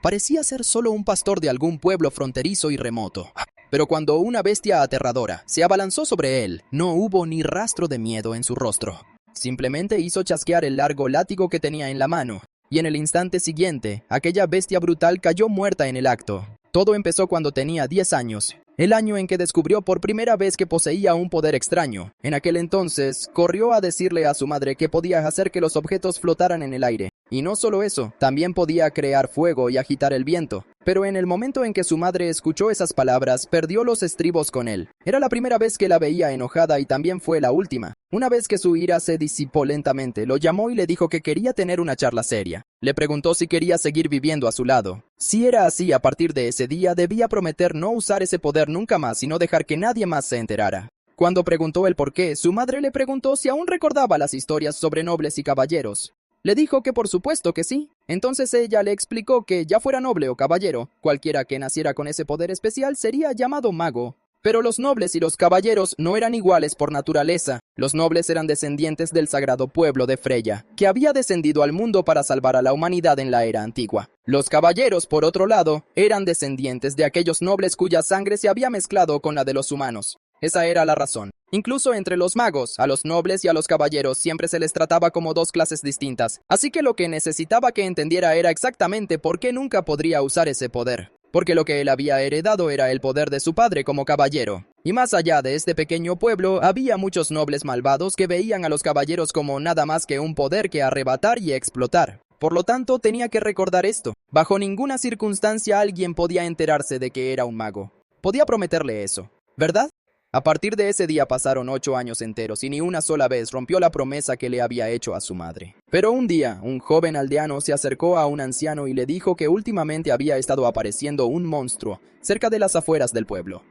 Parecía ser solo un pastor de algún pueblo fronterizo y remoto. Pero cuando una bestia aterradora se abalanzó sobre él, no hubo ni rastro de miedo en su rostro. Simplemente hizo chasquear el largo látigo que tenía en la mano, y en el instante siguiente, aquella bestia brutal cayó muerta en el acto. Todo empezó cuando tenía 10 años, el año en que descubrió por primera vez que poseía un poder extraño. En aquel entonces, corrió a decirle a su madre que podía hacer que los objetos flotaran en el aire. Y no solo eso, también podía crear fuego y agitar el viento. Pero en el momento en que su madre escuchó esas palabras, perdió los estribos con él. Era la primera vez que la veía enojada y también fue la última. Una vez que su ira se disipó lentamente, lo llamó y le dijo que quería tener una charla seria. Le preguntó si quería seguir viviendo a su lado. Si era así, a partir de ese día debía prometer no usar ese poder nunca más y no dejar que nadie más se enterara. Cuando preguntó el por qué, su madre le preguntó si aún recordaba las historias sobre nobles y caballeros. Le dijo que por supuesto que sí. Entonces ella le explicó que ya fuera noble o caballero, cualquiera que naciera con ese poder especial sería llamado mago. Pero los nobles y los caballeros no eran iguales por naturaleza. Los nobles eran descendientes del sagrado pueblo de Freya, que había descendido al mundo para salvar a la humanidad en la era antigua. Los caballeros, por otro lado, eran descendientes de aquellos nobles cuya sangre se había mezclado con la de los humanos. Esa era la razón. Incluso entre los magos, a los nobles y a los caballeros siempre se les trataba como dos clases distintas. Así que lo que necesitaba que entendiera era exactamente por qué nunca podría usar ese poder. Porque lo que él había heredado era el poder de su padre como caballero. Y más allá de este pequeño pueblo, había muchos nobles malvados que veían a los caballeros como nada más que un poder que arrebatar y explotar. Por lo tanto, tenía que recordar esto. Bajo ninguna circunstancia alguien podía enterarse de que era un mago. Podía prometerle eso, ¿verdad? A partir de ese día pasaron 8 años enteros y ni una sola vez rompió la promesa que le había hecho a su madre. Pero un día, un joven aldeano se acercó a un anciano y le dijo que últimamente había estado apareciendo un monstruo cerca de las afueras del pueblo.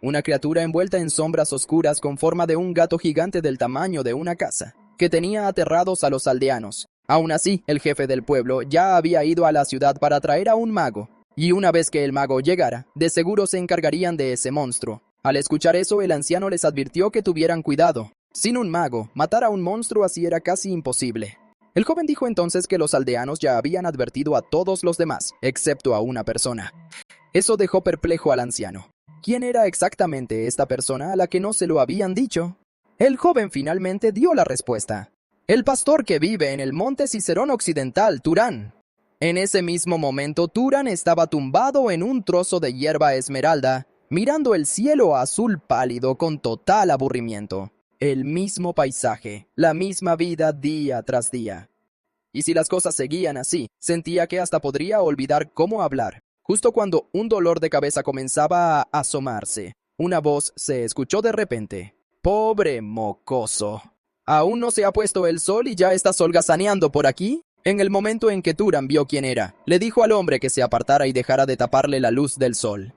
Una criatura envuelta en sombras oscuras con forma de un gato gigante del tamaño de una casa, que tenía aterrados a los aldeanos. Aún así, el jefe del pueblo ya había ido a la ciudad para traer a un mago, y una vez que el mago llegara, de seguro se encargarían de ese monstruo. Al escuchar eso, el anciano les advirtió que tuvieran cuidado. Sin un mago, matar a un monstruo así era casi imposible. El joven dijo entonces que los aldeanos ya habían advertido a todos los demás, excepto a una persona. Eso dejó perplejo al anciano. ¿Quién era exactamente esta persona a la que no se lo habían dicho? El joven finalmente dio la respuesta. El pastor que vive en el monte Cicerón Occidental, Turán. En ese mismo momento, Turán estaba tumbado en un trozo de hierba esmeralda, mirando el cielo azul pálido con total aburrimiento. El mismo paisaje, la misma vida día tras día. Y si las cosas seguían así, sentía que hasta podría olvidar cómo hablar. Justo cuando un dolor de cabeza comenzaba a asomarse, una voz se escuchó de repente. ¡Pobre mocoso! ¿Aún no se ha puesto el sol y ya estás holgazaneando por aquí? En el momento en que Turán vio quién era, le dijo al hombre que se apartara y dejara de taparle la luz del sol.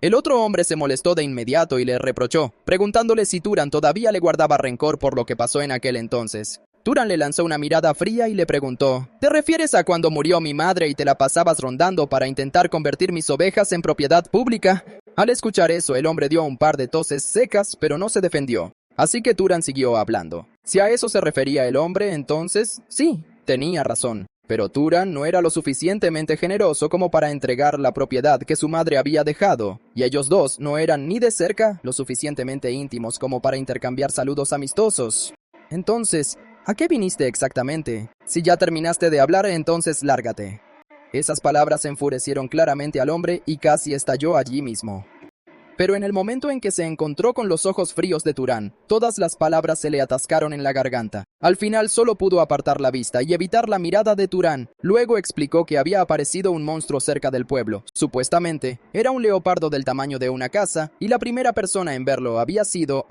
El otro hombre se molestó de inmediato y le reprochó, preguntándole si Turán todavía le guardaba rencor por lo que pasó en aquel entonces. Turán le lanzó una mirada fría y le preguntó, ¿te refieres a cuando murió mi madre y te la pasabas rondando para intentar convertir mis ovejas en propiedad pública? Al escuchar eso, el hombre dio un par de toses secas, pero no se defendió. Así que Turán siguió hablando. Si a eso se refería el hombre, entonces, sí, tenía razón. Pero Turán no era lo suficientemente generoso como para entregar la propiedad que su madre había dejado, y ellos dos no eran ni de cerca lo suficientemente íntimos como para intercambiar saludos amistosos. Entonces, ¿a qué viniste exactamente? Si ya terminaste de hablar, entonces lárgate. Esas palabras enfurecieron claramente al hombre y casi estalló allí mismo. Pero en el momento en que se encontró con los ojos fríos de Turán, todas las palabras se le atascaron en la garganta. Al final solo pudo apartar la vista y evitar la mirada de Turán. Luego explicó que había aparecido un monstruo cerca del pueblo. Supuestamente, era un leopardo del tamaño de una casa, y la primera persona en verlo había sido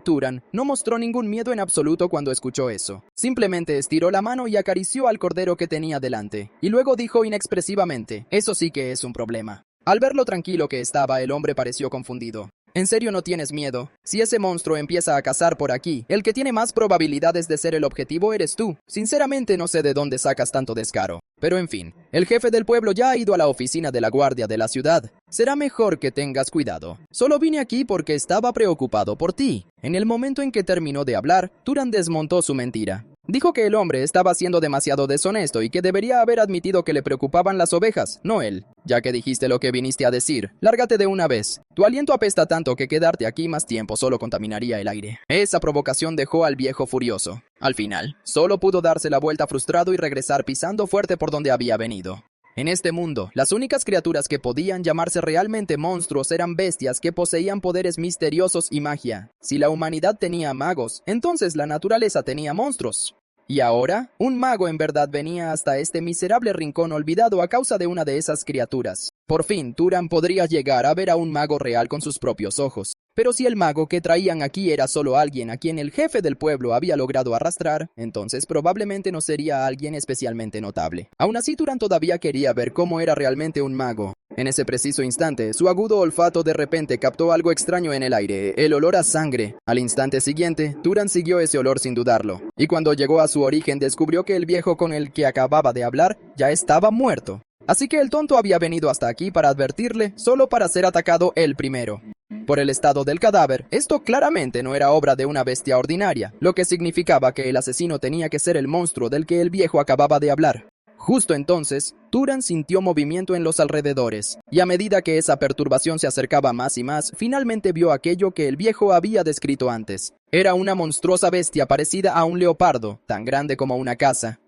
Turán no mostró ningún miedo en absoluto cuando escuchó eso. Simplemente estiró la mano y acarició al cordero que tenía delante. Y luego dijo inexpresivamente, «Eso sí que es un problema». Al ver lo tranquilo que estaba, el hombre pareció confundido. ¿En serio no tienes miedo? Si ese monstruo empieza a cazar por aquí, el que tiene más probabilidades de ser el objetivo eres tú. Sinceramente no sé de dónde sacas tanto descaro. Pero en fin, el jefe del pueblo ya ha ido a la oficina de la guardia de la ciudad. Será mejor que tengas cuidado. Solo vine aquí porque estaba preocupado por ti. En el momento en que terminó de hablar, Turán desmontó su mentira. Dijo que el hombre estaba siendo demasiado deshonesto y que debería haber admitido que le preocupaban las ovejas, no él. Ya que dijiste lo que viniste a decir, lárgate de una vez. Tu aliento apesta tanto que quedarte aquí más tiempo solo contaminaría el aire. Esa provocación dejó al viejo furioso. Al final, solo pudo darse la vuelta frustrado y regresar pisando fuerte por donde había venido. En este mundo, las únicas criaturas que podían llamarse realmente monstruos eran bestias que poseían poderes misteriosos y magia. Si la humanidad tenía magos, entonces la naturaleza tenía monstruos. Y ahora, un mago en verdad venía hasta este miserable rincón olvidado a causa de una de esas criaturas. Por fin, Turan podría llegar a ver a un mago real con sus propios ojos. Pero si el mago que traían aquí era solo alguien a quien el jefe del pueblo había logrado arrastrar, entonces probablemente no sería alguien especialmente notable. Aún así, Turan todavía quería ver cómo era realmente un mago. En ese preciso instante, su agudo olfato de repente captó algo extraño en el aire, el olor a sangre. Al instante siguiente, Turan siguió ese olor sin dudarlo. Y cuando llegó a su origen, descubrió que el viejo con el que acababa de hablar ya estaba muerto. Así que el tonto había venido hasta aquí para advertirle, solo para ser atacado él primero. Por el estado del cadáver, esto claramente no era obra de una bestia ordinaria, lo que significaba que el asesino tenía que ser el monstruo del que el viejo acababa de hablar. Justo entonces, Turan sintió movimiento en los alrededores, y a medida que esa perturbación se acercaba más y más, finalmente vio aquello que el viejo había descrito antes. Era una monstruosa bestia parecida a un leopardo, tan grande como una casa.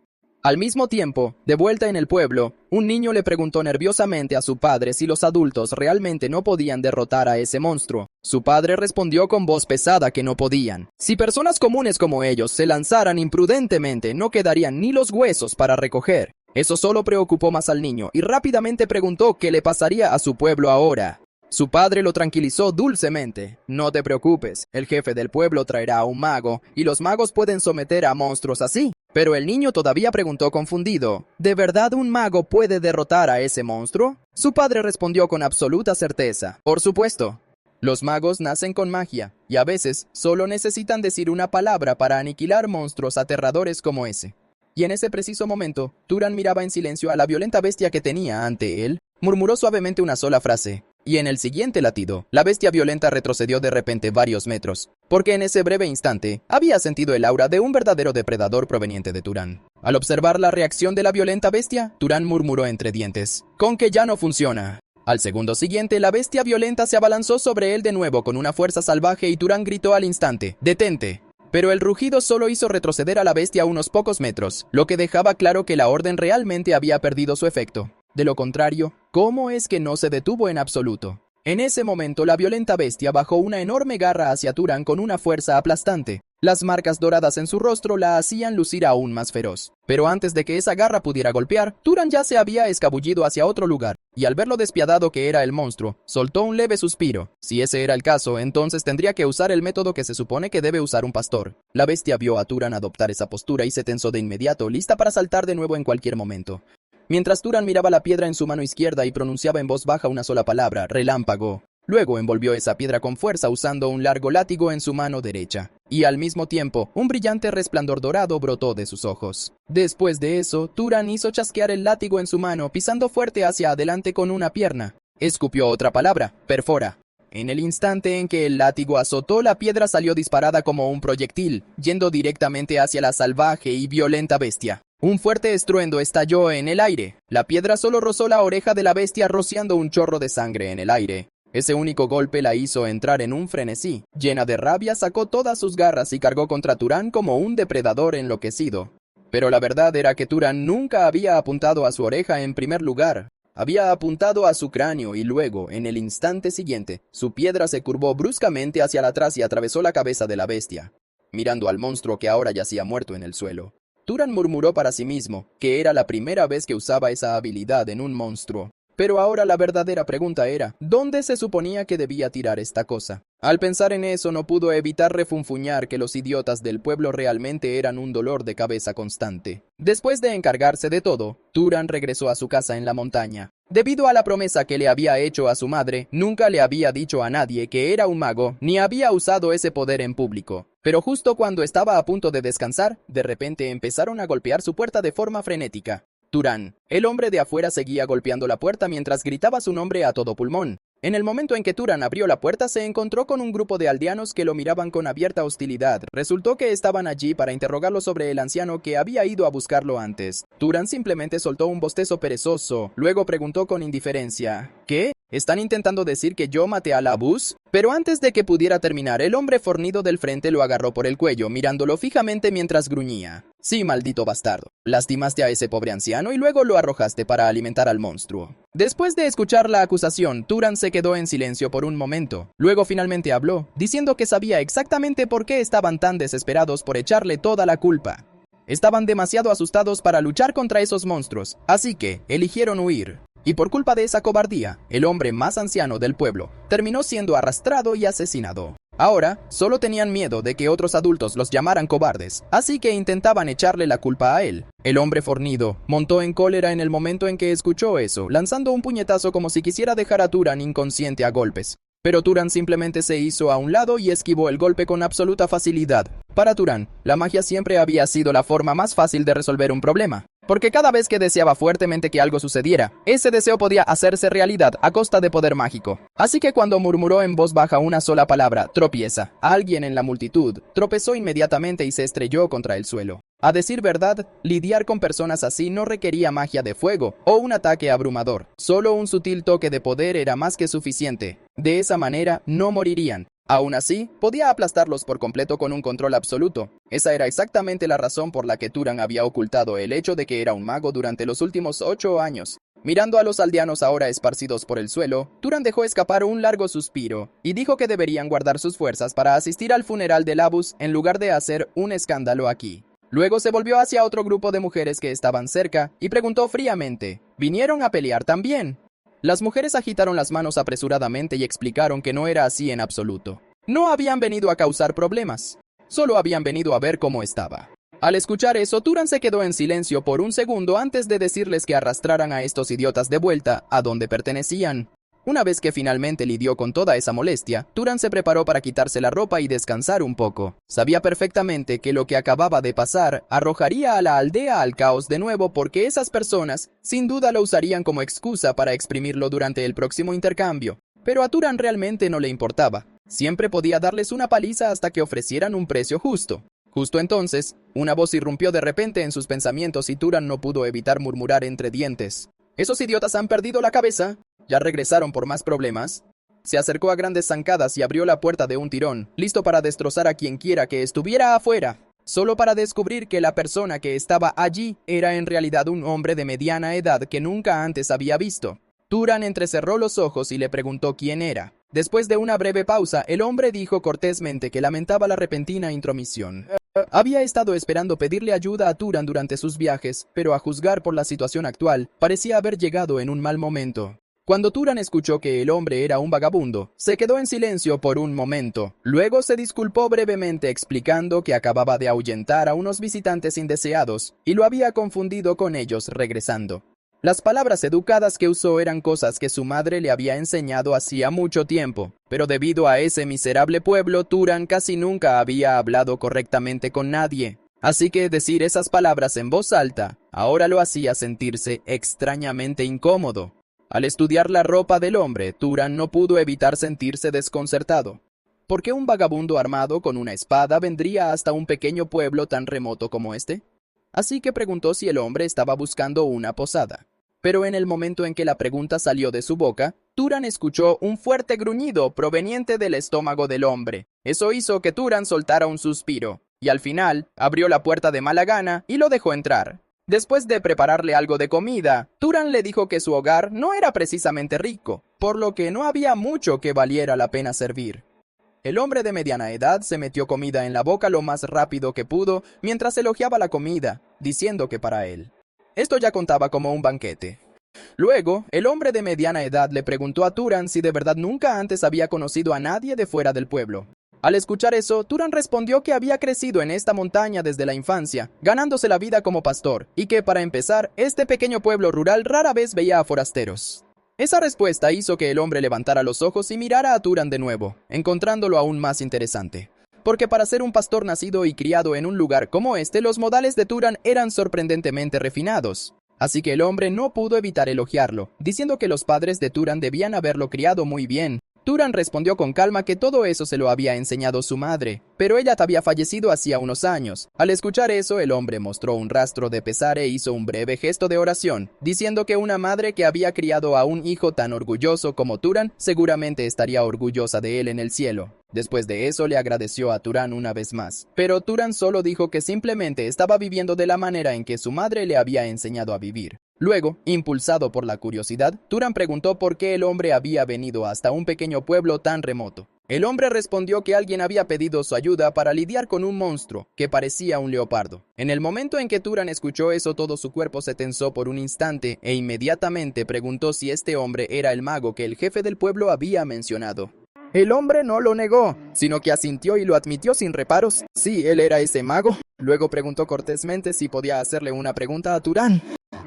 Al mismo tiempo, de vuelta en el pueblo, un niño le preguntó nerviosamente a su padre si los adultos realmente no podían derrotar a ese monstruo. Su padre respondió con voz pesada que no podían. Si personas comunes como ellos se lanzaran imprudentemente, no quedarían ni los huesos para recoger. Eso solo preocupó más al niño y rápidamente preguntó qué le pasaría a su pueblo ahora. Su padre lo tranquilizó dulcemente. No te preocupes, el jefe del pueblo traerá a un mago, y los magos pueden someter a monstruos así. Pero el niño todavía preguntó confundido, ¿de verdad un mago puede derrotar a ese monstruo? Su padre respondió con absoluta certeza, por supuesto. Los magos nacen con magia, y a veces solo necesitan decir una palabra para aniquilar monstruos aterradores como ese. Y en ese preciso momento, Turan miraba en silencio a la violenta bestia que tenía ante él, murmuró suavemente una sola frase. Y en el siguiente latido, la bestia violenta retrocedió de repente varios metros, porque en ese breve instante había sentido el aura de un verdadero depredador proveniente de Turan. Al observar la reacción de la violenta bestia, Turan murmuró entre dientes, «Con que ya no funciona». Al segundo siguiente, la bestia violenta se abalanzó sobre él de nuevo con una fuerza salvaje y Turan gritó al instante, «¡Detente!». Pero el rugido solo hizo retroceder a la bestia unos pocos metros, lo que dejaba claro que la orden realmente había perdido su efecto. De lo contrario, ¿cómo es que no se detuvo en absoluto? En ese momento, la violenta bestia bajó una enorme garra hacia Turan con una fuerza aplastante. Las marcas doradas en su rostro la hacían lucir aún más feroz. Pero antes de que esa garra pudiera golpear, Turan ya se había escabullido hacia otro lugar, y al ver lo despiadado que era el monstruo, soltó un leve suspiro. Si ese era el caso, entonces tendría que usar el método que se supone que debe usar un pastor. La bestia vio a Turan adoptar esa postura y se tensó de inmediato, lista para saltar de nuevo en cualquier momento. Mientras Turan miraba la piedra en su mano izquierda y pronunciaba en voz baja una sola palabra, relámpago. Luego envolvió esa piedra con fuerza usando un largo látigo en su mano derecha. Y al mismo tiempo, un brillante resplandor dorado brotó de sus ojos. Después de eso, Turan hizo chasquear el látigo en su mano, pisando fuerte hacia adelante con una pierna. Escupió otra palabra, perfora. En el instante en que el látigo azotó, la piedra salió disparada como un proyectil, yendo directamente hacia la salvaje y violenta bestia. Un fuerte estruendo estalló en el aire. La piedra solo rozó la oreja de la bestia, rociando un chorro de sangre en el aire. Ese único golpe la hizo entrar en un frenesí. Llena de rabia, sacó todas sus garras y cargó contra Turan como un depredador enloquecido. Pero la verdad era que Turan nunca había apuntado a su oreja en primer lugar. Había apuntado a su cráneo y luego, en el instante siguiente, su piedra se curvó bruscamente hacia atrás y atravesó la cabeza de la bestia, mirando al monstruo que ahora yacía muerto en el suelo. Turan murmuró para sí mismo que era la primera vez que usaba esa habilidad en un monstruo. Pero ahora la verdadera pregunta era, ¿dónde se suponía que debía tirar esta cosa? Al pensar en eso no pudo evitar refunfuñar que los idiotas del pueblo realmente eran un dolor de cabeza constante. Después de encargarse de todo, Turan regresó a su casa en la montaña. Debido a la promesa que le había hecho a su madre, nunca le había dicho a nadie que era un mago, ni había usado ese poder en público. Pero justo cuando estaba a punto de descansar, de repente empezaron a golpear su puerta de forma frenética. Turan, el hombre de afuera, seguía golpeando la puerta mientras gritaba su nombre a todo pulmón. En el momento en que Turan abrió la puerta, se encontró con un grupo de aldeanos que lo miraban con abierta hostilidad. Resultó que estaban allí para interrogarlo sobre el anciano que había ido a buscarlo antes. Turan simplemente soltó un bostezo perezoso, luego preguntó con indiferencia: ¿Qué? ¿Están intentando decir que yo maté a Labús? Pero antes de que pudiera terminar, el hombre fornido del frente lo agarró por el cuello, mirándolo fijamente mientras gruñía. Sí, maldito bastardo. Lastimaste a ese pobre anciano y luego lo arrojaste para alimentar al monstruo. Después de escuchar la acusación, Turan se quedó en silencio por un momento. Luego finalmente habló, diciendo que sabía exactamente por qué estaban tan desesperados por echarle toda la culpa. Estaban demasiado asustados para luchar contra esos monstruos, así que eligieron huir. Y por culpa de esa cobardía, el hombre más anciano del pueblo terminó siendo arrastrado y asesinado. Ahora, solo tenían miedo de que otros adultos los llamaran cobardes, así que intentaban echarle la culpa a él. El hombre fornido montó en cólera en el momento en que escuchó eso, lanzando un puñetazo como si quisiera dejar a Turan inconsciente a golpes. Pero Turan simplemente se hizo a un lado y esquivó el golpe con absoluta facilidad. Para Turan, la magia siempre había sido la forma más fácil de resolver un problema. Porque cada vez que deseaba fuertemente que algo sucediera, ese deseo podía hacerse realidad a costa de poder mágico. Así que cuando murmuró en voz baja una sola palabra, tropieza, alguien en la multitud tropezó inmediatamente y se estrelló contra el suelo. A decir verdad, lidiar con personas así no requería magia de fuego o un ataque abrumador. Solo un sutil toque de poder era más que suficiente. De esa manera, no morirían. Aún así, podía aplastarlos por completo con un control absoluto. Esa era exactamente la razón por la que Turan había ocultado el hecho de que era un mago durante los últimos 8 años. Mirando a los aldeanos ahora esparcidos por el suelo, Turan dejó escapar un largo suspiro y dijo que deberían guardar sus fuerzas para asistir al funeral de Labús en lugar de hacer un escándalo aquí. Luego se volvió hacia otro grupo de mujeres que estaban cerca y preguntó fríamente: ¿vinieron a pelear también? Las mujeres agitaron las manos apresuradamente y explicaron que no era así en absoluto. No habían venido a causar problemas, solo habían venido a ver cómo estaba. Al escuchar eso, Turan se quedó en silencio por un segundo antes de decirles que arrastraran a estos idiotas de vuelta a donde pertenecían. Una vez que finalmente lidió con toda esa molestia, Turan se preparó para quitarse la ropa y descansar un poco. Sabía perfectamente que lo que acababa de pasar arrojaría a la aldea al caos de nuevo, porque esas personas sin duda lo usarían como excusa para exprimirlo durante el próximo intercambio. Pero a Turan realmente no le importaba. Siempre podía darles una paliza hasta que ofrecieran un precio justo. Justo entonces, una voz irrumpió de repente en sus pensamientos y Turan no pudo evitar murmurar entre dientes: «¿Esos idiotas han perdido la cabeza? ¿Ya regresaron por más problemas?». Se acercó a grandes zancadas y abrió la puerta de un tirón, listo para destrozar a quien quiera que estuviera afuera, solo para descubrir que la persona que estaba allí era en realidad un hombre de mediana edad que nunca antes había visto. Turan entrecerró los ojos y le preguntó quién era. Después de una breve pausa, el hombre dijo cortésmente que lamentaba la repentina intromisión. Había estado esperando pedirle ayuda a Turan durante sus viajes, pero a juzgar por la situación actual, parecía haber llegado en un mal momento. Cuando Turan escuchó que el hombre era un vagabundo, se quedó en silencio por un momento. Luego se disculpó brevemente explicando que acababa de ahuyentar a unos visitantes indeseados y lo había confundido con ellos regresando. Las palabras educadas que usó eran cosas que su madre le había enseñado hacía mucho tiempo, pero debido a ese miserable pueblo, Turan casi nunca había hablado correctamente con nadie. Así que decir esas palabras en voz alta ahora lo hacía sentirse extrañamente incómodo. Al estudiar la ropa del hombre, Turan no pudo evitar sentirse desconcertado. ¿Por qué un vagabundo armado con una espada vendría hasta un pequeño pueblo tan remoto como este? Así que preguntó si el hombre estaba buscando una posada. Pero en el momento en que la pregunta salió de su boca, Turan escuchó un fuerte gruñido proveniente del estómago del hombre. Eso hizo que Turan soltara un suspiro, y al final abrió la puerta de mala gana y lo dejó entrar. Después de prepararle algo de comida, Turan le dijo que su hogar no era precisamente rico, por lo que no había mucho que valiera la pena servir. El hombre de mediana edad se metió comida en la boca lo más rápido que pudo mientras elogiaba la comida, diciendo que para él esto ya contaba como un banquete. Luego, el hombre de mediana edad le preguntó a Turan si de verdad nunca antes había conocido a nadie de fuera del pueblo. Al escuchar eso, Turan respondió que había crecido en esta montaña desde la infancia, ganándose la vida como pastor, y que para empezar, este pequeño pueblo rural rara vez veía a forasteros. Esa respuesta hizo que el hombre levantara los ojos y mirara a Turan de nuevo, encontrándolo aún más interesante. Porque para ser un pastor nacido y criado en un lugar como este, los modales de Turan eran sorprendentemente refinados. Así que el hombre no pudo evitar elogiarlo, diciendo que los padres de Turan debían haberlo criado muy bien. Turan respondió con calma que todo eso se lo había enseñado su madre, pero ella había fallecido hacía unos años. Al escuchar eso, el hombre mostró un rastro de pesar e hizo un breve gesto de oración, diciendo que una madre que había criado a un hijo tan orgulloso como Turan seguramente estaría orgullosa de él en el cielo. Después de eso le agradeció a Turan una vez más, pero Turan solo dijo que simplemente estaba viviendo de la manera en que su madre le había enseñado a vivir. Luego, impulsado por la curiosidad, Turan preguntó por qué el hombre había venido hasta un pequeño pueblo tan remoto. El hombre respondió que alguien había pedido su ayuda para lidiar con un monstruo que parecía un leopardo. En el momento en que Turan escuchó eso, todo su cuerpo se tensó por un instante e inmediatamente preguntó si este hombre era el mago que el jefe del pueblo había mencionado. El hombre no lo negó, sino que asintió y lo admitió sin reparos. Sí, él era ese mago. Luego preguntó cortésmente si podía hacerle una pregunta a Turan.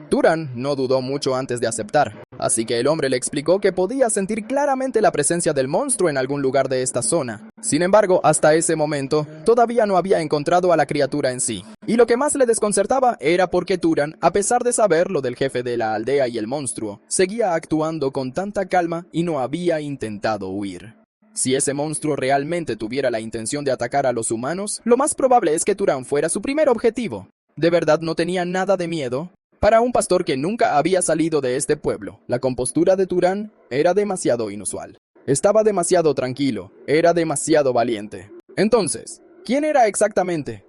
Turan no dudó mucho antes de aceptar, así que el hombre le explicó que podía sentir claramente la presencia del monstruo en algún lugar de esta zona. Sin embargo, hasta ese momento, todavía no había encontrado a la criatura en sí. Y lo que más le desconcertaba era porque Turan, a pesar de saber lo del jefe de la aldea y el monstruo, seguía actuando con tanta calma y no había intentado huir. Si ese monstruo realmente tuviera la intención de atacar a los humanos, lo más probable es que Turan fuera su primer objetivo. ¿De verdad no tenía nada de miedo? Para un pastor que nunca había salido de este pueblo, la compostura de Turan era demasiado inusual. Estaba demasiado tranquilo, era demasiado valiente. Entonces, ¿quién era exactamente?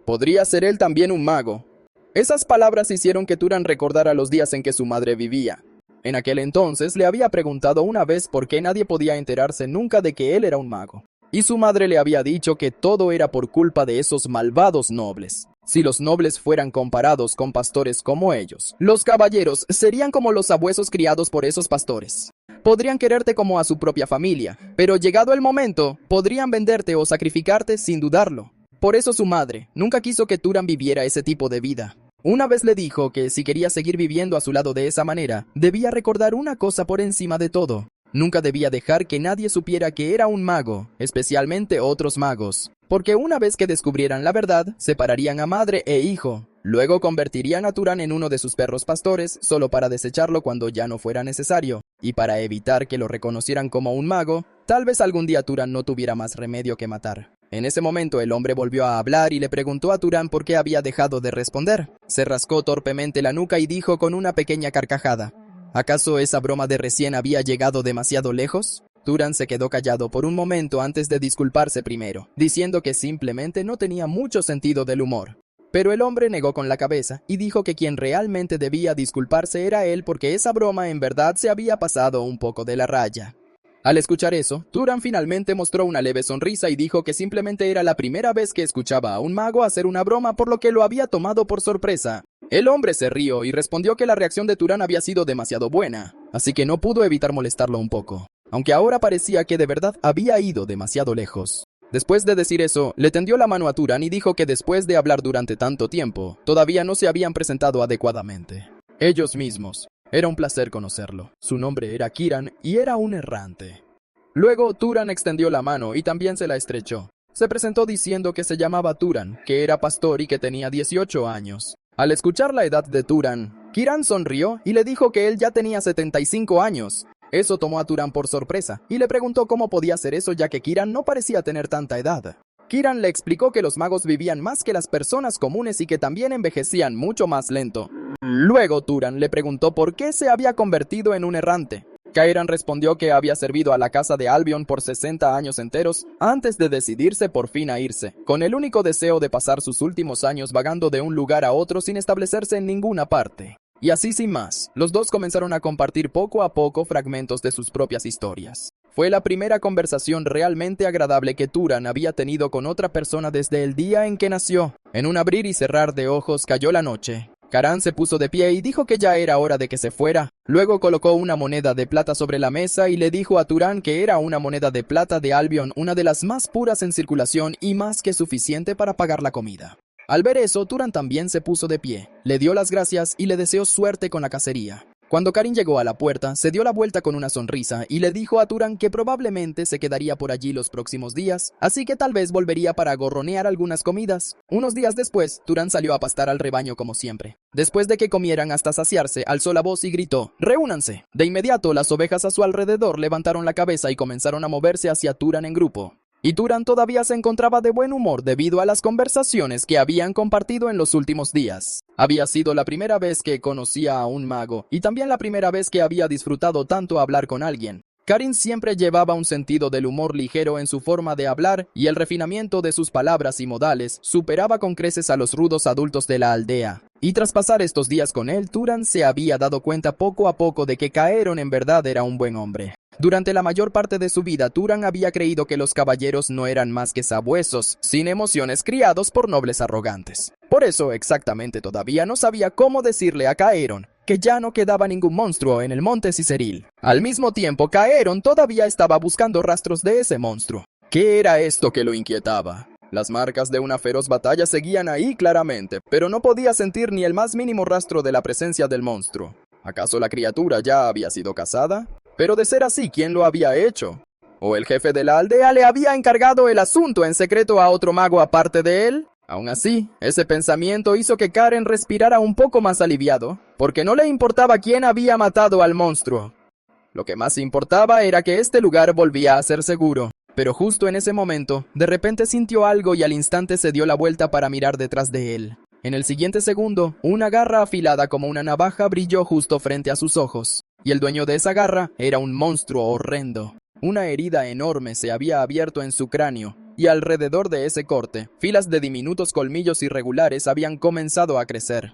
¿Podría ser él también un mago? Esas palabras hicieron que Turan recordara los días en que su madre vivía. En aquel entonces le había preguntado una vez por qué nadie podía enterarse nunca de que él era un mago. Y su madre le había dicho que todo era por culpa de esos malvados nobles. Si los nobles fueran comparados con pastores como ellos, los caballeros serían como los sabuesos criados por esos pastores. Podrían quererte como a su propia familia, pero llegado el momento, podrían venderte o sacrificarte sin dudarlo. Por eso su madre nunca quiso que Turan viviera ese tipo de vida. Una vez le dijo que si quería seguir viviendo a su lado de esa manera, debía recordar una cosa por encima de todo. Nunca debía dejar que nadie supiera que era un mago, especialmente otros magos, porque una vez que descubrieran la verdad, separarían a madre e hijo. Luego convertirían a Turan en uno de sus perros pastores solo para desecharlo cuando ya no fuera necesario. Y para evitar que lo reconocieran como un mago, tal vez algún día Turan no tuviera más remedio que matar. En ese momento el hombre volvió a hablar y le preguntó a Turan por qué había dejado de responder. Se rascó torpemente la nuca y dijo con una pequeña carcajada: ¿acaso esa broma de recién había llegado demasiado lejos? Turan se quedó callado por un momento antes de disculparse primero, diciendo que simplemente no tenía mucho sentido del humor. Pero el hombre negó con la cabeza y dijo que quien realmente debía disculparse era él porque esa broma en verdad se había pasado un poco de la raya. Al escuchar eso, Turan finalmente mostró una leve sonrisa y dijo que simplemente era la primera vez que escuchaba a un mago hacer una broma, por lo que lo había tomado por sorpresa. El hombre se rió y respondió que la reacción de Turan había sido demasiado buena, así que no pudo evitar molestarlo un poco, aunque ahora parecía que de verdad había ido demasiado lejos. Después de decir eso, le tendió la mano a Turan y dijo que después de hablar durante tanto tiempo, todavía no se habían presentado adecuadamente. Ellos mismos. Era un placer conocerlo. Su nombre era Kiran y era un errante. Luego, Turan extendió la mano y también se la estrechó. Se presentó diciendo que se llamaba Turan, que era pastor y que tenía 18 años. Al escuchar la edad de Turan, Kiran sonrió y le dijo que él ya tenía 75 años. Eso tomó a Turan por sorpresa y le preguntó cómo podía ser eso, ya que Kiran no parecía tener tanta edad. Kiran le explicó que los magos vivían más que las personas comunes y que también envejecían mucho más lento. Luego Turan le preguntó por qué se había convertido en un errante. Kiran respondió que había servido a la casa de Albion por 60 años enteros antes de decidirse por fin a irse, con el único deseo de pasar sus últimos años vagando de un lugar a otro sin establecerse en ninguna parte. Y así sin más, los dos comenzaron a compartir poco a poco fragmentos de sus propias historias. Fue la primera conversación realmente agradable que Turan había tenido con otra persona desde el día en que nació. En un abrir y cerrar de ojos cayó la noche. Kiran se puso de pie y dijo que ya era hora de que se fuera. Luego colocó una moneda de plata sobre la mesa y le dijo a Turan que era una moneda de plata de Albion, una de las más puras en circulación y más que suficiente para pagar la comida. Al ver eso, Turan también se puso de pie, le dio las gracias y le deseó suerte con la cacería. Cuando Karin llegó a la puerta, se dio la vuelta con una sonrisa y le dijo a Turan que probablemente se quedaría por allí los próximos días, así que tal vez volvería para gorronear algunas comidas. Unos días después, Turan salió a pastar al rebaño como siempre. Después de que comieran hasta saciarse, alzó la voz y gritó: ¡reúnanse! De inmediato, las ovejas a su alrededor levantaron la cabeza y comenzaron a moverse hacia Turan en grupo. Y Turan todavía se encontraba de buen humor debido a las conversaciones que habían compartido en los últimos días. Había sido la primera vez que conocía a un mago, y también la primera vez que había disfrutado tanto hablar con alguien. Karin siempre llevaba un sentido del humor ligero en su forma de hablar, y el refinamiento de sus palabras y modales superaba con creces a los rudos adultos de la aldea. Y tras pasar estos días con él, Turan se había dado cuenta poco a poco de que Caeron en verdad era un buen hombre. Durante la mayor parte de su vida, Turan había creído que los caballeros no eran más que sabuesos, sin emociones, criados por nobles arrogantes. Por eso, exactamente todavía no sabía cómo decirle a Caeron que ya no quedaba ningún monstruo en el monte Ciceril. Al mismo tiempo, Caeron todavía estaba buscando rastros de ese monstruo. ¿Qué era esto que lo inquietaba? Las marcas de una feroz batalla seguían ahí claramente, pero no podía sentir ni el más mínimo rastro de la presencia del monstruo. ¿Acaso la criatura ya había sido cazada? Pero de ser así, ¿quién lo había hecho? ¿O el jefe de la aldea le había encargado el asunto en secreto a otro mago aparte de él? Aún así, ese pensamiento hizo que Karen respirara un poco más aliviado, porque no le importaba quién había matado al monstruo. Lo que más importaba era que este lugar volvía a ser seguro. Pero justo en ese momento, de repente sintió algo y al instante se dio la vuelta para mirar detrás de él. En el siguiente segundo, una garra afilada como una navaja brilló justo frente a sus ojos. Y el dueño de esa garra era un monstruo horrendo. Una herida enorme se había abierto en su cráneo, y alrededor de ese corte, filas de diminutos colmillos irregulares habían comenzado a crecer.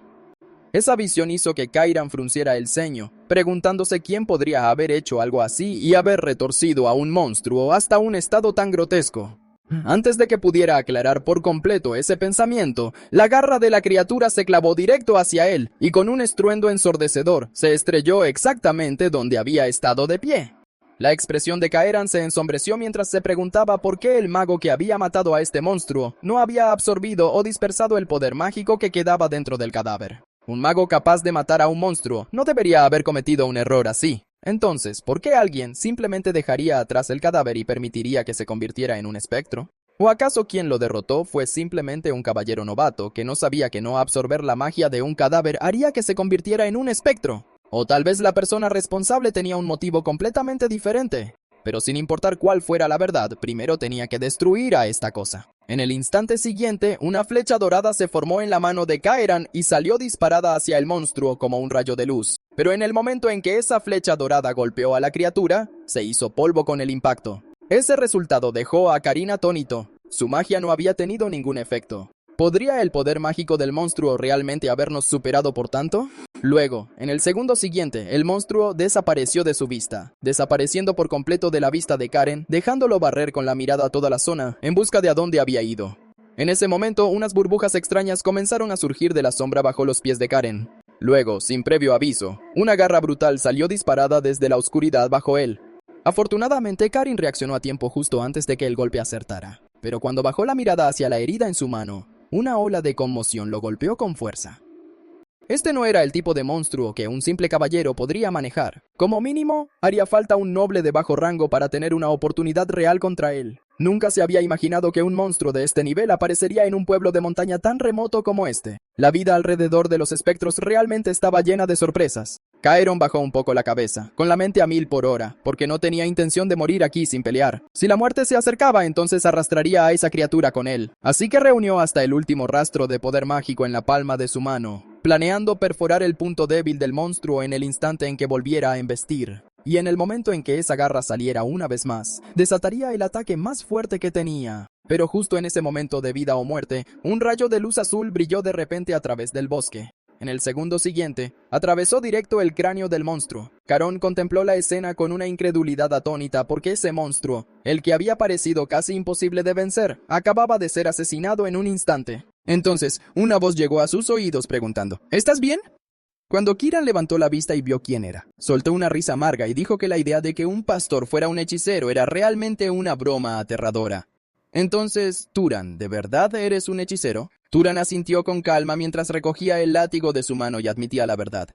Esa visión hizo que Kairan frunciera el ceño, preguntándose quién podría haber hecho algo así y haber retorcido a un monstruo hasta un estado tan grotesco. Antes de que pudiera aclarar por completo ese pensamiento, la garra de la criatura se clavó directo hacia él y con un estruendo ensordecedor se estrelló exactamente donde había estado de pie. La expresión de Caeran se ensombreció mientras se preguntaba por qué el mago que había matado a este monstruo no había absorbido o dispersado el poder mágico que quedaba dentro del cadáver. Un mago capaz de matar a un monstruo no debería haber cometido un error así. Entonces, ¿por qué alguien simplemente dejaría atrás el cadáver y permitiría que se convirtiera en un espectro? ¿O acaso quien lo derrotó fue simplemente un caballero novato que no sabía que no absorber la magia de un cadáver haría que se convirtiera en un espectro? O tal vez la persona responsable tenía un motivo completamente diferente. Pero sin importar cuál fuera la verdad, primero tenía que destruir a esta cosa. En el instante siguiente, una flecha dorada se formó en la mano de Caeran y salió disparada hacia el monstruo como un rayo de luz. Pero en el momento en que esa flecha dorada golpeó a la criatura, se hizo polvo con el impacto. Ese resultado dejó a Karin atónito. Su magia no había tenido ningún efecto. ¿Podría el poder mágico del monstruo realmente habernos superado por tanto? Luego, en el segundo siguiente, el monstruo desapareció de su vista, desapareciendo por completo de la vista de Karen, dejándolo barrer con la mirada toda la zona, en busca de a dónde había ido. En ese momento, unas burbujas extrañas comenzaron a surgir de la sombra bajo los pies de Karen. Luego, sin previo aviso, una garra brutal salió disparada desde la oscuridad bajo él. Afortunadamente, Karen reaccionó a tiempo justo antes de que el golpe acertara. Pero cuando bajó la mirada hacia la herida en su mano, una ola de conmoción lo golpeó con fuerza. Este no era el tipo de monstruo que un simple caballero podría manejar. Como mínimo, haría falta un noble de bajo rango para tener una oportunidad real contra él. Nunca se había imaginado que un monstruo de este nivel aparecería en un pueblo de montaña tan remoto como este. La vida alrededor de los espectros realmente estaba llena de sorpresas. Caeron bajó un poco la cabeza, con la mente a 1000 por hora, porque no tenía intención de morir aquí sin pelear. Si la muerte se acercaba, entonces arrastraría a esa criatura con él. Así que reunió hasta el último rastro de poder mágico en la palma de su mano, planeando perforar el punto débil del monstruo en el instante en que volviera a embestir. Y en el momento en que esa garra saliera una vez más, desataría el ataque más fuerte que tenía. Pero justo en ese momento de vida o muerte, un rayo de luz azul brilló de repente a través del bosque. En el segundo siguiente, atravesó directo el cráneo del monstruo. Caron contempló la escena con una incredulidad atónita porque ese monstruo, el que había parecido casi imposible de vencer, acababa de ser asesinado en un instante. Entonces, una voz llegó a sus oídos preguntando: ¿estás bien? Cuando Kiran levantó la vista y vio quién era, soltó una risa amarga y dijo que la idea de que un pastor fuera un hechicero era realmente una broma aterradora. Entonces, Turan, ¿de verdad eres un hechicero? Turan asintió con calma mientras recogía el látigo de su mano y admitía la verdad.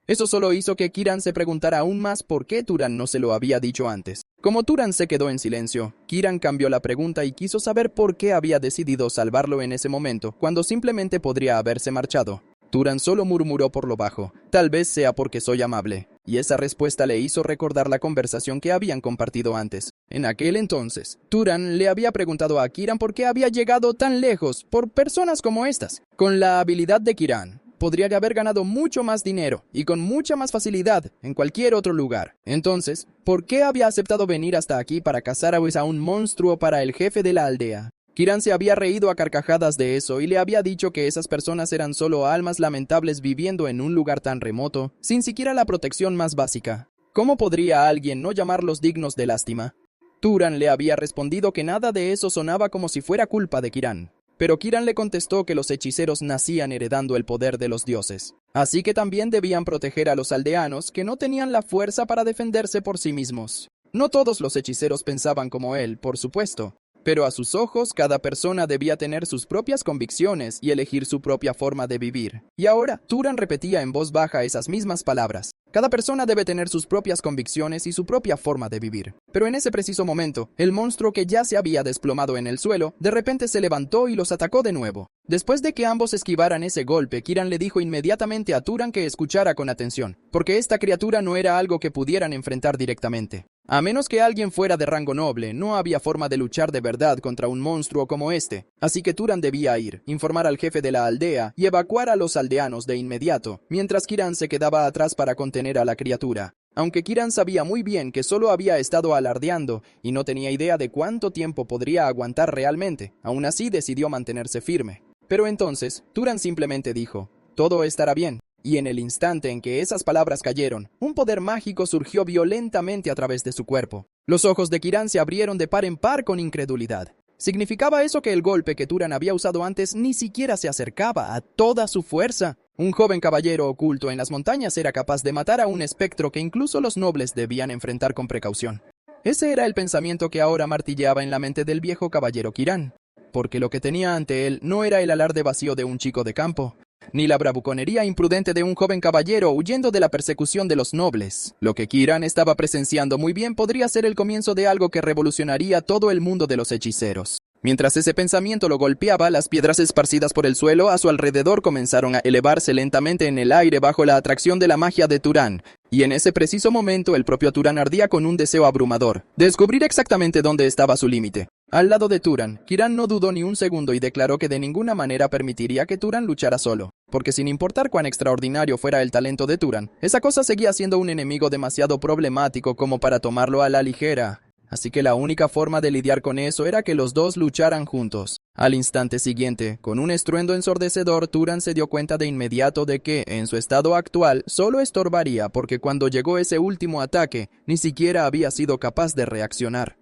Eso solo hizo que Kiran se preguntara aún más por qué Turan no se lo había dicho antes. Como Turan se quedó en silencio, Kiran cambió la pregunta y quiso saber por qué había decidido salvarlo en ese momento, cuando simplemente podría haberse marchado. Turan solo murmuró por lo bajo, tal vez sea porque soy amable, y esa respuesta le hizo recordar la conversación que habían compartido antes. En aquel entonces, Turan le había preguntado a Kiran por qué había llegado tan lejos por personas como estas. Con la habilidad de Kiran, podría haber ganado mucho más dinero y con mucha más facilidad en cualquier otro lugar. Entonces, ¿por qué había aceptado venir hasta aquí para cazar a un monstruo para el jefe de la aldea? Kiran se había reído a carcajadas de eso y le había dicho que esas personas eran solo almas lamentables viviendo en un lugar tan remoto, sin siquiera la protección más básica. ¿Cómo podría alguien no llamarlos dignos de lástima? Turan le había respondido que nada de eso sonaba como si fuera culpa de Kiran. Pero Kiran le contestó que los hechiceros nacían heredando el poder de los dioses, así que también debían proteger a los aldeanos que no tenían la fuerza para defenderse por sí mismos. No todos los hechiceros pensaban como él, por supuesto, pero a sus ojos cada persona debía tener sus propias convicciones y elegir su propia forma de vivir. Y ahora, Turan repetía en voz baja esas mismas palabras. Cada persona debe tener sus propias convicciones y su propia forma de vivir. Pero en ese preciso momento, el monstruo que ya se había desplomado en el suelo, de repente se levantó y los atacó de nuevo. Después de que ambos esquivaran ese golpe, Kiran le dijo inmediatamente a Turan que escuchara con atención, porque esta criatura no era algo que pudieran enfrentar directamente. A menos que alguien fuera de rango noble, no había forma de luchar de verdad contra un monstruo como este. Así que Turan debía ir, informar al jefe de la aldea y evacuar a los aldeanos de inmediato, mientras Kiran se quedaba atrás para contener a la criatura. Aunque Kiran sabía muy bien que solo había estado alardeando y no tenía idea de cuánto tiempo podría aguantar realmente, aún así decidió mantenerse firme. Pero entonces, Turan simplemente dijo, «Todo estará bien». Y en el instante en que esas palabras cayeron, un poder mágico surgió violentamente a través de su cuerpo. Los ojos de Kiran se abrieron de par en par con incredulidad. ¿Significaba eso que el golpe que Turan había usado antes ni siquiera se acercaba a toda su fuerza? Un joven caballero oculto en las montañas era capaz de matar a un espectro que incluso los nobles debían enfrentar con precaución. Ese era el pensamiento que ahora martilleaba en la mente del viejo caballero Kiran, porque lo que tenía ante él no era el alarde vacío de un chico de campo, ni la bravuconería imprudente de un joven caballero huyendo de la persecución de los nobles. Lo que Kiran estaba presenciando muy bien podría ser el comienzo de algo que revolucionaría todo el mundo de los hechiceros. Mientras ese pensamiento lo golpeaba, las piedras esparcidas por el suelo a su alrededor comenzaron a elevarse lentamente en el aire bajo la atracción de la magia de Turan. Y en ese preciso momento el propio Turan ardía con un deseo abrumador, descubrir exactamente dónde estaba su límite. Al lado de Turan, Kiran no dudó ni un segundo y declaró que de ninguna manera permitiría que Turan luchara solo, porque sin importar cuán extraordinario fuera el talento de Turan, esa cosa seguía siendo un enemigo demasiado problemático como para tomarlo a la ligera. Así que la única forma de lidiar con eso era que los dos lucharan juntos. Al instante siguiente, con un estruendo ensordecedor, Turan se dio cuenta de inmediato de que, en su estado actual, solo estorbaría porque cuando llegó ese último ataque, ni siquiera había sido capaz de reaccionar.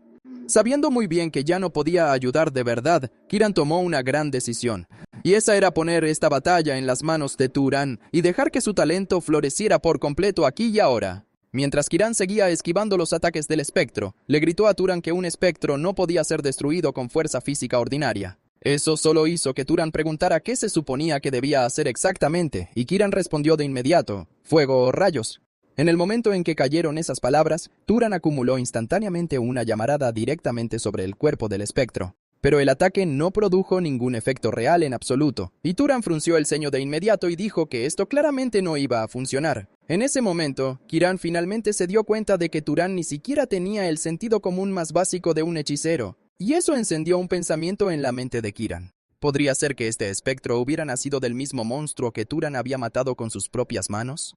Sabiendo muy bien que ya no podía ayudar de verdad, Kiran tomó una gran decisión. Y esa era poner esta batalla en las manos de Turan y dejar que su talento floreciera por completo aquí y ahora. Mientras Kiran seguía esquivando los ataques del espectro, le gritó a Turan que un espectro no podía ser destruido con fuerza física ordinaria. Eso solo hizo que Turan preguntara qué se suponía que debía hacer exactamente, y Kiran respondió de inmediato, «Fuego o rayos». En el momento en que cayeron esas palabras, Turan acumuló instantáneamente una llamarada directamente sobre el cuerpo del espectro. Pero el ataque no produjo ningún efecto real en absoluto, y Turan frunció el ceño de inmediato y dijo que esto claramente no iba a funcionar. En ese momento, Kiran finalmente se dio cuenta de que Turan ni siquiera tenía el sentido común más básico de un hechicero, y eso encendió un pensamiento en la mente de Kiran. ¿Podría ser que este espectro hubiera nacido del mismo monstruo que Turan había matado con sus propias manos?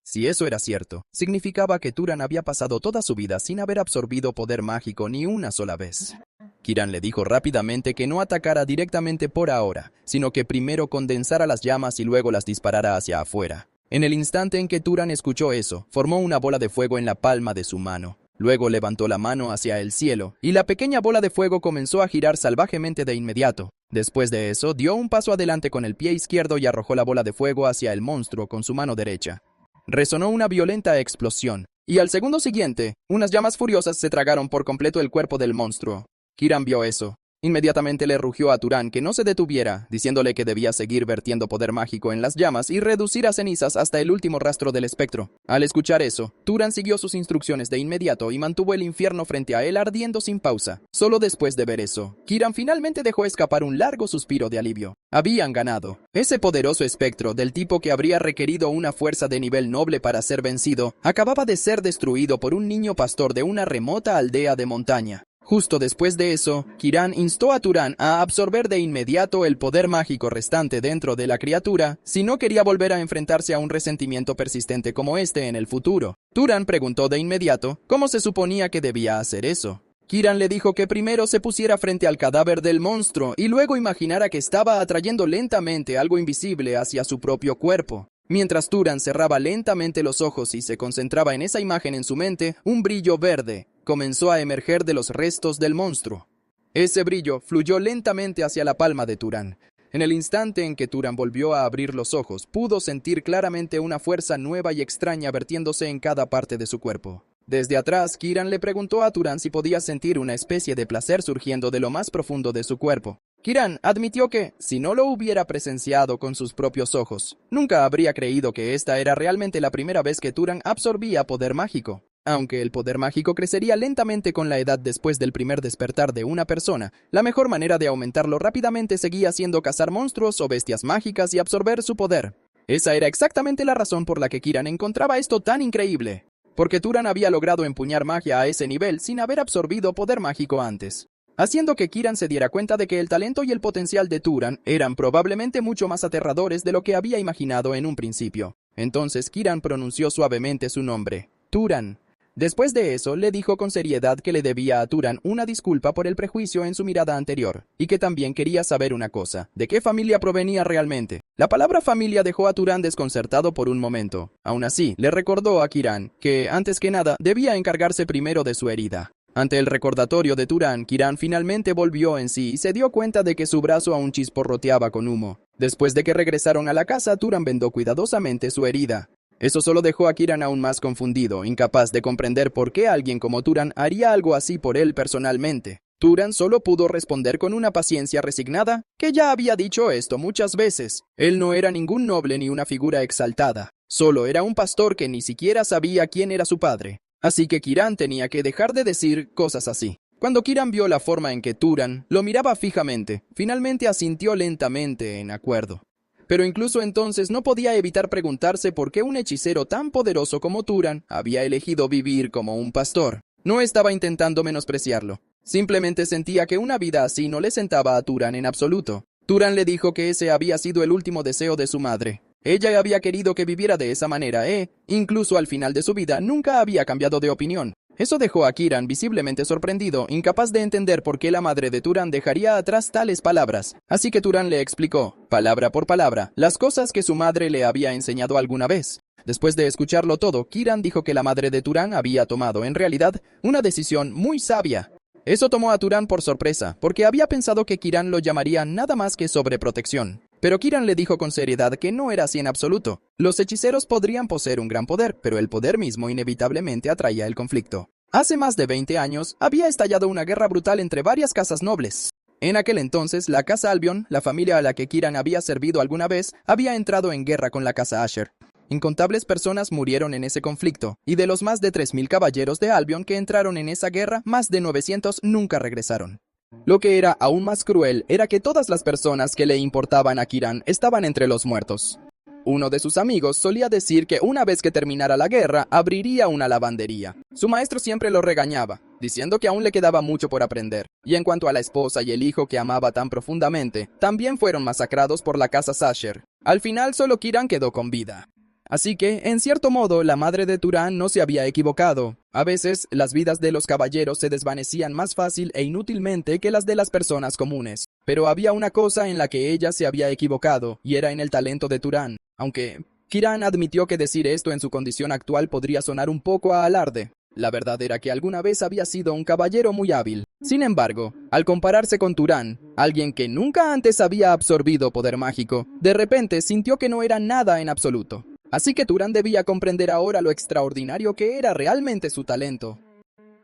Si eso era cierto, significaba que Turan había pasado toda su vida sin haber absorbido poder mágico ni una sola vez. Kiran le dijo rápidamente que no atacara directamente por ahora, sino que primero condensara las llamas y luego las disparara hacia afuera. En el instante en que Turan escuchó eso, formó una bola de fuego en la palma de su mano. Luego levantó la mano hacia el cielo, y la pequeña bola de fuego comenzó a girar salvajemente de inmediato. Después de eso, dio un paso adelante con el pie izquierdo y arrojó la bola de fuego hacia el monstruo con su mano derecha. Resonó una violenta explosión, y al segundo siguiente, unas llamas furiosas se tragaron por completo el cuerpo del monstruo. Kiran vio eso. Inmediatamente le rugió a Turan que no se detuviera, diciéndole que debía seguir vertiendo poder mágico en las llamas y reducir a cenizas hasta el último rastro del espectro. Al escuchar eso, Turan siguió sus instrucciones de inmediato y mantuvo el infierno frente a él ardiendo sin pausa. Solo después de ver eso, Kiran finalmente dejó escapar un largo suspiro de alivio. Habían ganado. Ese poderoso espectro, del tipo que habría requerido una fuerza de nivel noble para ser vencido, acababa de ser destruido por un niño pastor de una remota aldea de montaña. Justo después de eso, Kiran instó a Turan a absorber de inmediato el poder mágico restante dentro de la criatura, si no quería volver a enfrentarse a un resentimiento persistente como este en el futuro. Turan preguntó de inmediato cómo se suponía que debía hacer eso. Kiran le dijo que primero se pusiera frente al cadáver del monstruo y luego imaginara que estaba atrayendo lentamente algo invisible hacia su propio cuerpo. Mientras Turan cerraba lentamente los ojos y se concentraba en esa imagen en su mente, un brillo verde comenzó a emerger de los restos del monstruo. Ese brillo fluyó lentamente hacia la palma de Turan. En el instante en que Turan volvió a abrir los ojos, pudo sentir claramente una fuerza nueva y extraña vertiéndose en cada parte de su cuerpo. Desde atrás, Kiran le preguntó a Turan si podía sentir una especie de placer surgiendo de lo más profundo de su cuerpo. Kiran admitió que, si no lo hubiera presenciado con sus propios ojos, nunca habría creído que esta era realmente la primera vez que Turan absorbía poder mágico. Aunque el poder mágico crecería lentamente con la edad después del primer despertar de una persona, la mejor manera de aumentarlo rápidamente seguía siendo cazar monstruos o bestias mágicas y absorber su poder. Esa era exactamente la razón por la que Kiran encontraba esto tan increíble. Porque Turan había logrado empuñar magia a ese nivel sin haber absorbido poder mágico antes, haciendo que Kiran se diera cuenta de que el talento y el potencial de Turan eran probablemente mucho más aterradores de lo que había imaginado en un principio. Entonces Kiran pronunció suavemente su nombre, Turan. Después de eso, le dijo con seriedad que le debía a Turan una disculpa por el prejuicio en su mirada anterior, y que también quería saber una cosa, ¿de qué familia provenía realmente? La palabra familia dejó a Turan desconcertado por un momento. Aún así, le recordó a Kiran que, antes que nada, debía encargarse primero de su herida. Ante el recordatorio de Turan, Kiran finalmente volvió en sí y se dio cuenta de que su brazo aún chisporroteaba con humo. Después de que regresaron a la casa, Turan vendó cuidadosamente su herida. Eso solo dejó a Kiran aún más confundido, incapaz de comprender por qué alguien como Turan haría algo así por él personalmente. Turan solo pudo responder con una paciencia resignada, que ya había dicho esto muchas veces. Él no era ningún noble ni una figura exaltada. Solo era un pastor que ni siquiera sabía quién era su padre. Así que Kiran tenía que dejar de decir cosas así. Cuando Kiran vio la forma en que Turan lo miraba fijamente, finalmente asintió lentamente en acuerdo. Pero incluso entonces no podía evitar preguntarse por qué un hechicero tan poderoso como Turan había elegido vivir como un pastor. No estaba intentando menospreciarlo. Simplemente sentía que una vida así no le sentaba a Turan en absoluto. Turan le dijo que ese había sido el último deseo de su madre. Ella había querido que viviera de esa manera incluso al final de su vida, nunca había cambiado de opinión. Eso dejó a Kiran visiblemente sorprendido, incapaz de entender por qué la madre de Turan dejaría atrás tales palabras. Así que Turan le explicó, palabra por palabra, las cosas que su madre le había enseñado alguna vez. Después de escucharlo todo, Kiran dijo que la madre de Turan había tomado, en realidad, una decisión muy sabia. Eso tomó a Turan por sorpresa, porque había pensado que Kiran lo llamaría nada más que sobreprotección. Pero Kiran le dijo con seriedad que no era así en absoluto. Los hechiceros podrían poseer un gran poder, pero el poder mismo inevitablemente atraía el conflicto. Hace más de 20 años, había estallado una guerra brutal entre varias casas nobles. En aquel entonces, la casa Albion, la familia a la que Kiran había servido alguna vez, había entrado en guerra con la casa Asher. Incontables personas murieron en ese conflicto, y de los más de 3000 caballeros de Albion que entraron en esa guerra, más de 900 nunca regresaron. Lo que era aún más cruel era que todas las personas que le importaban a Kiran estaban entre los muertos. Uno de sus amigos solía decir que una vez que terminara la guerra, abriría una lavandería. Su maestro siempre lo regañaba, diciendo que aún le quedaba mucho por aprender. Y en cuanto a la esposa y el hijo que amaba tan profundamente, también fueron masacrados por la casa Sasher. Al final solo Kiran quedó con vida. Así que, en cierto modo, la madre de Turan no se había equivocado. A veces, las vidas de los caballeros se desvanecían más fácil e inútilmente que las de las personas comunes. Pero había una cosa en la que ella se había equivocado, y era en el talento de Turan. Aunque Kiran admitió que decir esto en su condición actual podría sonar un poco a alarde. La verdad era que alguna vez había sido un caballero muy hábil. Sin embargo, al compararse con Turan, alguien que nunca antes había absorbido poder mágico, de repente sintió que no era nada en absoluto. Así que Turan debía comprender ahora lo extraordinario que era realmente su talento.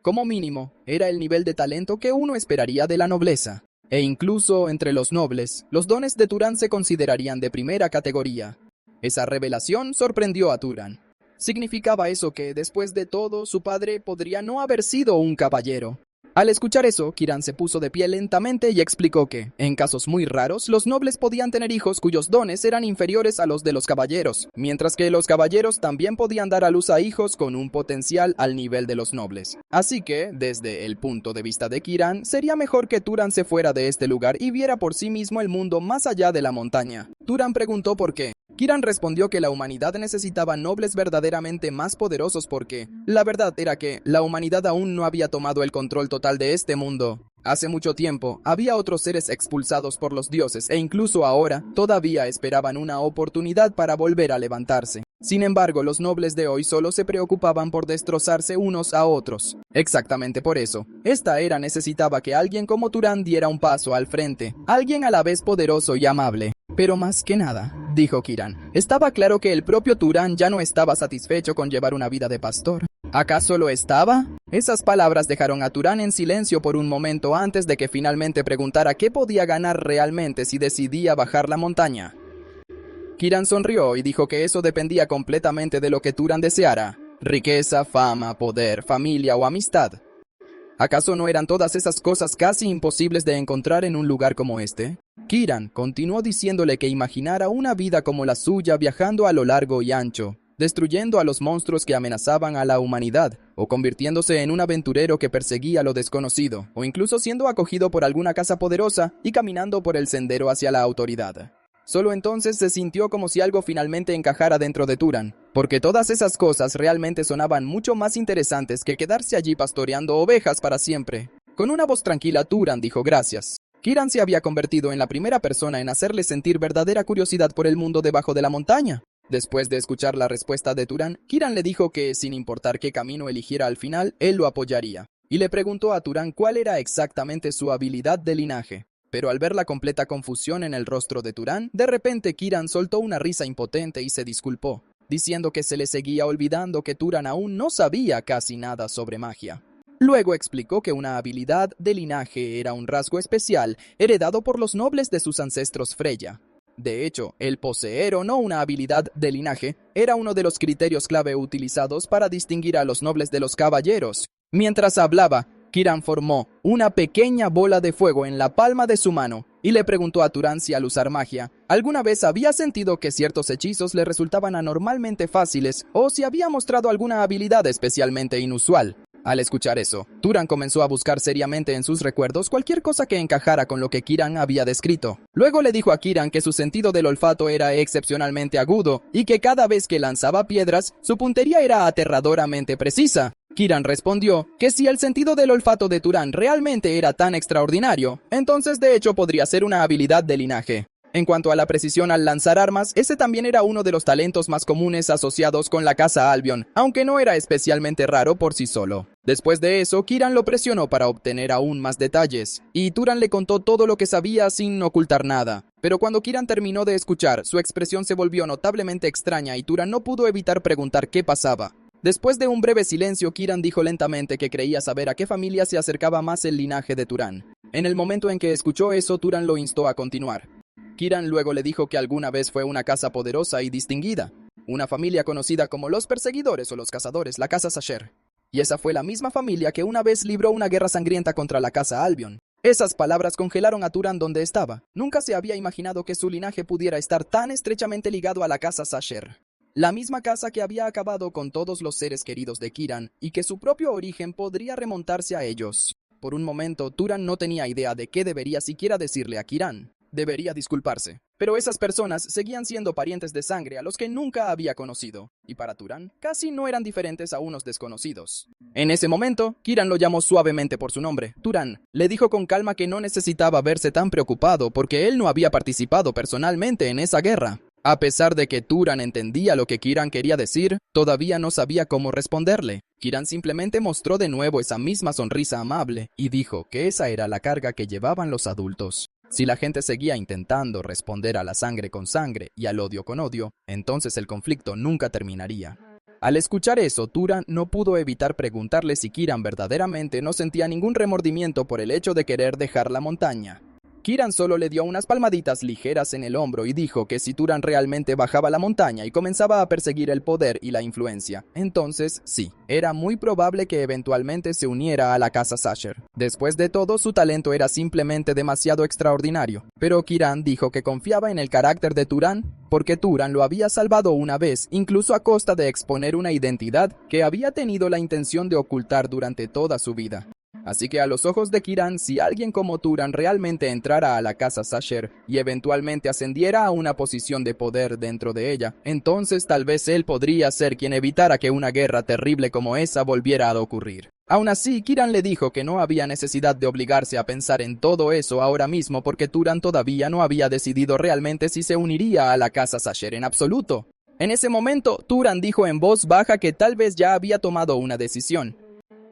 Como mínimo, era el nivel de talento que uno esperaría de la nobleza. E incluso entre los nobles, los dones de Turan se considerarían de primera categoría. Esa revelación sorprendió a Turan. Significaba eso que, después de todo, su padre podría no haber sido un caballero. Al escuchar eso, Kiran se puso de pie lentamente y explicó que, en casos muy raros, los nobles podían tener hijos cuyos dones eran inferiores a los de los caballeros, mientras que los caballeros también podían dar a luz a hijos con un potencial al nivel de los nobles. Así que, desde el punto de vista de Kiran, sería mejor que Turan se fuera de este lugar y viera por sí mismo el mundo más allá de la montaña. Turan preguntó por qué. Kiran respondió que la humanidad necesitaba nobles verdaderamente más poderosos porque, la verdad era que, la humanidad aún no había tomado el control total de este mundo. Hace mucho tiempo, había otros seres expulsados por los dioses e incluso ahora, todavía esperaban una oportunidad para volver a levantarse. Sin embargo, los nobles de hoy solo se preocupaban por destrozarse unos a otros. Exactamente por eso, esta era necesitaba que alguien como Turan diera un paso al frente, alguien a la vez poderoso y amable. Pero más que nada, dijo Kiran, estaba claro que el propio Turan ya no estaba satisfecho con llevar una vida de pastor. ¿Acaso lo estaba? Esas palabras dejaron a Turan en silencio por un momento antes de que finalmente preguntara qué podía ganar realmente si decidía bajar la montaña. Kiran sonrió y dijo que eso dependía completamente de lo que Turan deseara: riqueza, fama, poder, familia o amistad. ¿Acaso no eran todas esas cosas casi imposibles de encontrar en un lugar como este? Kiran continuó diciéndole que imaginara una vida como la suya viajando a lo largo y ancho, destruyendo a los monstruos que amenazaban a la humanidad, o convirtiéndose en un aventurero que perseguía lo desconocido, o incluso siendo acogido por alguna casa poderosa y caminando por el sendero hacia la autoridad. Solo entonces se sintió como si algo finalmente encajara dentro de Turan, porque todas esas cosas realmente sonaban mucho más interesantes que quedarse allí pastoreando ovejas para siempre. Con una voz tranquila, Turan dijo gracias. Kiran se había convertido en la primera persona en hacerle sentir verdadera curiosidad por el mundo debajo de la montaña. Después de escuchar la respuesta de Turan, Kiran le dijo que, sin importar qué camino eligiera al final, él lo apoyaría, y le preguntó a Turan cuál era exactamente su habilidad de linaje. Pero al ver la completa confusión en el rostro de Turan, de repente Kiran soltó una risa impotente y se disculpó, diciendo que se le seguía olvidando que Turan aún no sabía casi nada sobre magia. Luego explicó que una habilidad de linaje era un rasgo especial heredado por los nobles de sus ancestros Freya. De hecho, el poseer o no una habilidad de linaje era uno de los criterios clave utilizados para distinguir a los nobles de los caballeros. Mientras hablaba, Kiran formó una pequeña bola de fuego en la palma de su mano y le preguntó a Turan si al usar magia, alguna vez había sentido que ciertos hechizos le resultaban anormalmente fáciles o si había mostrado alguna habilidad especialmente inusual. Al escuchar eso, Turan comenzó a buscar seriamente en sus recuerdos cualquier cosa que encajara con lo que Kiran había descrito. Luego le dijo a Kiran que su sentido del olfato era excepcionalmente agudo y que cada vez que lanzaba piedras, su puntería era aterradoramente precisa. Kiran respondió que si el sentido del olfato de Turan realmente era tan extraordinario, entonces de hecho podría ser una habilidad de linaje. En cuanto a la precisión al lanzar armas, ese también era uno de los talentos más comunes asociados con la casa Albion, aunque no era especialmente raro por sí solo. Después de eso, Kiran lo presionó para obtener aún más detalles, y Turan le contó todo lo que sabía sin ocultar nada. Pero cuando Kiran terminó de escuchar, su expresión se volvió notablemente extraña y Turan no pudo evitar preguntar qué pasaba. Después de un breve silencio, Kiran dijo lentamente que creía saber a qué familia se acercaba más el linaje de Turan. En el momento en que escuchó eso, Turan lo instó a continuar. Kiran luego le dijo que alguna vez fue una casa poderosa y distinguida, una familia conocida como los perseguidores o los cazadores, la casa Sasher. Y esa fue la misma familia que una vez libró una guerra sangrienta contra la casa Albion. Esas palabras congelaron a Turan donde estaba. Nunca se había imaginado que su linaje pudiera estar tan estrechamente ligado a la casa Sasher. La misma casa que había acabado con todos los seres queridos de Kiran y que su propio origen podría remontarse a ellos. Por un momento, Turan no tenía idea de qué debería siquiera decirle a Kiran. Debería disculparse. Pero esas personas seguían siendo parientes de sangre a los que nunca había conocido, y para Turan casi no eran diferentes a unos desconocidos. En ese momento, Kiran lo llamó suavemente por su nombre. Turan le dijo con calma que no necesitaba verse tan preocupado porque él no había participado personalmente en esa guerra. A pesar de que Turan entendía lo que Kiran quería decir, todavía no sabía cómo responderle. Kiran simplemente mostró de nuevo esa misma sonrisa amable y dijo que esa era la carga que llevaban los adultos. Si la gente seguía intentando responder a la sangre con sangre y al odio con odio, entonces el conflicto nunca terminaría. Al escuchar eso, Turan no pudo evitar preguntarle si Kiran verdaderamente no sentía ningún remordimiento por el hecho de querer dejar la montaña. Kiran solo le dio unas palmaditas ligeras en el hombro y dijo que si Turan realmente bajaba la montaña y comenzaba a perseguir el poder y la influencia, entonces sí, era muy probable que eventualmente se uniera a la casa Sasher. Después de todo, su talento era simplemente demasiado extraordinario, pero Kiran dijo que confiaba en el carácter de Turan porque Turan lo había salvado una vez, incluso a costa de exponer una identidad que había tenido la intención de ocultar durante toda su vida. Así que a los ojos de Kiran, si alguien como Turan realmente entrara a la casa Sasher y eventualmente ascendiera a una posición de poder dentro de ella, entonces tal vez él podría ser quien evitara que una guerra terrible como esa volviera a ocurrir. Aún así, Kiran le dijo que no había necesidad de obligarse a pensar en todo eso ahora mismo porque Turan todavía no había decidido realmente si se uniría a la casa Sasher en absoluto. En ese momento, Turan dijo en voz baja que tal vez ya había tomado una decisión.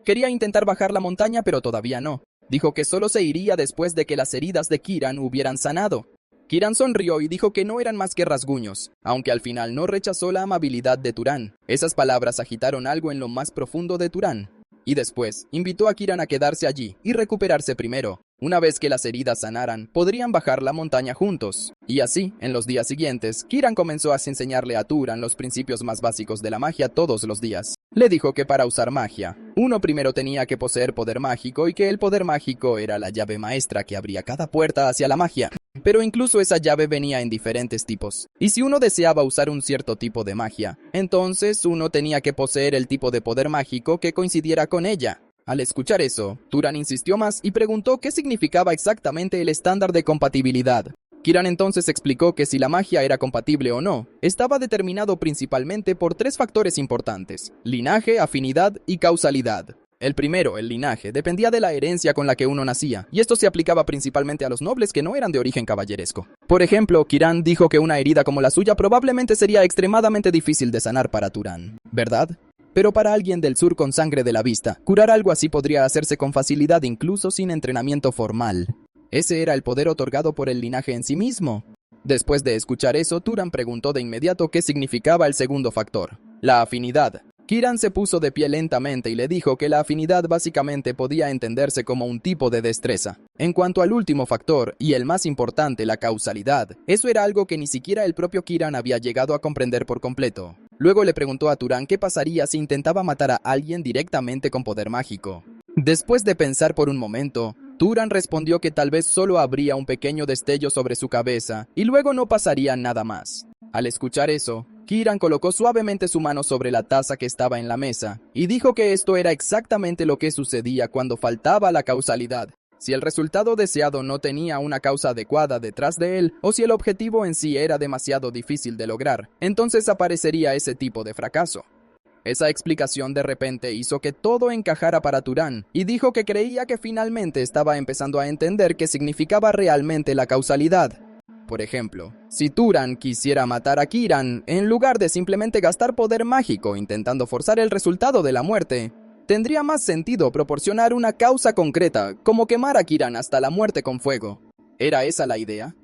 Quería intentar bajar la montaña, pero todavía no. Dijo que solo se iría después de que las heridas de Kiran hubieran sanado. Kiran sonrió y dijo que no eran más que rasguños, aunque al final no rechazó la amabilidad de Turan. Esas palabras agitaron algo en lo más profundo de Turan. Y después, invitó a Kiran a quedarse allí y recuperarse primero. Una vez que las heridas sanaran, podrían bajar la montaña juntos. Y así, en los días siguientes, Kiran comenzó a enseñarle a Turan los principios más básicos de la magia todos los días. Le dijo que para usar magia, uno primero tenía que poseer poder mágico y que el poder mágico era la llave maestra que abría cada puerta hacia la magia. Pero incluso esa llave venía en diferentes tipos. Y si uno deseaba usar un cierto tipo de magia, entonces uno tenía que poseer el tipo de poder mágico que coincidiera con ella. Al escuchar eso, Turan insistió más y preguntó qué significaba exactamente el estándar de compatibilidad. Kiran entonces explicó que si la magia era compatible o no, estaba determinado principalmente por 3 factores importantes: linaje, afinidad y causalidad. El primero, el linaje, dependía de la herencia con la que uno nacía, y esto se aplicaba principalmente a los nobles que no eran de origen caballeresco. Por ejemplo, Kiran dijo que una herida como la suya probablemente sería extremadamente difícil de sanar para Turan, ¿verdad? Pero para alguien del sur con sangre de la vista, curar algo así podría hacerse con facilidad incluso sin entrenamiento formal. Ese era el poder otorgado por el linaje en sí mismo. Después de escuchar eso, Turan preguntó de inmediato qué significaba el segundo factor: la afinidad. Kiran se puso de pie lentamente y le dijo que la afinidad básicamente podía entenderse como un tipo de destreza. En cuanto al último factor, y el más importante, la causalidad, eso era algo que ni siquiera el propio Kiran había llegado a comprender por completo. Luego le preguntó a Turan qué pasaría si intentaba matar a alguien directamente con poder mágico. Después de pensar por un momento, Turan respondió que tal vez solo habría un pequeño destello sobre su cabeza y luego no pasaría nada más. Al escuchar eso, Kiran colocó suavemente su mano sobre la taza que estaba en la mesa y dijo que esto era exactamente lo que sucedía cuando faltaba la causalidad. Si el resultado deseado no tenía una causa adecuada detrás de él, o si el objetivo en sí era demasiado difícil de lograr, entonces aparecería ese tipo de fracaso. Esa explicación de repente hizo que todo encajara para Turan, y dijo que creía que finalmente estaba empezando a entender qué significaba realmente la causalidad. Por ejemplo, si Turan quisiera matar a Kiran, en lugar de simplemente gastar poder mágico intentando forzar el resultado de la muerte, tendría más sentido proporcionar una causa concreta, como quemar a Kiran hasta la muerte con fuego. ¿Era esa la idea?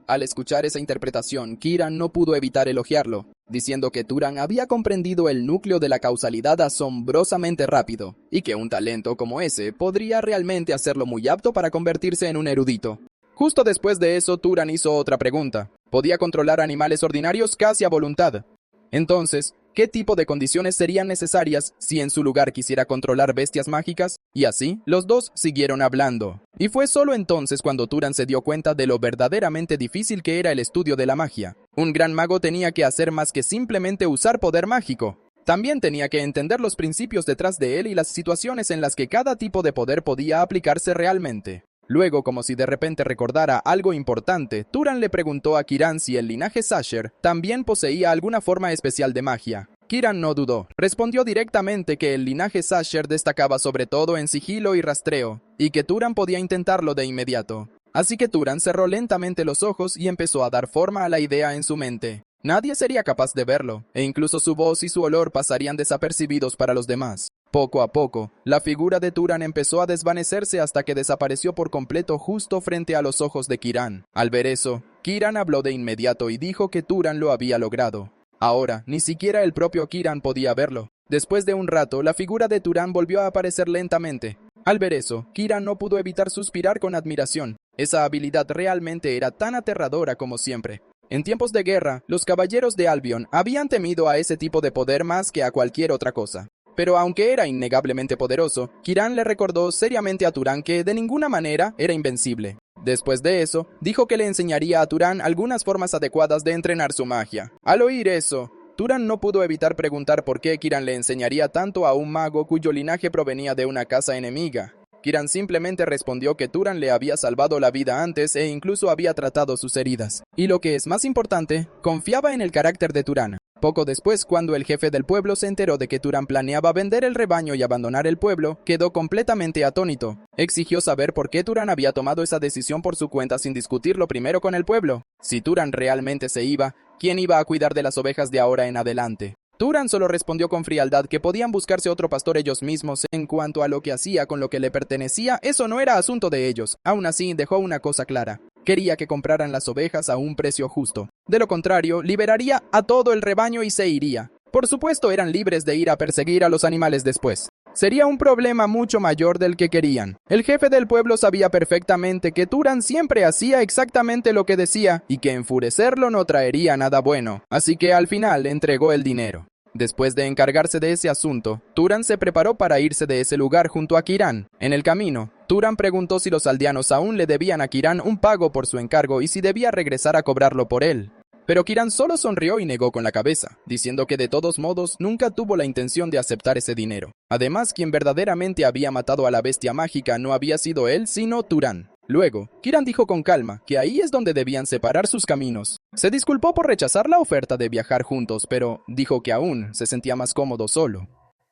Al escuchar esa interpretación, Kiran no pudo evitar elogiarlo, diciendo que Turan había comprendido el núcleo de la causalidad asombrosamente rápido, y que un talento como ese podría realmente hacerlo muy apto para convertirse en un erudito. Justo después de eso, Turan hizo otra pregunta. Podía controlar animales ordinarios casi a voluntad. Entonces, ¿qué tipo de condiciones serían necesarias si en su lugar quisiera controlar bestias mágicas? Y así, los dos siguieron hablando. Y fue solo entonces cuando Turan se dio cuenta de lo verdaderamente difícil que era el estudio de la magia. Un gran mago tenía que hacer más que simplemente usar poder mágico. También tenía que entender los principios detrás de él y las situaciones en las que cada tipo de poder podía aplicarse realmente. Luego, como si de repente recordara algo importante, Turan le preguntó a Kiran si el linaje Sasher también poseía alguna forma especial de magia. Kiran no dudó. Respondió directamente que el linaje Sasher destacaba sobre todo en sigilo y rastreo, y que Turan podía intentarlo de inmediato. Así que Turan cerró lentamente los ojos y empezó a dar forma a la idea en su mente. Nadie sería capaz de verlo, e incluso su voz y su olor pasarían desapercibidos para los demás. Poco a poco, la figura de Turan empezó a desvanecerse hasta que desapareció por completo justo frente a los ojos de Kiran. Al ver eso, Kiran habló de inmediato y dijo que Turan lo había logrado. Ahora, ni siquiera el propio Kiran podía verlo. Después de un rato, la figura de Turan volvió a aparecer lentamente. Al ver eso, Kiran no pudo evitar suspirar con admiración. Esa habilidad realmente era tan aterradora como siempre. En tiempos de guerra, los caballeros de Albion habían temido a ese tipo de poder más que a cualquier otra cosa. Pero aunque era innegablemente poderoso, Kiran le recordó seriamente a Turan que de ninguna manera era invencible. Después de eso, dijo que le enseñaría a Turan algunas formas adecuadas de entrenar su magia. Al oír eso, Turan no pudo evitar preguntar por qué Kiran le enseñaría tanto a un mago cuyo linaje provenía de una casa enemiga. Kiran simplemente respondió que Turan le había salvado la vida antes e incluso había tratado sus heridas. Y lo que es más importante, confiaba en el carácter de Turan. Poco después, cuando el jefe del pueblo se enteró de que Turan planeaba vender el rebaño y abandonar el pueblo, quedó completamente atónito. Exigió saber por qué Turan había tomado esa decisión por su cuenta sin discutirlo primero con el pueblo. Si Turan realmente se iba, ¿quién iba a cuidar de las ovejas de ahora en adelante? Turan solo respondió con frialdad que podían buscarse otro pastor ellos mismos. En cuanto a lo que hacía con lo que le pertenecía, eso no era asunto de ellos. Aún así, dejó una cosa clara. Quería que compraran las ovejas a un precio justo. De lo contrario, liberaría a todo el rebaño y se iría. Por supuesto, eran libres de ir a perseguir a los animales después. Sería un problema mucho mayor del que querían. El jefe del pueblo sabía perfectamente que Turan siempre hacía exactamente lo que decía y que enfurecerlo no traería nada bueno. Así que al final entregó el dinero. Después de encargarse de ese asunto, Turan se preparó para irse de ese lugar junto a Kiran. En el camino, Turan preguntó si los aldeanos aún le debían a Kiran un pago por su encargo y si debía regresar a cobrarlo por él. Pero Kiran solo sonrió y negó con la cabeza, diciendo que de todos modos nunca tuvo la intención de aceptar ese dinero. Además, quien verdaderamente había matado a la bestia mágica no había sido él, sino Turan. Luego, Kiran dijo con calma que ahí es donde debían separar sus caminos. Se disculpó por rechazar la oferta de viajar juntos, pero dijo que aún se sentía más cómodo solo.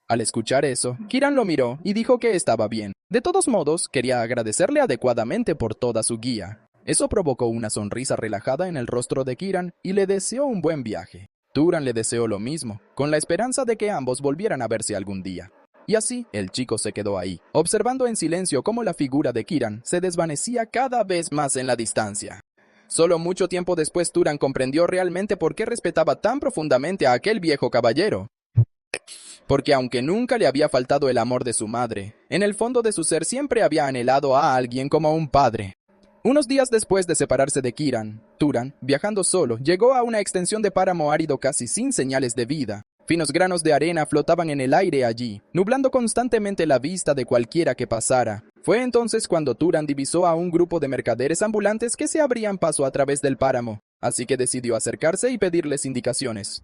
Al escuchar eso, Kiran lo miró y dijo que estaba bien. De todos modos, quería agradecerle adecuadamente por toda su guía. Eso provocó una sonrisa relajada en el rostro de Kiran y le deseó un buen viaje. Turan le deseó lo mismo, con la esperanza de que ambos volvieran a verse algún día. Y así, el chico se quedó ahí, observando en silencio cómo la figura de Kiran se desvanecía cada vez más en la distancia. Solo mucho tiempo después Turan comprendió realmente por qué respetaba tan profundamente a aquel viejo caballero. Porque aunque nunca le había faltado el amor de su madre, en el fondo de su ser siempre había anhelado a alguien como un padre. Unos días después de separarse de Kiran, Turan, viajando solo, llegó a una extensión de páramo árido casi sin señales de vida. Finos granos de arena flotaban en el aire allí, nublando constantemente la vista de cualquiera que pasara. Fue entonces cuando Turan divisó a un grupo de mercaderes ambulantes que se abrían paso a través del páramo, así que decidió acercarse y pedirles indicaciones.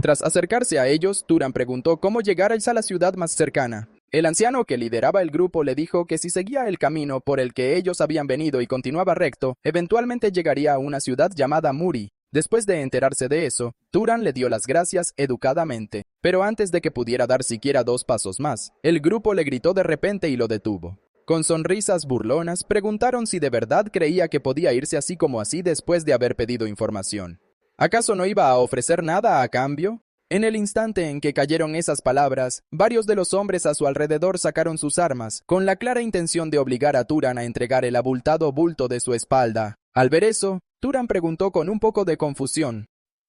Tras acercarse a ellos, Turan preguntó cómo llegar a la ciudad más cercana. El anciano que lideraba el grupo le dijo que si seguía el camino por el que ellos habían venido y continuaba recto, eventualmente llegaría a una ciudad llamada Muri. Después de enterarse de eso, Turan le dio las gracias educadamente, pero antes de que pudiera dar siquiera 2 pasos más, el grupo le gritó de repente y lo detuvo. Con sonrisas burlonas, preguntaron si de verdad creía que podía irse así como así después de haber pedido información. ¿Acaso no iba a ofrecer nada a cambio? En el instante en que cayeron esas palabras, varios de los hombres a su alrededor sacaron sus armas, con la clara intención de obligar a Turan a entregar el abultado bulto de su espalda. Al ver eso, Turan preguntó con un poco de confusión.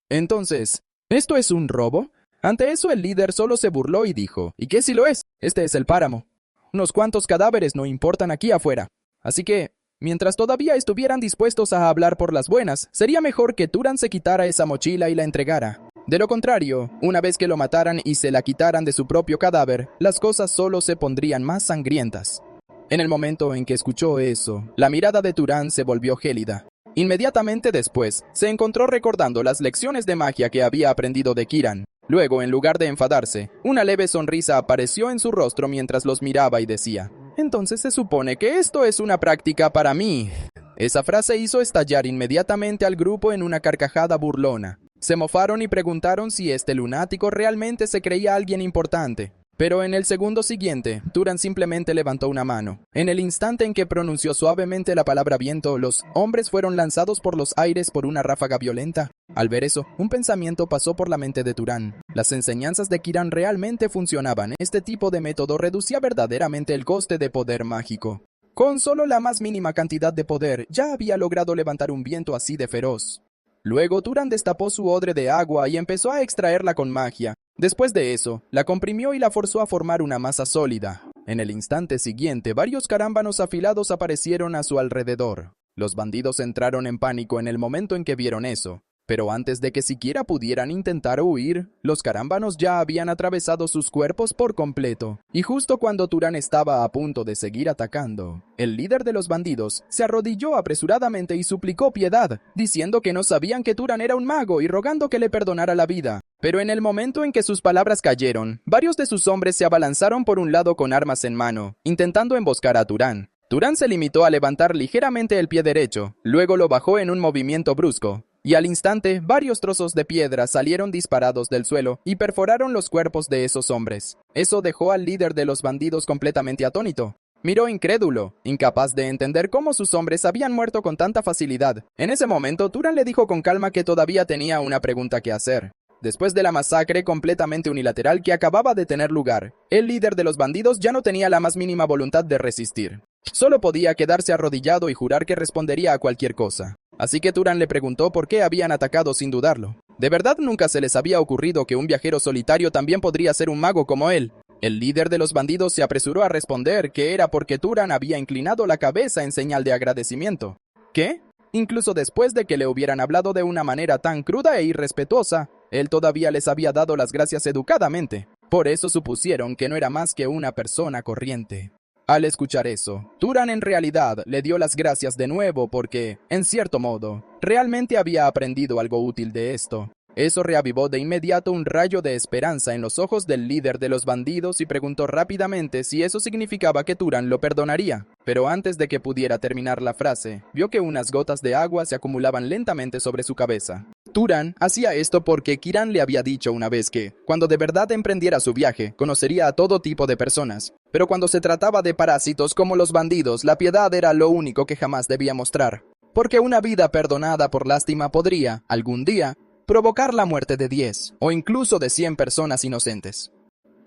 Entonces, ¿esto es un robo? Ante eso el líder solo se burló y dijo, ¿y qué si lo es? Este es el páramo. Unos cuantos cadáveres no importan aquí afuera. Así que, mientras todavía estuvieran dispuestos a hablar por las buenas, sería mejor que Turan se quitara esa mochila y la entregara. De lo contrario, una vez que lo mataran y se la quitaran de su propio cadáver, las cosas solo se pondrían más sangrientas. En el momento en que escuchó eso, la mirada de Turan se volvió gélida. Inmediatamente después, se encontró recordando las lecciones de magia que había aprendido de Kiran. Luego, en lugar de enfadarse, una leve sonrisa apareció en su rostro mientras los miraba y decía, «Entonces se supone que esto es una práctica para mí». Esa frase hizo estallar inmediatamente al grupo en una carcajada burlona. Se mofaron y preguntaron si este lunático realmente se creía alguien importante. Pero en el segundo siguiente, Turan simplemente levantó una mano. En el instante en que pronunció suavemente la palabra viento, los hombres fueron lanzados por los aires por una ráfaga violenta. Al ver eso, un pensamiento pasó por la mente de Turan. Las enseñanzas de Kiran realmente funcionaban. Este tipo de método reducía verdaderamente el coste de poder mágico. Con solo la más mínima cantidad de poder, ya había logrado levantar un viento así de feroz. Luego Turan destapó su odre de agua y empezó a extraerla con magia. Después de eso, la comprimió y la forzó a formar una masa sólida. En el instante siguiente, varios carámbanos afilados aparecieron a su alrededor. Los bandidos entraron en pánico en el momento en que vieron eso. Pero antes de que siquiera pudieran intentar huir, los carámbanos ya habían atravesado sus cuerpos por completo. Y justo cuando Turan estaba a punto de seguir atacando, el líder de los bandidos se arrodilló apresuradamente y suplicó piedad, diciendo que no sabían que Turan era un mago y rogando que le perdonara la vida. Pero en el momento en que sus palabras cayeron, varios de sus hombres se abalanzaron por un lado con armas en mano, intentando emboscar a Turan. Turan se limitó a levantar ligeramente el pie derecho, luego lo bajó en un movimiento brusco. Y al instante, varios trozos de piedra salieron disparados del suelo y perforaron los cuerpos de esos hombres. Eso dejó al líder de los bandidos completamente atónito. Miró incrédulo, incapaz de entender cómo sus hombres habían muerto con tanta facilidad. En ese momento, Turan le dijo con calma que todavía tenía una pregunta que hacer. Después de la masacre completamente unilateral que acababa de tener lugar, el líder de los bandidos ya no tenía la más mínima voluntad de resistir. Solo podía quedarse arrodillado y jurar que respondería a cualquier cosa. Así que Turan le preguntó por qué habían atacado sin dudarlo. ¿De verdad nunca se les había ocurrido que un viajero solitario también podría ser un mago como él? El líder de los bandidos se apresuró a responder que era porque Turan había inclinado la cabeza en señal de agradecimiento. ¿Qué? Incluso después de que le hubieran hablado de una manera tan cruda e irrespetuosa, él todavía les había dado las gracias educadamente. Por eso supusieron que no era más que una persona corriente. Al escuchar eso, Turan en realidad le dio las gracias de nuevo porque, en cierto modo, realmente había aprendido algo útil de esto. Eso reavivó de inmediato un rayo de esperanza en los ojos del líder de los bandidos y preguntó rápidamente si eso significaba que Turan lo perdonaría. Pero antes de que pudiera terminar la frase, vio que unas gotas de agua se acumulaban lentamente sobre su cabeza. Turan hacía esto porque Kiran le había dicho una vez que, cuando de verdad emprendiera su viaje, conocería a todo tipo de personas. Pero cuando se trataba de parásitos como los bandidos, la piedad era lo único que jamás debía mostrar. Porque una vida perdonada por lástima podría, algún día, provocar la muerte de 10 o incluso de 100 personas inocentes.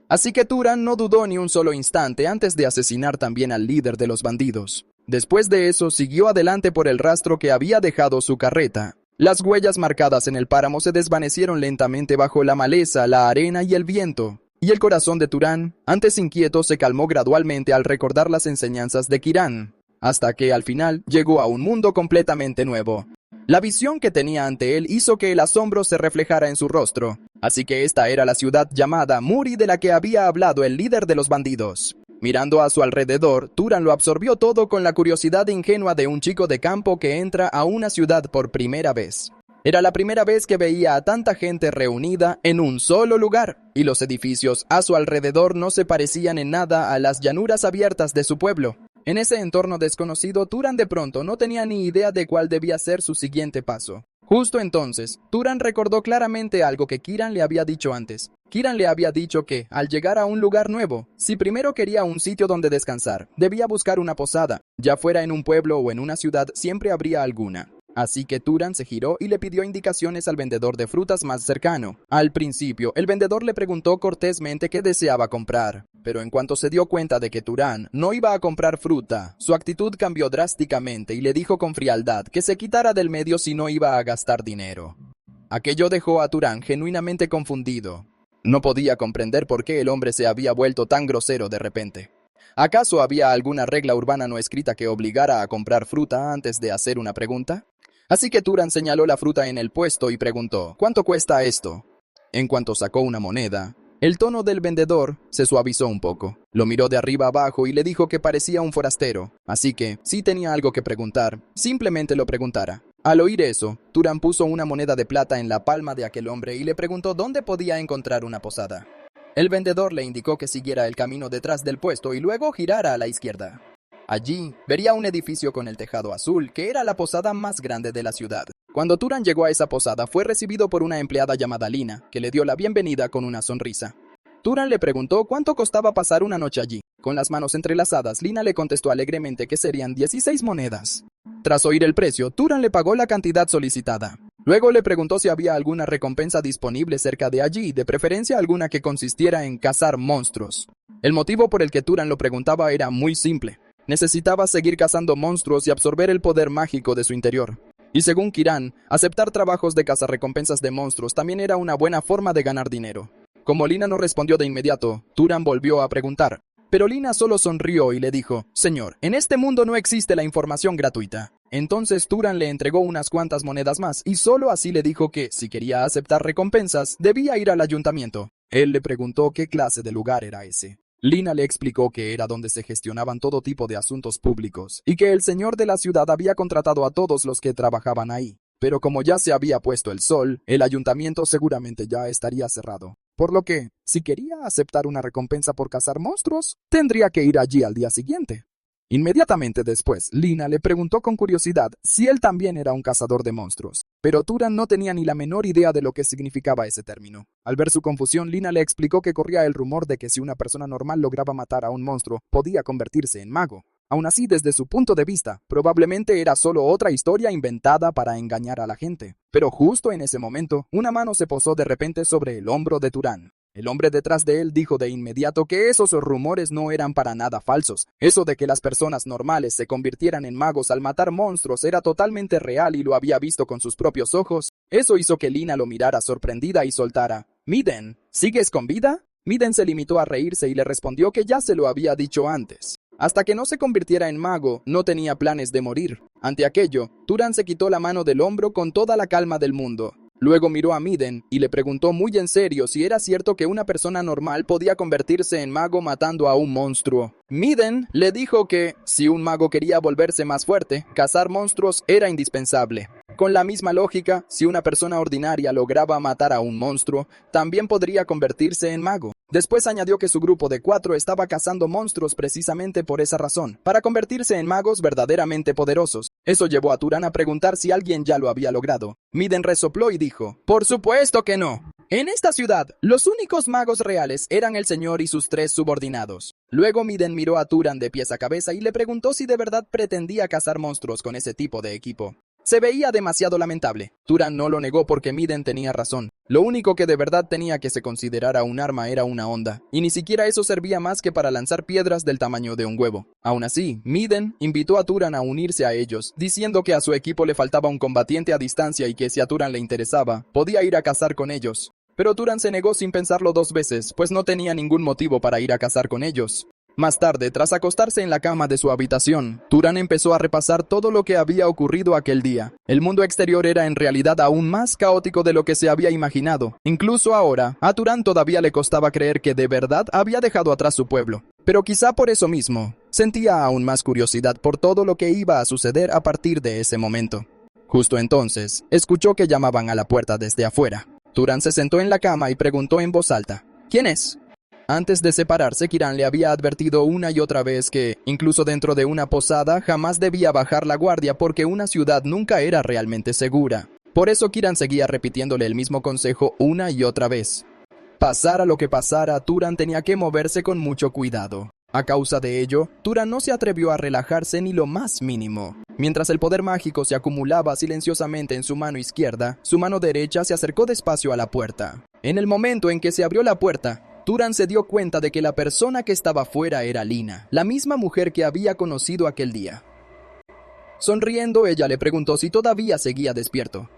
Así que Turan no dudó ni un solo instante antes de asesinar también al líder de los bandidos. Después de eso, siguió adelante por el rastro que había dejado su carreta. Las huellas marcadas en el páramo se desvanecieron lentamente bajo la maleza, la arena y el viento. Y el corazón de Turan, antes inquieto, se calmó gradualmente al recordar las enseñanzas de Kiran, hasta que al final llegó a un mundo completamente nuevo. La visión que tenía ante él hizo que el asombro se reflejara en su rostro. Así que esta era la ciudad llamada Muri de la que había hablado el líder de los bandidos. Mirando a su alrededor, Turan lo absorbió todo con la curiosidad ingenua de un chico de campo que entra a una ciudad por primera vez. Era la primera vez que veía a tanta gente reunida en un solo lugar, y los edificios a su alrededor no se parecían en nada a las llanuras abiertas de su pueblo. En ese entorno desconocido, Turan de pronto no tenía ni idea de cuál debía ser su siguiente paso. Justo entonces, Turan recordó claramente algo que Kiran le había dicho antes. Kiran le había dicho que, al llegar a un lugar nuevo, si primero quería un sitio donde descansar, debía buscar una posada. Ya fuera en un pueblo o en una ciudad, siempre habría alguna. Así que Turan se giró y le pidió indicaciones al vendedor de frutas más cercano. Al principio, el vendedor le preguntó cortésmente qué deseaba comprar. Pero en cuanto se dio cuenta de que Turan no iba a comprar fruta, su actitud cambió drásticamente y le dijo con frialdad que se quitara del medio si no iba a gastar dinero. Aquello dejó a Turan genuinamente confundido. No podía comprender por qué el hombre se había vuelto tan grosero de repente. ¿Acaso había alguna regla urbana no escrita que obligara a comprar fruta antes de hacer una pregunta? Así que Turan señaló la fruta en el puesto y preguntó, ¿cuánto cuesta esto? En cuanto sacó una moneda, el tono del vendedor se suavizó un poco. Lo miró de arriba abajo y le dijo que parecía un forastero. Así que, si tenía algo que preguntar, simplemente lo preguntara. Al oír eso, Turan puso una moneda de plata en la palma de aquel hombre y le preguntó dónde podía encontrar una posada. El vendedor le indicó que siguiera el camino detrás del puesto y luego girara a la izquierda. Allí, vería un edificio con el tejado azul, que era la posada más grande de la ciudad. Cuando Turan llegó a esa posada, fue recibido por una empleada llamada Lina, que le dio la bienvenida con una sonrisa. Turan le preguntó cuánto costaba pasar una noche allí. Con las manos entrelazadas, Lina le contestó alegremente que serían 16 monedas. Tras oír el precio, Turan le pagó la cantidad solicitada. Luego le preguntó si había alguna recompensa disponible cerca de allí, de preferencia alguna que consistiera en cazar monstruos. El motivo por el que Turan lo preguntaba era muy simple. Necesitaba seguir cazando monstruos y absorber el poder mágico de su interior. Y según Kiran, aceptar trabajos de cazarrecompensas de monstruos también era una buena forma de ganar dinero. Como Lina no respondió de inmediato, Turan volvió a preguntar. Pero Lina solo sonrió y le dijo, «Señor, en este mundo no existe la información gratuita. Entonces Turan le entregó unas cuantas monedas más y solo así le dijo que, si quería aceptar recompensas, debía ir al ayuntamiento. Él le preguntó qué clase de lugar era ese. Lina le explicó que era donde se gestionaban todo tipo de asuntos públicos y que el señor de la ciudad había contratado a todos los que trabajaban ahí. Pero como ya se había puesto el sol, el ayuntamiento seguramente ya estaría cerrado. Por lo que, si quería aceptar una recompensa por cazar monstruos, tendría que ir allí al día siguiente. Inmediatamente después, Lina le preguntó con curiosidad si él también era un cazador de monstruos, pero Turan no tenía ni la menor idea de lo que significaba ese término. Al ver su confusión, Lina le explicó que corría el rumor de que si una persona normal lograba matar a un monstruo, podía convertirse en mago. Aún así, desde su punto de vista, probablemente era solo otra historia inventada para engañar a la gente. Pero justo en ese momento, una mano se posó de repente sobre el hombro de Turan. El hombre detrás de él dijo de inmediato que esos rumores no eran para nada falsos. Eso de que las personas normales se convirtieran en magos al matar monstruos era totalmente real y lo había visto con sus propios ojos. Eso hizo que Lina lo mirara sorprendida y soltara: «Miden, ¿sigues con vida?» Miden se limitó a reírse y le respondió que ya se lo había dicho antes. Hasta que no se convirtiera en mago, no tenía planes de morir. Ante aquello, Turan se quitó la mano del hombro con toda la calma del mundo. Luego miró a Miden y le preguntó muy en serio si era cierto que una persona normal podía convertirse en mago matando a un monstruo. Miden le dijo que, si un mago quería volverse más fuerte, cazar monstruos era indispensable. Con la misma lógica, si una persona ordinaria lograba matar a un monstruo, también podría convertirse en mago. Después añadió que su grupo de 4 estaba cazando monstruos precisamente por esa razón, para convertirse en magos verdaderamente poderosos. Eso llevó a Turan a preguntar si alguien ya lo había logrado. Miden resopló y dijo: «Por supuesto que no. En esta ciudad, los únicos magos reales eran el señor y sus 3 subordinados». Luego Miden miró a Turan de pies a cabeza y le preguntó si de verdad pretendía cazar monstruos con ese tipo de equipo. Se veía demasiado lamentable. Turan no lo negó porque Miden tenía razón. Lo único que de verdad tenía que se considerara un arma era una onda, y ni siquiera eso servía más que para lanzar piedras del tamaño de un huevo. Aún así, Miden invitó a Turan a unirse a ellos, diciendo que a su equipo le faltaba un combatiente a distancia y que si a Turan le interesaba, podía ir a cazar con ellos. Pero Turan se negó sin pensarlo 2 veces, pues no tenía ningún motivo para ir a cazar con ellos. Más tarde, tras acostarse en la cama de su habitación, Turan empezó a repasar todo lo que había ocurrido aquel día. El mundo exterior era en realidad aún más caótico de lo que se había imaginado. Incluso ahora, a Turan todavía le costaba creer que de verdad había dejado atrás su pueblo. Pero quizá por eso mismo, sentía aún más curiosidad por todo lo que iba a suceder a partir de ese momento. Justo entonces, escuchó que llamaban a la puerta desde afuera. Turan se sentó en la cama y preguntó en voz alta: «¿Quién es?». Antes de separarse, Kiran le había advertido una y otra vez que, incluso dentro de una posada, jamás debía bajar la guardia porque una ciudad nunca era realmente segura. Por eso Kiran seguía repitiéndole el mismo consejo una y otra vez. Pasara lo que pasara, Turan tenía que moverse con mucho cuidado. A causa de ello, Turan no se atrevió a relajarse ni lo más mínimo. Mientras el poder mágico se acumulaba silenciosamente en su mano izquierda, su mano derecha se acercó despacio a la puerta. En el momento en que se abrió la puerta, Turan se dio cuenta de que la persona que estaba fuera era Lina, la misma mujer que había conocido aquel día. Sonriendo, ella le preguntó si todavía seguía despierto,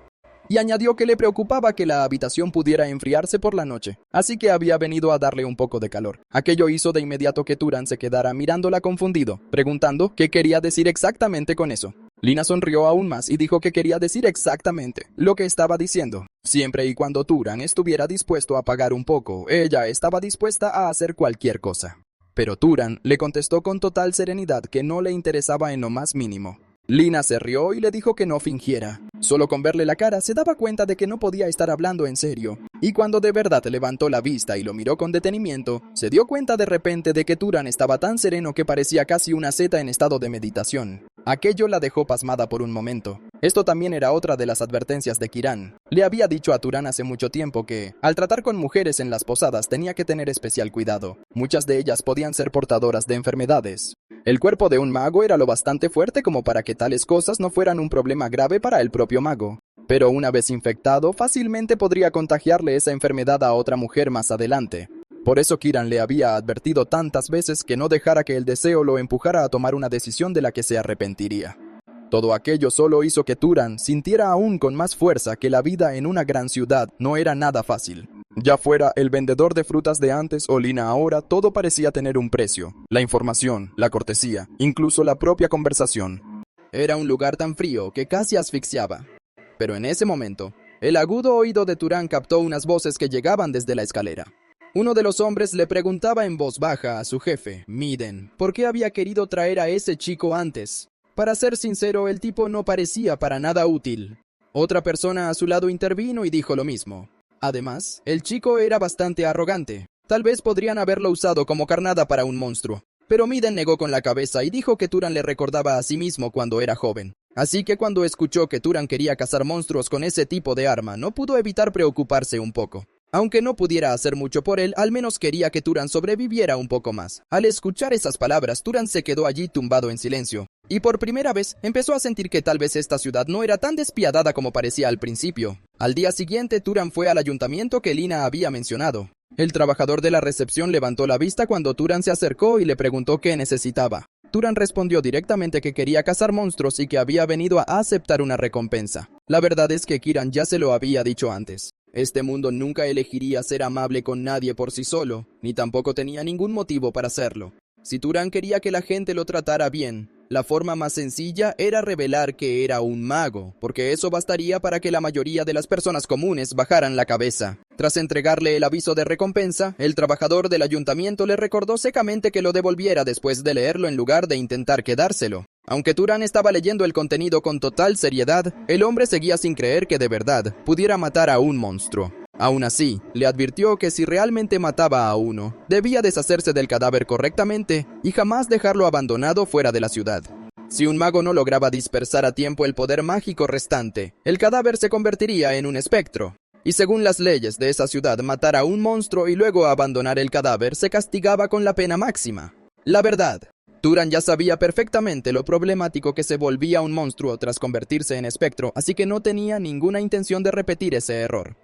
y añadió que le preocupaba que la habitación pudiera enfriarse por la noche, así que había venido a darle un poco de calor. Aquello hizo de inmediato que Turan se quedara mirándola confundido, preguntando qué quería decir exactamente con eso. Lina sonrió aún más y dijo que quería decir exactamente lo que estaba diciendo. Siempre y cuando Turan estuviera dispuesto a pagar un poco, ella estaba dispuesta a hacer cualquier cosa. Pero Turan le contestó con total serenidad que no le interesaba en lo más mínimo. Lina se rió y le dijo que no fingiera. Solo con verle la cara se daba cuenta de que no podía estar hablando en serio. Y cuando de verdad levantó la vista y lo miró con detenimiento, se dio cuenta de repente de que Turan estaba tan sereno que parecía casi una seta en estado de meditación. Aquello la dejó pasmada por un momento. Esto también era otra de las advertencias de Kiran. Le había dicho a Turan hace mucho tiempo que, al tratar con mujeres en las posadas, tenía que tener especial cuidado. Muchas de ellas podían ser portadoras de enfermedades. El cuerpo de un mago era lo bastante fuerte como para que tales cosas no fueran un problema grave para el propio mago. Pero una vez infectado, fácilmente podría contagiarle esa enfermedad a otra mujer más adelante. Por eso Kiran le había advertido tantas veces que no dejara que el deseo lo empujara a tomar una decisión de la que se arrepentiría. Todo aquello solo hizo que Turan sintiera aún con más fuerza que la vida en una gran ciudad no era nada fácil. Ya fuera el vendedor de frutas de antes o Lina ahora, todo parecía tener un precio. La información, la cortesía, incluso la propia conversación. Era un lugar tan frío que casi asfixiaba. Pero en ese momento, el agudo oído de Turan captó unas voces que llegaban desde la escalera. Uno de los hombres le preguntaba en voz baja a su jefe, Miden, por qué había querido traer a ese chico antes. Para ser sincero, el tipo no parecía para nada útil. Otra persona a su lado intervino y dijo lo mismo. Además, el chico era bastante arrogante. Tal vez podrían haberlo usado como carnada para un monstruo. Pero Miden negó con la cabeza y dijo que Turan le recordaba a sí mismo cuando era joven. Así que cuando escuchó que Turan quería cazar monstruos con ese tipo de arma, no pudo evitar preocuparse un poco. Aunque no pudiera hacer mucho por él, al menos quería que Turan sobreviviera un poco más. Al escuchar esas palabras, Turan se quedó allí tumbado en silencio. Y por primera vez, empezó a sentir que tal vez esta ciudad no era tan despiadada como parecía al principio. Al día siguiente, Turan fue al ayuntamiento que Lina había mencionado. El trabajador de la recepción levantó la vista cuando Turan se acercó y le preguntó qué necesitaba. Turan respondió directamente que quería cazar monstruos y que había venido a aceptar una recompensa. La verdad es que Kiran ya se lo había dicho antes. Este mundo nunca elegiría ser amable con nadie por sí solo, ni tampoco tenía ningún motivo para hacerlo. Si Turan quería que la gente lo tratara bien, la forma más sencilla era revelar que era un mago, porque eso bastaría para que la mayoría de las personas comunes bajaran la cabeza. Tras entregarle el aviso de recompensa, el trabajador del ayuntamiento le recordó secamente que lo devolviera después de leerlo en lugar de intentar quedárselo. Aunque Turan estaba leyendo el contenido con total seriedad, el hombre seguía sin creer que de verdad pudiera matar a un monstruo. Aún así, le advirtió que si realmente mataba a uno, debía deshacerse del cadáver correctamente y jamás dejarlo abandonado fuera de la ciudad. Si un mago no lograba dispersar a tiempo el poder mágico restante, el cadáver se convertiría en un espectro. Y según las leyes de esa ciudad, matar a un monstruo y luego abandonar el cadáver se castigaba con la pena máxima. La verdad, Turan ya sabía perfectamente lo problemático que se volvía un monstruo tras convertirse en espectro, así que no tenía ninguna intención de repetir ese error.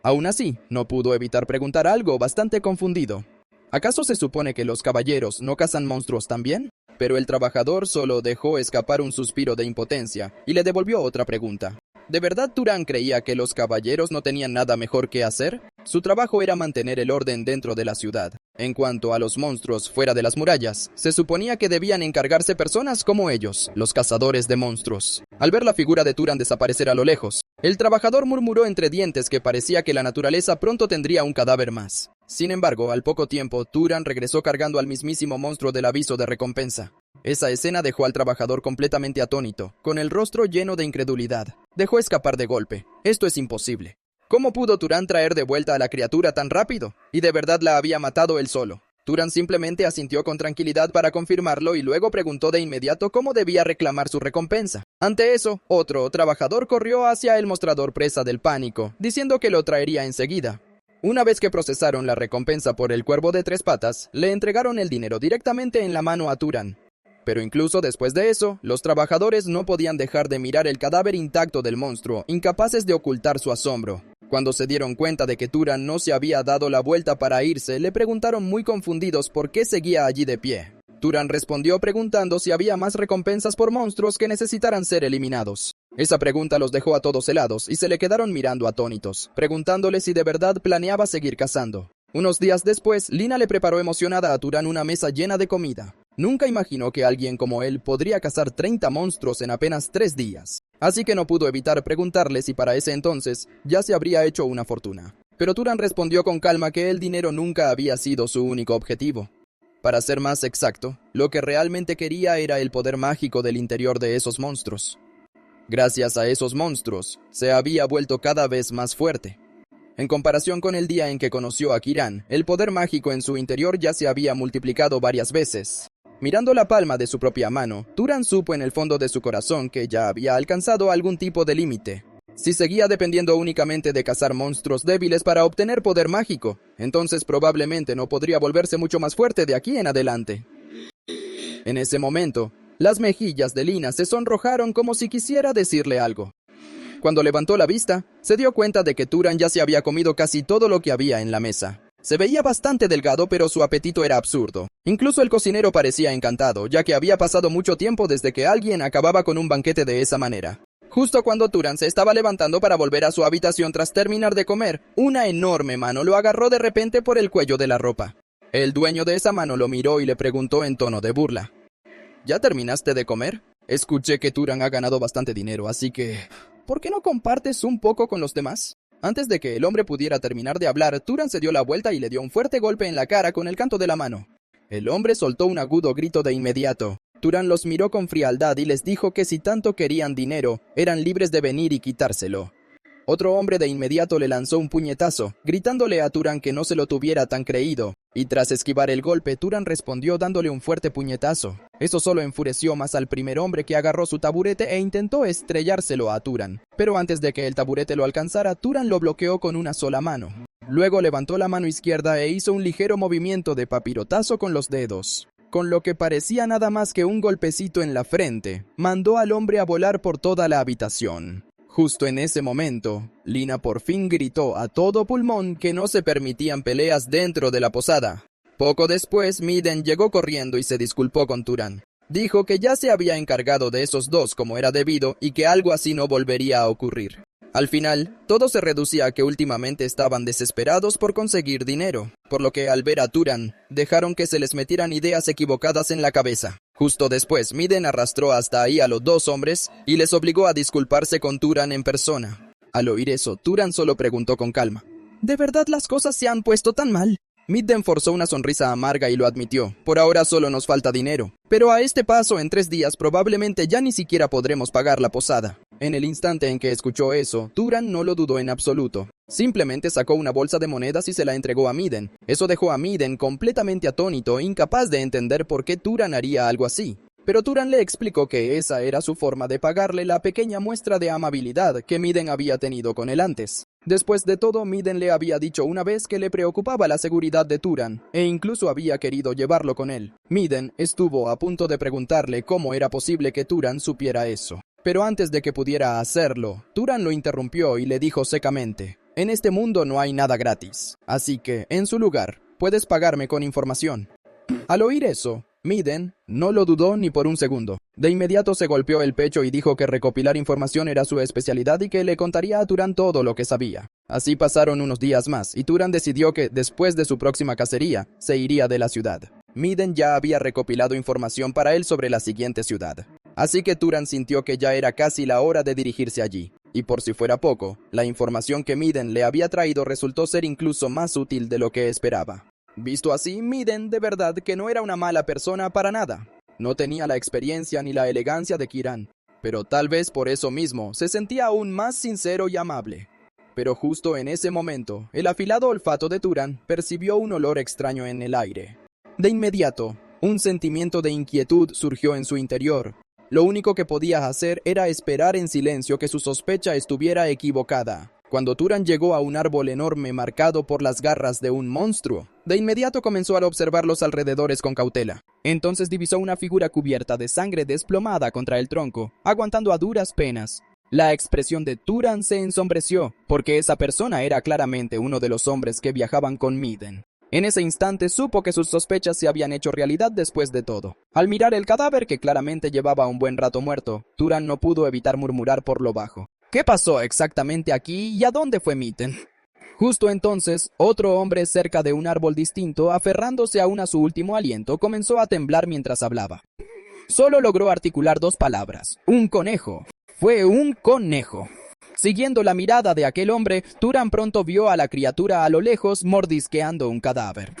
Aún así, no pudo evitar preguntar algo bastante confundido. ¿Acaso se supone que los caballeros no cazan monstruos también? Pero el trabajador solo dejó escapar un suspiro de impotencia y le devolvió otra pregunta. ¿De verdad Turan creía que los caballeros no tenían nada mejor que hacer? Su trabajo era mantener el orden dentro de la ciudad. En cuanto a los monstruos fuera de las murallas, se suponía que debían encargarse personas como ellos, los cazadores de monstruos. Al ver la figura de Turan desaparecer a lo lejos, el trabajador murmuró entre dientes que parecía que la naturaleza pronto tendría un cadáver más. Sin embargo, al poco tiempo, Turan regresó cargando al mismísimo monstruo del aviso de recompensa. Esa escena dejó al trabajador completamente atónito, con el rostro lleno de incredulidad. Dejó escapar de golpe. Esto es imposible. ¿Cómo pudo Turan traer de vuelta a la criatura tan rápido? Y de verdad la había matado él solo. Turan simplemente asintió con tranquilidad para confirmarlo y luego preguntó de inmediato cómo debía reclamar su recompensa. Ante eso, otro trabajador corrió hacia el mostrador presa del pánico, diciendo que lo traería enseguida. Una vez que procesaron la recompensa por el cuervo de 3 patas, le entregaron el dinero directamente en la mano a Turan. Pero incluso después de eso, los trabajadores no podían dejar de mirar el cadáver intacto del monstruo, incapaces de ocultar su asombro. Cuando se dieron cuenta de que Turan no se había dado la vuelta para irse, le preguntaron muy confundidos por qué seguía allí de pie. Turan respondió preguntando si había más recompensas por monstruos que necesitaran ser eliminados. Esa pregunta los dejó a todos helados y se le quedaron mirando atónitos, preguntándole si de verdad planeaba seguir cazando. Unos días después, Lina le preparó emocionada a Turan una mesa llena de comida. Nunca imaginó que alguien como él podría cazar 30 monstruos en apenas 3 días. Así que no pudo evitar preguntarle si para ese entonces ya se habría hecho una fortuna. Pero Turan respondió con calma que el dinero nunca había sido su único objetivo. Para ser más exacto, lo que realmente quería era el poder mágico del interior de esos monstruos. Gracias a esos monstruos, se había vuelto cada vez más fuerte. En comparación con el día en que conoció a Kiran, el poder mágico en su interior ya se había multiplicado varias veces. Mirando la palma de su propia mano, Turan supo en el fondo de su corazón que ya había alcanzado algún tipo de límite. Si seguía dependiendo únicamente de cazar monstruos débiles para obtener poder mágico, entonces probablemente no podría volverse mucho más fuerte de aquí en adelante. En ese momento, las mejillas de Lina se sonrojaron como si quisiera decirle algo. Cuando levantó la vista, se dio cuenta de que Turan ya se había comido casi todo lo que había en la mesa. Se veía bastante delgado, pero su apetito era absurdo. Incluso el cocinero parecía encantado, ya que había pasado mucho tiempo desde que alguien acababa con un banquete de esa manera. Justo cuando Turan se estaba levantando para volver a su habitación tras terminar de comer, una enorme mano lo agarró de repente por el cuello de la ropa. El dueño de esa mano lo miró y le preguntó en tono de burla: ¿Ya terminaste de comer? Escuché que Turan ha ganado bastante dinero, así que... ¿por qué no compartes un poco con los demás? Antes de que el hombre pudiera terminar de hablar, Turan se dio la vuelta y le dio un fuerte golpe en la cara con el canto de la mano. El hombre soltó un agudo grito de inmediato. Turan los miró con frialdad y les dijo que si tanto querían dinero, eran libres de venir y quitárselo. Otro hombre de inmediato le lanzó un puñetazo, gritándole a Turan que no se lo tuviera tan creído, y tras esquivar el golpe, Turan respondió dándole un fuerte puñetazo. Eso solo enfureció más al primer hombre, que agarró su taburete e intentó estrellárselo a Turan. Pero antes de que el taburete lo alcanzara, Turan lo bloqueó con una sola mano. Luego levantó la mano izquierda e hizo un ligero movimiento de papirotazo con los dedos. Con lo que parecía nada más que un golpecito en la frente, mandó al hombre a volar por toda la habitación. Justo en ese momento, Lina por fin gritó a todo pulmón que no se permitían peleas dentro de la posada. Poco después, Miden llegó corriendo y se disculpó con Turan. Dijo que ya se había encargado de esos dos como era debido y que algo así no volvería a ocurrir. Al final, todo se reducía a que últimamente estaban desesperados por conseguir dinero, por lo que al ver a Turan, dejaron que se les metieran ideas equivocadas en la cabeza. Justo después, Miden arrastró hasta ahí a los dos hombres y les obligó a disculparse con Turan en persona. Al oír eso, Turan solo preguntó con calma: ¿de verdad las cosas se han puesto tan mal? Miden forzó una sonrisa amarga y lo admitió: por ahora solo nos falta dinero, pero a este paso en 3 días probablemente ya ni siquiera podremos pagar la posada. En el instante en que escuchó eso, Turan no lo dudó en absoluto. Simplemente sacó una bolsa de monedas y se la entregó a Miden. Eso dejó a Miden completamente atónito, incapaz de entender por qué Turan haría algo así. Pero Turan le explicó que esa era su forma de pagarle la pequeña muestra de amabilidad que Miden había tenido con él antes. Después de todo, Miden le había dicho una vez que le preocupaba la seguridad de Turan, e incluso había querido llevarlo con él. Miden estuvo a punto de preguntarle cómo era posible que Turan supiera eso. Pero antes de que pudiera hacerlo, Turan lo interrumpió y le dijo secamente: en este mundo no hay nada gratis, así que, en su lugar, puedes pagarme con información. Al oír eso, Miden no lo dudó ni por un segundo. De inmediato se golpeó el pecho y dijo que recopilar información era su especialidad y que le contaría a Turan todo lo que sabía. Así pasaron unos días más, y Turan decidió que, después de su próxima cacería, se iría de la ciudad. Miden ya había recopilado información para él sobre la siguiente ciudad. Así que Turan sintió que ya era casi la hora de dirigirse allí. Y por si fuera poco, la información que Miden le había traído resultó ser incluso más útil de lo que esperaba. Visto así, Miden de verdad que no era una mala persona para nada. No tenía la experiencia ni la elegancia de Kiran, pero tal vez por eso mismo se sentía aún más sincero y amable. Pero justo en ese momento, el afilado olfato de Turan percibió un olor extraño en el aire. De inmediato, un sentimiento de inquietud surgió en su interior. Lo único que podía hacer era esperar en silencio que su sospecha estuviera equivocada. Cuando Turan llegó a un árbol enorme marcado por las garras de un monstruo, de inmediato comenzó a observar los alrededores con cautela. Entonces divisó una figura cubierta de sangre desplomada contra el tronco, aguantando a duras penas. La expresión de Turan se ensombreció, porque esa persona era claramente uno de los hombres que viajaban con Miden. En ese instante supo que sus sospechas se habían hecho realidad después de todo. Al mirar el cadáver, que claramente llevaba un buen rato muerto, Turan no pudo evitar murmurar por lo bajo: ¿qué pasó exactamente aquí y a dónde fue Miden? Justo entonces, otro hombre cerca de un árbol distinto, aferrándose aún a su último aliento, comenzó a temblar mientras hablaba. Solo logró articular 2 palabras: un conejo. Fue un conejo. Siguiendo la mirada de aquel hombre, Turan pronto vio a la criatura a lo lejos mordisqueando un cadáver.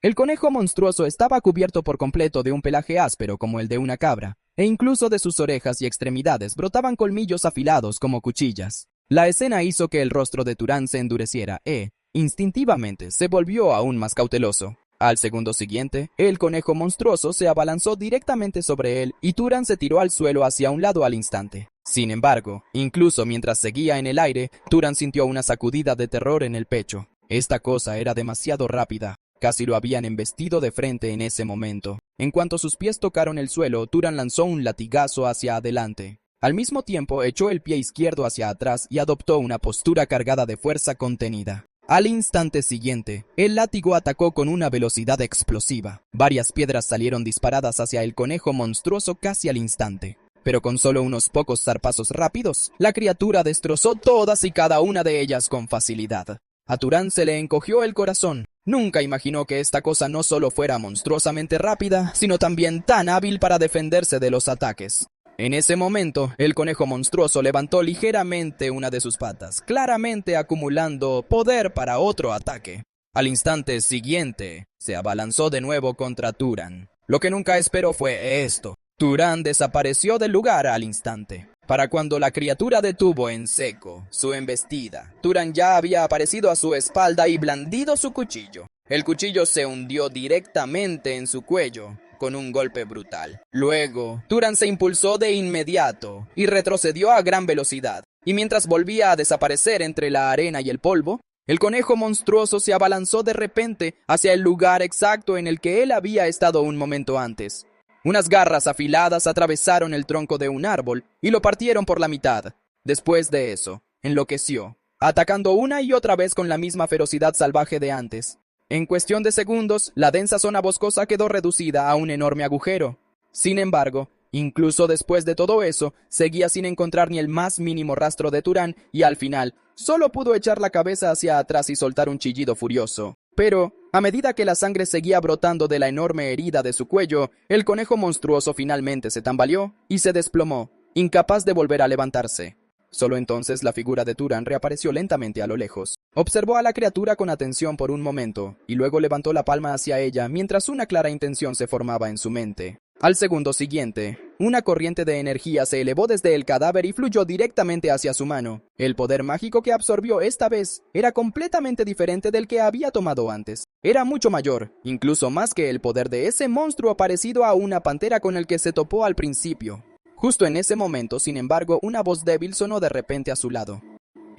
El conejo monstruoso estaba cubierto por completo de un pelaje áspero como el de una cabra, e incluso de sus orejas y extremidades brotaban colmillos afilados como cuchillas. La escena hizo que el rostro de Turan se endureciera e, instintivamente, se volvió aún más cauteloso. Al segundo siguiente, el conejo monstruoso se abalanzó directamente sobre él y Turan se tiró al suelo hacia un lado al instante. Sin embargo, incluso mientras seguía en el aire, Turan sintió una sacudida de terror en el pecho. Esta cosa era demasiado rápida. Casi lo habían embestido de frente en ese momento. En cuanto sus pies tocaron el suelo, Turan lanzó un latigazo hacia adelante. Al mismo tiempo, echó el pie izquierdo hacia atrás y adoptó una postura cargada de fuerza contenida. Al instante siguiente, el látigo atacó con una velocidad explosiva. Varias piedras salieron disparadas hacia el conejo monstruoso casi al instante. Pero con solo unos pocos zarpazos rápidos, la criatura destrozó todas y cada una de ellas con facilidad. A Turan se le encogió el corazón. Nunca imaginó que esta cosa no solo fuera monstruosamente rápida, sino también tan hábil para defenderse de los ataques. En ese momento, el conejo monstruoso levantó ligeramente una de sus patas, claramente acumulando poder para otro ataque. Al instante siguiente, se abalanzó de nuevo contra Turan. Lo que nunca esperó fue esto. Turan desapareció del lugar al instante. Para cuando la criatura detuvo en seco su embestida, Turan ya había aparecido a su espalda y blandido su cuchillo. El cuchillo se hundió directamente en su cuello con un golpe brutal. Luego, Turan se impulsó de inmediato y retrocedió a gran velocidad. Y mientras volvía a desaparecer entre la arena y el polvo, el conejo monstruoso se abalanzó de repente hacia el lugar exacto en el que él había estado un momento antes. Unas garras afiladas atravesaron el tronco de un árbol y lo partieron por la mitad. Después de eso, enloqueció, atacando una y otra vez con la misma ferocidad salvaje de antes. En cuestión de segundos, la densa zona boscosa quedó reducida a un enorme agujero. Sin embargo, incluso después de todo eso, seguía sin encontrar ni el más mínimo rastro de Turan y al final, solo pudo echar la cabeza hacia atrás y soltar un chillido furioso. Pero, a medida que la sangre seguía brotando de la enorme herida de su cuello, el conejo monstruoso finalmente se tambaleó y se desplomó, incapaz de volver a levantarse. Solo entonces la figura de Turan reapareció lentamente a lo lejos. Observó a la criatura con atención por un momento, y luego levantó la palma hacia ella mientras una clara intención se formaba en su mente. Al segundo siguiente, una corriente de energía se elevó desde el cadáver y fluyó directamente hacia su mano. El poder mágico que absorbió esta vez era completamente diferente del que había tomado antes. Era mucho mayor, incluso más que el poder de ese monstruo parecido a una pantera con el que se topó al principio. Justo en ese momento, sin embargo, una voz débil sonó de repente a su lado.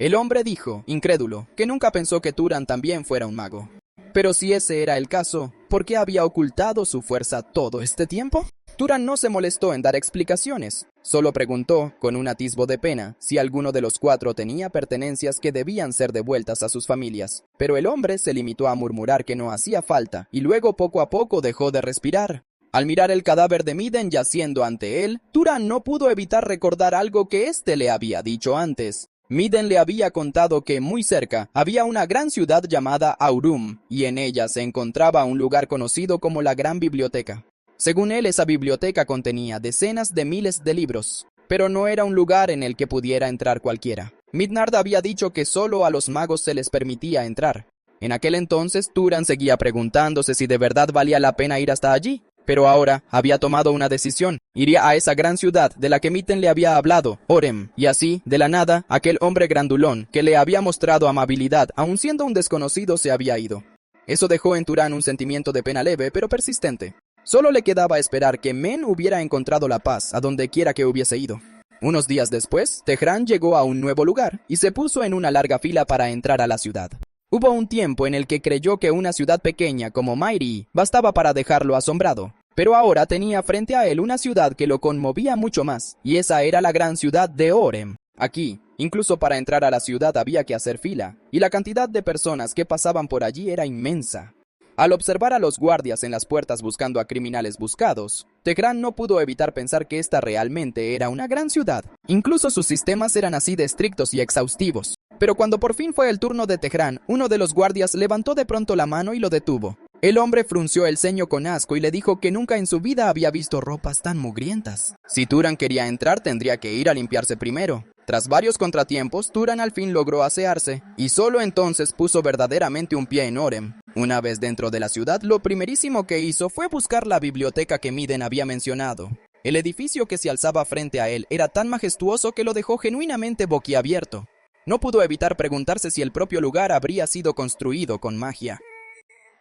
El hombre dijo, incrédulo, que nunca pensó que Turan también fuera un mago. Pero si ese era el caso, ¿por qué había ocultado su fuerza todo este tiempo? Turan no se molestó en dar explicaciones. Solo preguntó, con un atisbo de pena, si alguno de los cuatro tenía pertenencias que debían ser devueltas a sus familias. Pero el hombre se limitó a murmurar que no hacía falta, y luego poco a poco dejó de respirar. Al mirar el cadáver de Miden yaciendo ante él, Turan no pudo evitar recordar algo que éste le había dicho antes. Miden le había contado que muy cerca había una gran ciudad llamada Aurum, y en ella se encontraba un lugar conocido como la Gran Biblioteca. Según él, esa biblioteca contenía decenas de miles de libros, pero no era un lugar en el que pudiera entrar cualquiera. Midnard había dicho que solo a los magos se les permitía entrar. En aquel entonces, Turan seguía preguntándose si de verdad valía la pena ir hasta allí. Pero ahora había tomado una decisión. Iría a esa gran ciudad de la que Miten le había hablado, Orem, y así, de la nada, aquel hombre grandulón que le había mostrado amabilidad, aun siendo un desconocido, se había ido. Eso dejó en Turan un sentimiento de pena leve, pero persistente. Solo le quedaba esperar que Men hubiera encontrado la paz a donde quiera que hubiese ido. Unos días después, Tehran llegó a un nuevo lugar y se puso en una larga fila para entrar a la ciudad. Hubo un tiempo en el que creyó que una ciudad pequeña como Mairi bastaba para dejarlo asombrado, pero ahora tenía frente a él una ciudad que lo conmovía mucho más, y esa era la gran ciudad de Orem. Aquí, incluso para entrar a la ciudad había que hacer fila, y la cantidad de personas que pasaban por allí era inmensa. Al observar a los guardias en las puertas buscando a criminales buscados, Tehran no pudo evitar pensar que esta realmente era una gran ciudad. Incluso sus sistemas eran así de estrictos y exhaustivos. Pero cuando por fin fue el turno de Tehran, uno de los guardias levantó de pronto la mano y lo detuvo. El hombre frunció el ceño con asco y le dijo que nunca en su vida había visto ropas tan mugrientas. Si Turan quería entrar, tendría que ir a limpiarse primero. Tras varios contratiempos, Turan al fin logró asearse, y solo entonces puso verdaderamente un pie en Orem. Una vez dentro de la ciudad, lo primerísimo que hizo fue buscar la biblioteca que Miden había mencionado. El edificio que se alzaba frente a él era tan majestuoso que lo dejó genuinamente boquiabierto. No pudo evitar preguntarse si el propio lugar habría sido construido con magia.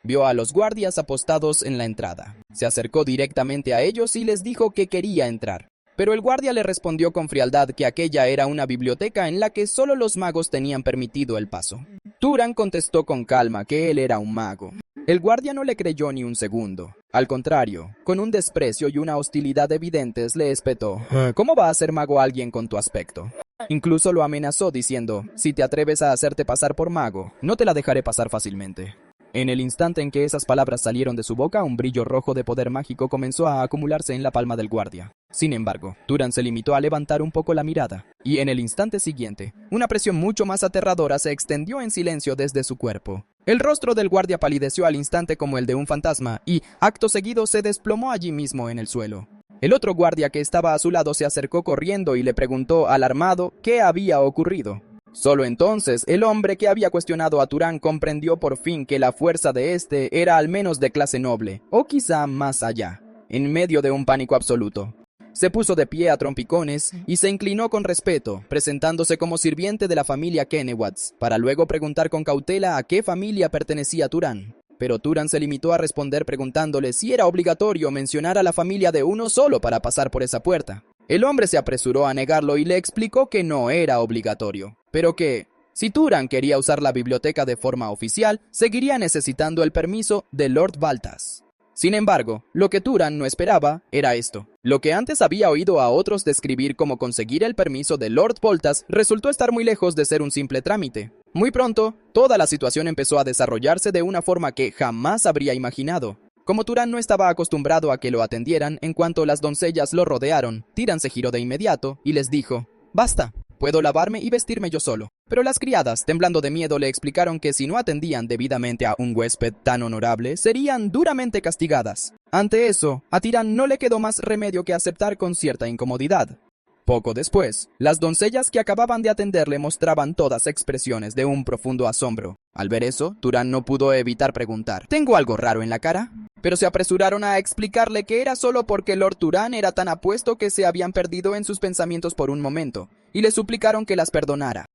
Vio a los guardias apostados en la entrada. Se acercó directamente a ellos y les dijo que quería entrar. Pero el guardia le respondió con frialdad que aquella era una biblioteca en la que solo los magos tenían permitido el paso. Turan contestó con calma que él era un mago. El guardia no le creyó ni un segundo. Al contrario, con un desprecio y una hostilidad evidentes le espetó. ¿Cómo va a ser mago alguien con tu aspecto? Incluso lo amenazó diciendo, si te atreves a hacerte pasar por mago, no te la dejaré pasar fácilmente. En el instante en que esas palabras salieron de su boca, un brillo rojo de poder mágico comenzó a acumularse en la palma del guardia. Sin embargo, Turan se limitó a levantar un poco la mirada, y en el instante siguiente, una presión mucho más aterradora se extendió en silencio desde su cuerpo. El rostro del guardia palideció al instante como el de un fantasma, y, acto seguido, se desplomó allí mismo en el suelo. El otro guardia que estaba a su lado se acercó corriendo y le preguntó alarmado qué había ocurrido. Solo entonces el hombre que había cuestionado a Turán comprendió por fin que la fuerza de éste era al menos de clase noble, o quizá más allá. En medio de un pánico absoluto, se puso de pie a trompicones y se inclinó con respeto, presentándose como sirviente de la familia Kennewads, para luego preguntar con cautela a qué familia pertenecía Turán. Pero Turan se limitó a responder preguntándole si era obligatorio mencionar a la familia de uno solo para pasar por esa puerta. El hombre se apresuró a negarlo y le explicó que no era obligatorio, pero que, si Turan quería usar la biblioteca de forma oficial, seguiría necesitando el permiso de Lord Baltas. Sin embargo, lo que Turan no esperaba era esto. Lo que antes había oído a otros describir como conseguir el permiso de Lord Baltas resultó estar muy lejos de ser un simple trámite. Muy pronto, toda la situación empezó a desarrollarse de una forma que jamás habría imaginado. Como Turan no estaba acostumbrado a que lo atendieran, en cuanto las doncellas lo rodearon, Turan se giró de inmediato y les dijo: «Basta, puedo lavarme y vestirme yo solo». Pero las criadas, temblando de miedo, le explicaron que si no atendían debidamente a un huésped tan honorable, serían duramente castigadas. Ante eso, a Turan no le quedó más remedio que aceptar con cierta incomodidad. Poco después, las doncellas que acababan de atenderle mostraban todas expresiones de un profundo asombro. Al ver eso, Turan no pudo evitar preguntar: «¿Tengo algo raro en la cara?». Pero se apresuraron a explicarle que era solo porque Lord Turan era tan apuesto que se habían perdido en sus pensamientos por un momento, y le suplicaron que las perdonara.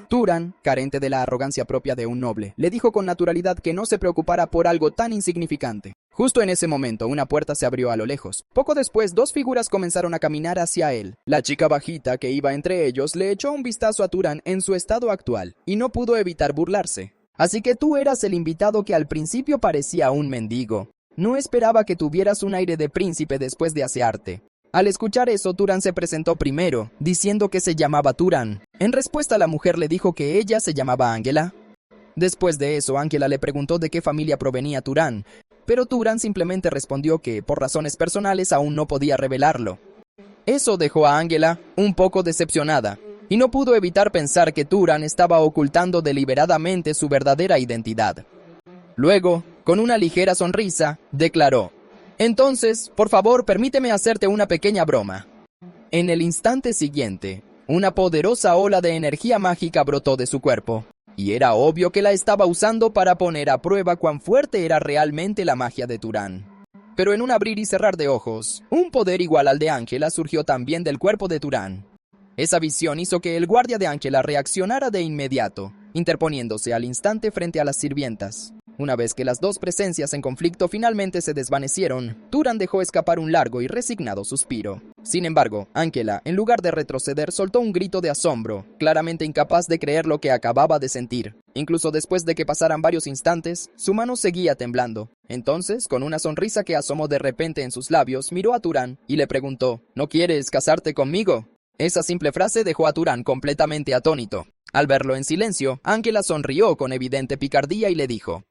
Turan, carente de la arrogancia propia de un noble, le dijo con naturalidad que no se preocupara por algo tan insignificante. Justo en ese momento, una puerta se abrió a lo lejos. Poco después, dos figuras comenzaron a caminar hacia él. La chica bajita que iba entre ellos le echó un vistazo a Turan en su estado actual, y no pudo evitar burlarse. «Así que tú eras el invitado que al principio parecía un mendigo. No esperaba que tuvieras un aire de príncipe después de asearte». Al escuchar eso, Turan se presentó primero, diciendo que se llamaba Turan. En respuesta, la mujer le dijo que ella se llamaba Ángela. Después de eso, Ángela le preguntó de qué familia provenía Turan, pero Turan simplemente respondió que, por razones personales, aún no podía revelarlo. Eso dejó a Ángela un poco decepcionada, y no pudo evitar pensar que Turan estaba ocultando deliberadamente su verdadera identidad. Luego, con una ligera sonrisa, declaró: «Entonces, por favor, permíteme hacerte una pequeña broma». En el instante siguiente, una poderosa ola de energía mágica brotó de su cuerpo, y era obvio que la estaba usando para poner a prueba cuán fuerte era realmente la magia de Turan. Pero en un abrir y cerrar de ojos, un poder igual al de Ángela surgió también del cuerpo de Turan. Esa visión hizo que el guardia de Ángela reaccionara de inmediato, interponiéndose al instante frente a las sirvientas. Una vez que las dos presencias en conflicto finalmente se desvanecieron, Turan dejó escapar un largo y resignado suspiro. Sin embargo, Ángela, en lugar de retroceder, soltó un grito de asombro, claramente incapaz de creer lo que acababa de sentir. Incluso después de que pasaran varios instantes, su mano seguía temblando. Entonces, con una sonrisa que asomó de repente en sus labios, miró a Turan y le preguntó: «¿No quieres casarte conmigo?». Esa simple frase dejó a Turan completamente atónito. Al verlo en silencio, Ángela sonrió con evidente picardía y le dijo: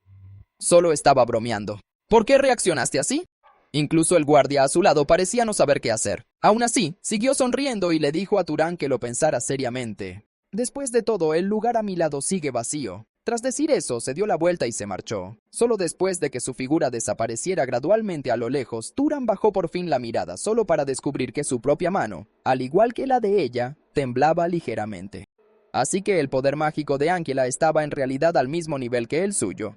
«Solo estaba bromeando». «¿Por qué reaccionaste así?». Incluso el guardia a su lado parecía no saber qué hacer. Aún así, siguió sonriendo y le dijo a Turan que lo pensara seriamente. «Después de todo, el lugar a mi lado sigue vacío». Tras decir eso, se dio la vuelta y se marchó. Solo después de que su figura desapareciera gradualmente a lo lejos, Turan bajó por fin la mirada, solo para descubrir que su propia mano, al igual que la de ella, temblaba ligeramente. Así que el poder mágico de Ángela estaba en realidad al mismo nivel que el suyo.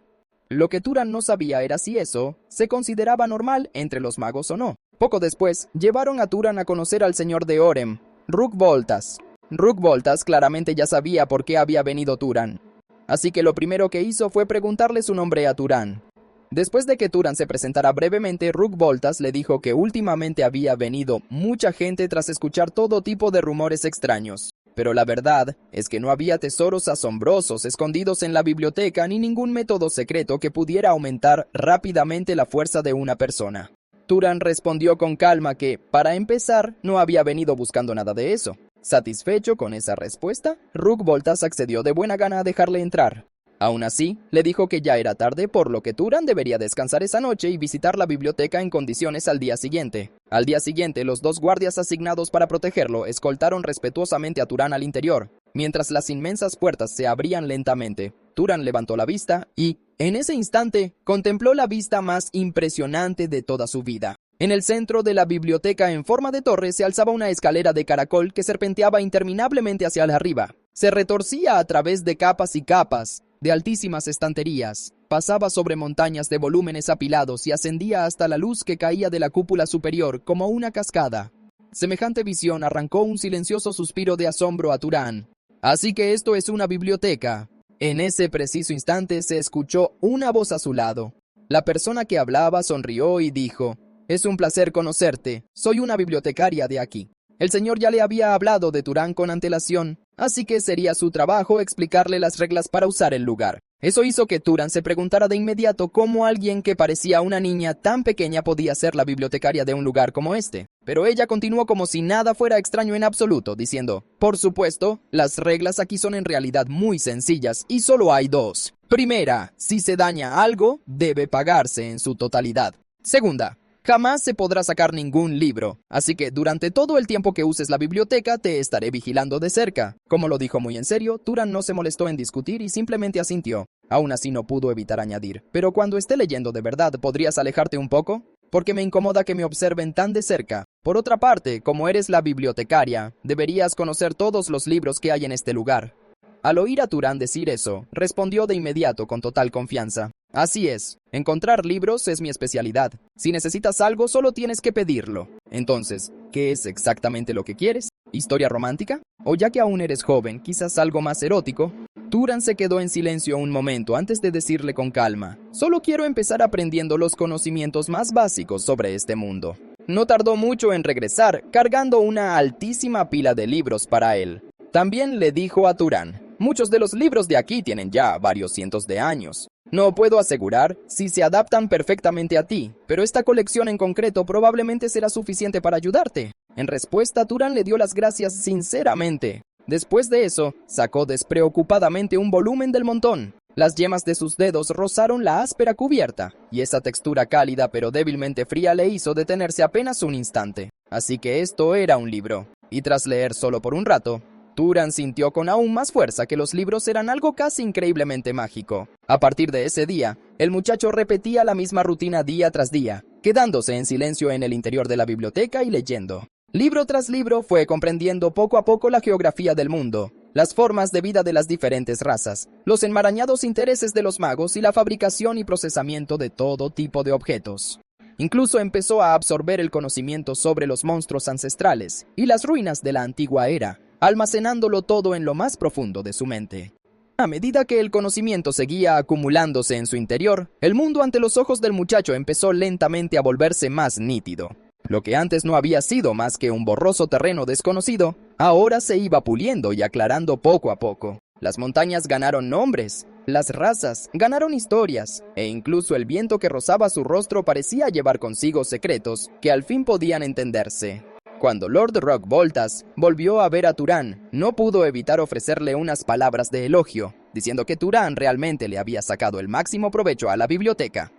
Lo que Turan no sabía era si eso se consideraba normal entre los magos o no. Poco después, llevaron a Turan a conocer al señor de Orem, Rook Voltas. Rook Voltas claramente ya sabía por qué había venido Turan, así que lo primero que hizo fue preguntarle su nombre a Turan. Después de que Turan se presentara brevemente, Rook Voltas le dijo que últimamente había venido mucha gente tras escuchar todo tipo de rumores extraños. Pero la verdad es que no había tesoros asombrosos escondidos en la biblioteca ni ningún método secreto que pudiera aumentar rápidamente la fuerza de una persona. Turan respondió con calma que, para empezar, no había venido buscando nada de eso. Satisfecho con esa respuesta, Rook Voltas accedió de buena gana a dejarle entrar. Aún así, le dijo que ya era tarde, por lo que Turan debería descansar esa noche y visitar la biblioteca en condiciones al día siguiente. Al día siguiente, los dos guardias asignados para protegerlo escoltaron respetuosamente a Turan al interior, mientras las inmensas puertas se abrían lentamente. Turan levantó la vista y, en ese instante, contempló la vista más impresionante de toda su vida. En el centro de la biblioteca en forma de torre se alzaba una escalera de caracol que serpenteaba interminablemente hacia arriba. Se retorcía a través de capas y capas de altísimas estanterías, pasaba sobre montañas de volúmenes apilados y ascendía hasta la luz que caía de la cúpula superior como una cascada. Semejante visión arrancó un silencioso suspiro de asombro a Turán. «Así que esto es una biblioteca». En ese preciso instante se escuchó una voz a su lado. La persona que hablaba sonrió y dijo: «Es un placer conocerte. Soy una bibliotecaria de aquí». El señor ya le había hablado de Turán con antelación, así que sería su trabajo explicarle las reglas para usar el lugar. Eso hizo que Turán se preguntara de inmediato cómo alguien que parecía una niña tan pequeña podía ser la bibliotecaria de un lugar como este. Pero ella continuó como si nada fuera extraño en absoluto, diciendo: «Por supuesto, las reglas aquí son en realidad muy sencillas y solo hay dos. Primera, si se daña algo, debe pagarse en su totalidad. Segunda, jamás se podrá sacar ningún libro, así que durante todo el tiempo que uses la biblioteca te estaré vigilando de cerca». Como lo dijo muy en serio, Turán no se molestó en discutir y simplemente asintió. Aún así no pudo evitar añadir: «Pero cuando esté leyendo de verdad, ¿podrías alejarte un poco? Porque me incomoda que me observen tan de cerca. Por otra parte, como eres la bibliotecaria, deberías conocer todos los libros que hay en este lugar». Al oír a Turán decir eso, respondió de inmediato con total confianza: «Así es, encontrar libros es mi especialidad. Si necesitas algo, solo tienes que pedirlo». «Entonces, ¿qué es exactamente lo que quieres? ¿Historia romántica? O ya que aún eres joven, quizás algo más erótico?» Turán se quedó en silencio un momento antes de decirle con calma: «Solo quiero empezar aprendiendo los conocimientos más básicos sobre este mundo». No tardó mucho en regresar, cargando una altísima pila de libros para él. También le dijo a Turán: «Muchos de los libros de aquí tienen ya varios cientos de años. No puedo asegurar si se adaptan perfectamente a ti, pero esta colección en concreto probablemente será suficiente para ayudarte». En respuesta, Turán le dio las gracias sinceramente. Después de eso, sacó despreocupadamente un volumen del montón. Las yemas de sus dedos rozaron la áspera cubierta, y esa textura cálida pero débilmente fría le hizo detenerse apenas un instante. Así que esto era un libro. Y tras leer solo por un rato, Turán sintió con aún más fuerza que los libros eran algo casi increíblemente mágico. A partir de ese día, el muchacho repetía la misma rutina día tras día, quedándose en silencio en el interior de la biblioteca y leyendo. Libro tras libro fue comprendiendo poco a poco la geografía del mundo, las formas de vida de las diferentes razas, los enmarañados intereses de los magos y la fabricación y procesamiento de todo tipo de objetos. Incluso empezó a absorber el conocimiento sobre los monstruos ancestrales y las ruinas de la antigua era, almacenándolo todo en lo más profundo de su mente. A medida que el conocimiento seguía acumulándose en su interior, el mundo ante los ojos del muchacho empezó lentamente a volverse más nítido. Lo que antes no había sido más que un borroso terreno desconocido, ahora se iba puliendo y aclarando poco a poco. Las montañas ganaron nombres, las razas ganaron historias, e incluso el viento que rozaba su rostro parecía llevar consigo secretos que al fin podían entenderse. Cuando Lord Rockvoltas volvió a ver a Turán, no pudo evitar ofrecerle unas palabras de elogio, diciendo que Turán realmente le había sacado el máximo provecho a la biblioteca.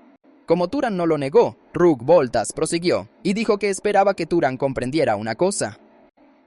Como Turán no lo negó, Rookvoltas prosiguió y dijo que esperaba que Turán comprendiera una cosa.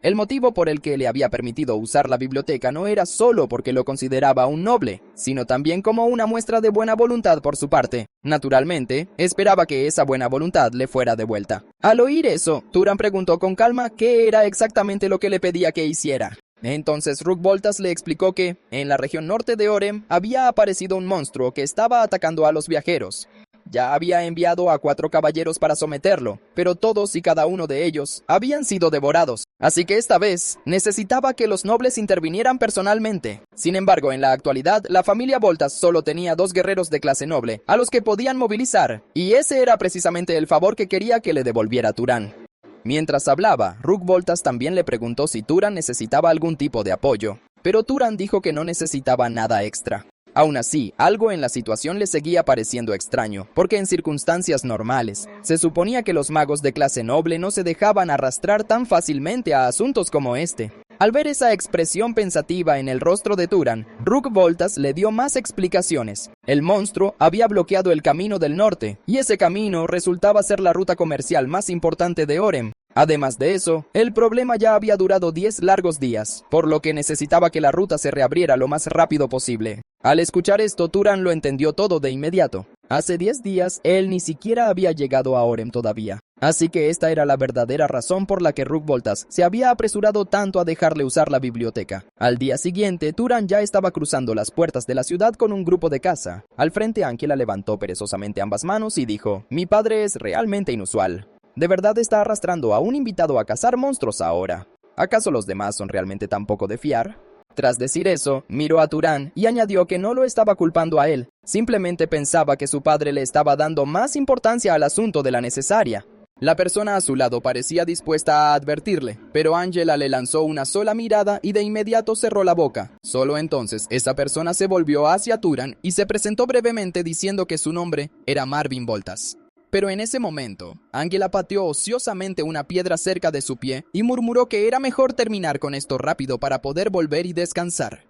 El motivo por el que le había permitido usar la biblioteca no era solo porque lo consideraba un noble, sino también como una muestra de buena voluntad por su parte. Naturalmente, esperaba que esa buena voluntad le fuera devuelta. Al oír eso, Turán preguntó con calma qué era exactamente lo que le pedía que hiciera. Entonces Rookvoltas le explicó que, en la región norte de Orem, había aparecido un monstruo que estaba atacando a los viajeros. Ya había enviado a 4 caballeros para someterlo, pero todos y cada uno de ellos habían sido devorados. Así que esta vez necesitaba que los nobles intervinieran personalmente. Sin embargo, en la actualidad, la familia Voltas solo tenía 2 guerreros de clase noble, a los que podían movilizar, y ese era precisamente el favor que quería que le devolviera Turán. Mientras hablaba, Rookvoltas también le preguntó si Turán necesitaba algún tipo de apoyo, pero Turán dijo que no necesitaba nada extra. Aún así, algo en la situación le seguía pareciendo extraño, porque en circunstancias normales, se suponía que los magos de clase noble no se dejaban arrastrar tan fácilmente a asuntos como este. Al ver esa expresión pensativa en el rostro de Turán, Rookvoltas le dio más explicaciones. El monstruo había bloqueado el camino del norte, y ese camino resultaba ser la ruta comercial más importante de Orem. Además de eso, el problema ya había durado 10 largos días, por lo que necesitaba que la ruta se reabriera lo más rápido posible. Al escuchar esto, Turán lo entendió todo de inmediato. Hace 10 días, él ni siquiera había llegado a Orem todavía. Así que esta era la verdadera razón por la que Rook Voltas se había apresurado tanto a dejarle usar la biblioteca. Al día siguiente, Turan ya estaba cruzando las puertas de la ciudad con un grupo de caza. Al frente, Ángela levantó perezosamente ambas manos y dijo: «Mi padre es realmente inusual. De verdad está arrastrando a un invitado a cazar monstruos ahora. ¿Acaso los demás son realmente tan poco de fiar?». Tras decir eso, miró a Turan y añadió que no lo estaba culpando a él. Simplemente pensaba que su padre le estaba dando más importancia al asunto de la necesaria. La persona a su lado parecía dispuesta a advertirle, pero Ángela le lanzó una sola mirada y de inmediato cerró la boca. Solo entonces, esa persona se volvió hacia Turan y se presentó brevemente diciendo que su nombre era Marvin Voltas. Pero en ese momento, Ángela pateó ociosamente una piedra cerca de su pie y murmuró que era mejor terminar con esto rápido para poder volver y descansar.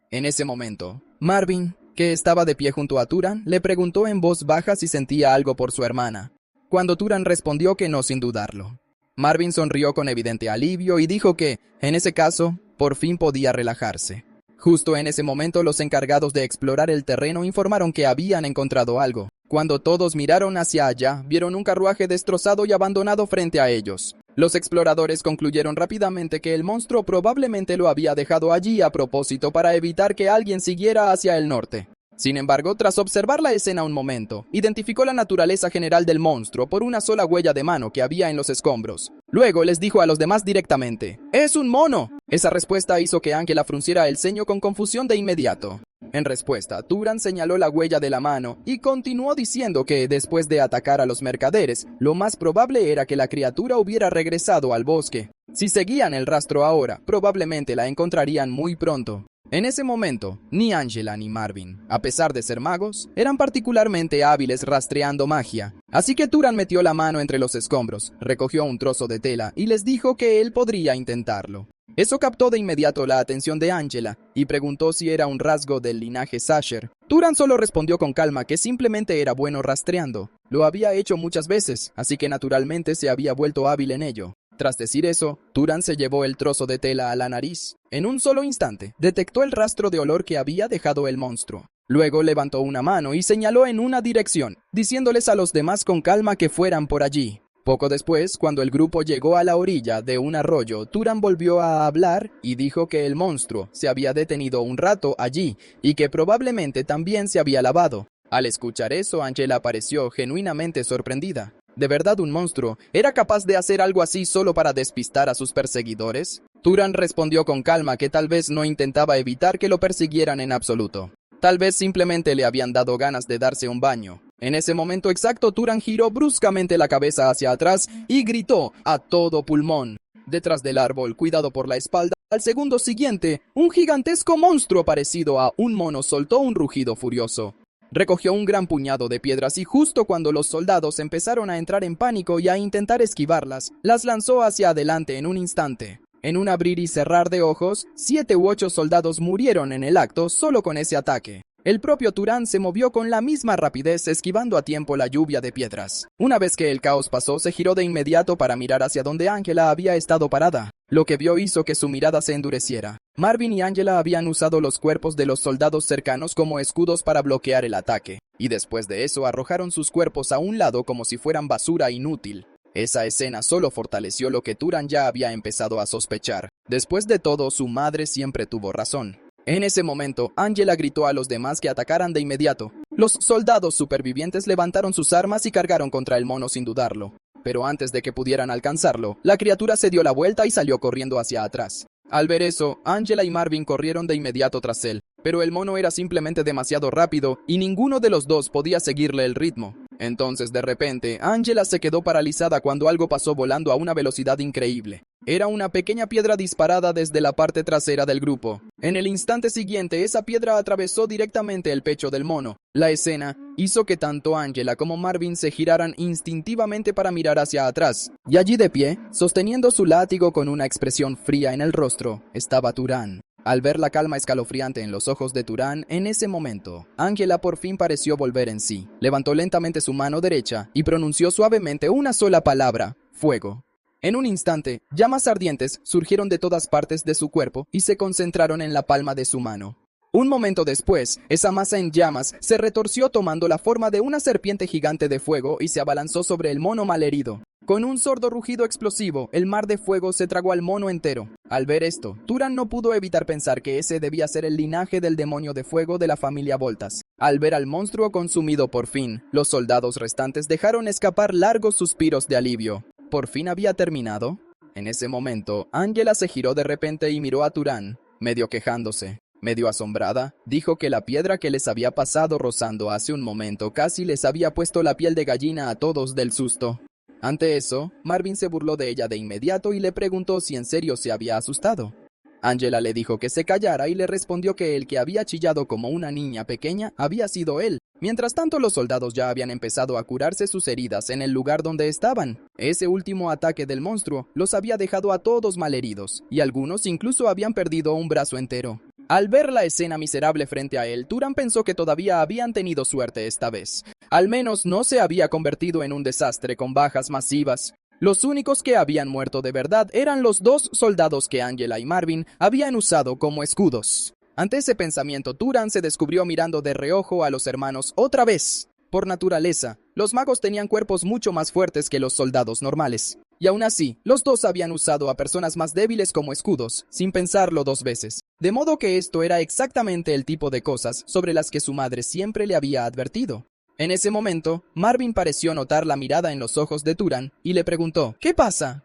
En ese momento, Marvin, que estaba de pie junto a Turan, le preguntó en voz baja si sentía algo por su hermana. Cuando Turan respondió que no sin dudarlo. Marvin sonrió con evidente alivio y dijo que, en ese caso, por fin podía relajarse. Justo en ese momento, los encargados de explorar el terreno informaron que habían encontrado algo. Cuando todos miraron hacia allá, vieron un carruaje destrozado y abandonado frente a ellos. Los exploradores concluyeron rápidamente que el monstruo probablemente lo había dejado allí a propósito para evitar que alguien siguiera hacia el norte. Sin embargo, tras observar la escena un momento, identificó la naturaleza general del monstruo por una sola huella de mano que había en los escombros. Luego les dijo a los demás directamente: «¡Es un mono!». Esa respuesta hizo que Ángela frunciera el ceño con confusión de inmediato. En respuesta, Turan señaló la huella de la mano y continuó diciendo que, después de atacar a los mercaderes, lo más probable era que la criatura hubiera regresado al bosque. Si seguían el rastro ahora, probablemente la encontrarían muy pronto. En ese momento, ni Ángela ni Marvin, a pesar de ser magos, eran particularmente hábiles rastreando magia. Así que Turan metió la mano entre los escombros, recogió un trozo de tela y les dijo que él podría intentarlo. Eso captó de inmediato la atención de Ángela y preguntó si era un rasgo del linaje Sasher. Turan solo respondió con calma que simplemente era bueno rastreando. Lo había hecho muchas veces, así que naturalmente se había vuelto hábil en ello. Tras decir eso, Turan se llevó el trozo de tela a la nariz. En un solo instante, detectó el rastro de olor que había dejado el monstruo. Luego levantó una mano y señaló en una dirección, diciéndoles a los demás con calma que fueran por allí. Poco después, cuando el grupo llegó a la orilla de un arroyo, Turan volvió a hablar y dijo que el monstruo se había detenido un rato allí y que probablemente también se había lavado. Al escuchar eso, Ángela pareció genuinamente sorprendida. ¿De verdad un monstruo era capaz de hacer algo así solo para despistar a sus perseguidores? Turan respondió con calma que tal vez no intentaba evitar que lo persiguieran en absoluto. Tal vez simplemente le habían dado ganas de darse un baño. En ese momento exacto, Turan giró bruscamente la cabeza hacia atrás y gritó a todo pulmón. Detrás del árbol, cuidado por la espalda, al segundo siguiente, un gigantesco monstruo parecido a un mono soltó un rugido furioso. Recogió un gran puñado de piedras y justo cuando los soldados empezaron a entrar en pánico y a intentar esquivarlas, las lanzó hacia adelante en un instante. En un abrir y cerrar de ojos, 7 u 8 soldados murieron en el acto solo con ese ataque. El propio Turan se movió con la misma rapidez, esquivando a tiempo la lluvia de piedras. Una vez que el caos pasó, se giró de inmediato para mirar hacia donde Ángela había estado parada. Lo que vio hizo que su mirada se endureciera. Marvin y Ángela habían usado los cuerpos de los soldados cercanos como escudos para bloquear el ataque, y después de eso arrojaron sus cuerpos a un lado como si fueran basura inútil. Esa escena solo fortaleció lo que Turan ya había empezado a sospechar. Después de todo, su madre siempre tuvo razón. En ese momento, Ángela gritó a los demás que atacaran de inmediato. Los soldados supervivientes levantaron sus armas y cargaron contra el mono sin dudarlo. Pero antes de que pudieran alcanzarlo, la criatura se dio la vuelta y salió corriendo hacia atrás. Al ver eso, Ángela y Marvin corrieron de inmediato tras él, pero el mono era simplemente demasiado rápido y ninguno de los dos podía seguirle el ritmo. Entonces, de repente, Ángela se quedó paralizada cuando algo pasó volando a una velocidad increíble. Era una pequeña piedra disparada desde la parte trasera del grupo. En el instante siguiente, esa piedra atravesó directamente el pecho del mono. La escena hizo que tanto Ángela como Marvin se giraran instintivamente para mirar hacia atrás. Y allí de pie, sosteniendo su látigo con una expresión fría en el rostro, estaba Turan. Al ver la calma escalofriante en los ojos de Turan, en ese momento, Ángela por fin pareció volver en sí. Levantó lentamente su mano derecha y pronunció suavemente una sola palabra: fuego. En un instante, llamas ardientes surgieron de todas partes de su cuerpo y se concentraron en la palma de su mano. Un momento después, esa masa en llamas se retorció tomando la forma de una serpiente gigante de fuego y se abalanzó sobre el mono malherido. Con un sordo rugido explosivo, el mar de fuego se tragó al mono entero. Al ver esto, Turan no pudo evitar pensar que ese debía ser el linaje del demonio de fuego de la familia Voltas. Al ver al monstruo consumido por fin, los soldados restantes dejaron escapar largos suspiros de alivio. ¿Por fin había terminado? En ese momento, Angela se giró de repente y miró a Turan, medio quejándose. Medio asombrada, dijo que la piedra que les había pasado rozando hace un momento casi les había puesto la piel de gallina a todos del susto. Ante eso, Marvin se burló de ella de inmediato y le preguntó si en serio se había asustado. Angela le dijo que se callara y le respondió que el que había chillado como una niña pequeña había sido él. Mientras tanto, los soldados ya habían empezado a curarse sus heridas en el lugar donde estaban. Ese último ataque del monstruo los había dejado a todos malheridos, y algunos incluso habían perdido un brazo entero. Al ver la escena miserable frente a él, Turan pensó que todavía habían tenido suerte esta vez. Al menos no se había convertido en un desastre con bajas masivas. Los únicos que habían muerto de verdad eran los dos soldados que Angela y Marvin habían usado como escudos. Ante ese pensamiento, Turan se descubrió mirando de reojo a los hermanos otra vez. Por naturaleza, los magos tenían cuerpos mucho más fuertes que los soldados normales. Y aún así, los dos habían usado a personas más débiles como escudos, sin pensarlo dos veces. De modo que esto era exactamente el tipo de cosas sobre las que su madre siempre le había advertido. En ese momento, Marvin pareció notar la mirada en los ojos de Turan y le preguntó, ¿qué pasa?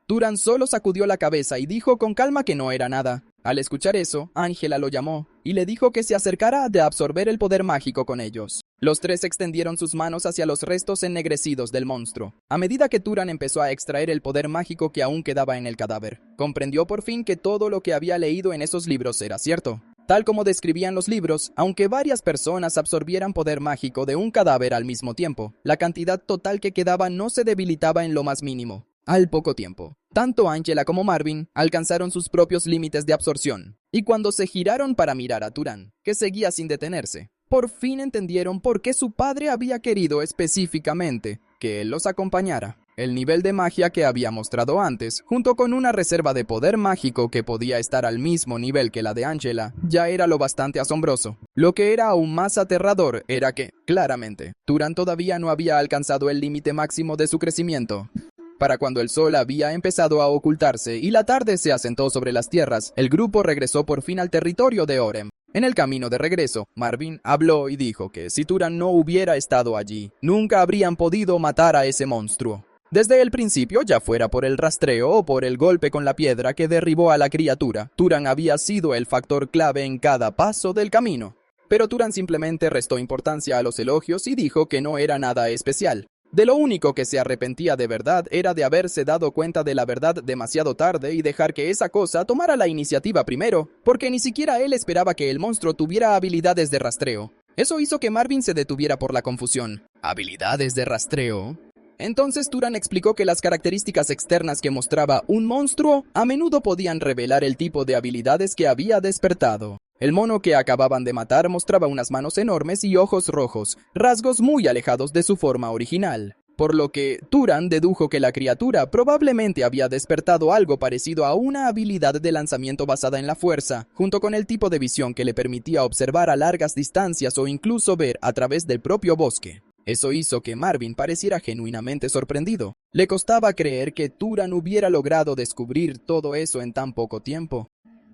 Turan solo sacudió la cabeza y dijo con calma que no era nada. Al escuchar eso, Angela lo llamó y le dijo que se acercara de absorber el poder mágico con ellos. Los tres extendieron sus manos hacia los restos ennegrecidos del monstruo. A medida que Turan empezó a extraer el poder mágico que aún quedaba en el cadáver, comprendió por fin que todo lo que había leído en esos libros era cierto. Tal como describían los libros, aunque varias personas absorbieran poder mágico de un cadáver al mismo tiempo, la cantidad total que quedaba no se debilitaba en lo más mínimo. Al poco tiempo, tanto Angela como Marvin alcanzaron sus propios límites de absorción, y cuando se giraron para mirar a Turan, que seguía sin detenerse, por fin entendieron por qué su padre había querido específicamente que él los acompañara. El nivel de magia que había mostrado antes, junto con una reserva de poder mágico que podía estar al mismo nivel que la de Angela, ya era lo bastante asombroso. Lo que era aún más aterrador era que, claramente, Turan todavía no había alcanzado el límite máximo de su crecimiento. Para cuando el sol había empezado a ocultarse y la tarde se asentó sobre las tierras, el grupo regresó por fin al territorio de Orem. En el camino de regreso, Marvin habló y dijo que si Turan no hubiera estado allí, nunca habrían podido matar a ese monstruo. Desde el principio, ya fuera por el rastreo o por el golpe con la piedra que derribó a la criatura, Turan había sido el factor clave en cada paso del camino. Pero Turan simplemente restó importancia a los elogios y dijo que no era nada especial. De lo único que se arrepentía de verdad era de haberse dado cuenta de la verdad demasiado tarde y dejar que esa cosa tomara la iniciativa primero, porque ni siquiera él esperaba que el monstruo tuviera habilidades de rastreo. Eso hizo que Marvin se detuviera por la confusión. ¿Habilidades de rastreo? Entonces Turan explicó que las características externas que mostraba un monstruo a menudo podían revelar el tipo de habilidades que había despertado. El mono que acababan de matar mostraba unas manos enormes y ojos rojos, rasgos muy alejados de su forma original. Por lo que Turan dedujo que la criatura probablemente había despertado algo parecido a una habilidad de lanzamiento basada en la fuerza, junto con el tipo de visión que le permitía observar a largas distancias o incluso ver a través del propio bosque. Eso hizo que Marvin pareciera genuinamente sorprendido. Le costaba creer que Turan hubiera logrado descubrir todo eso en tan poco tiempo.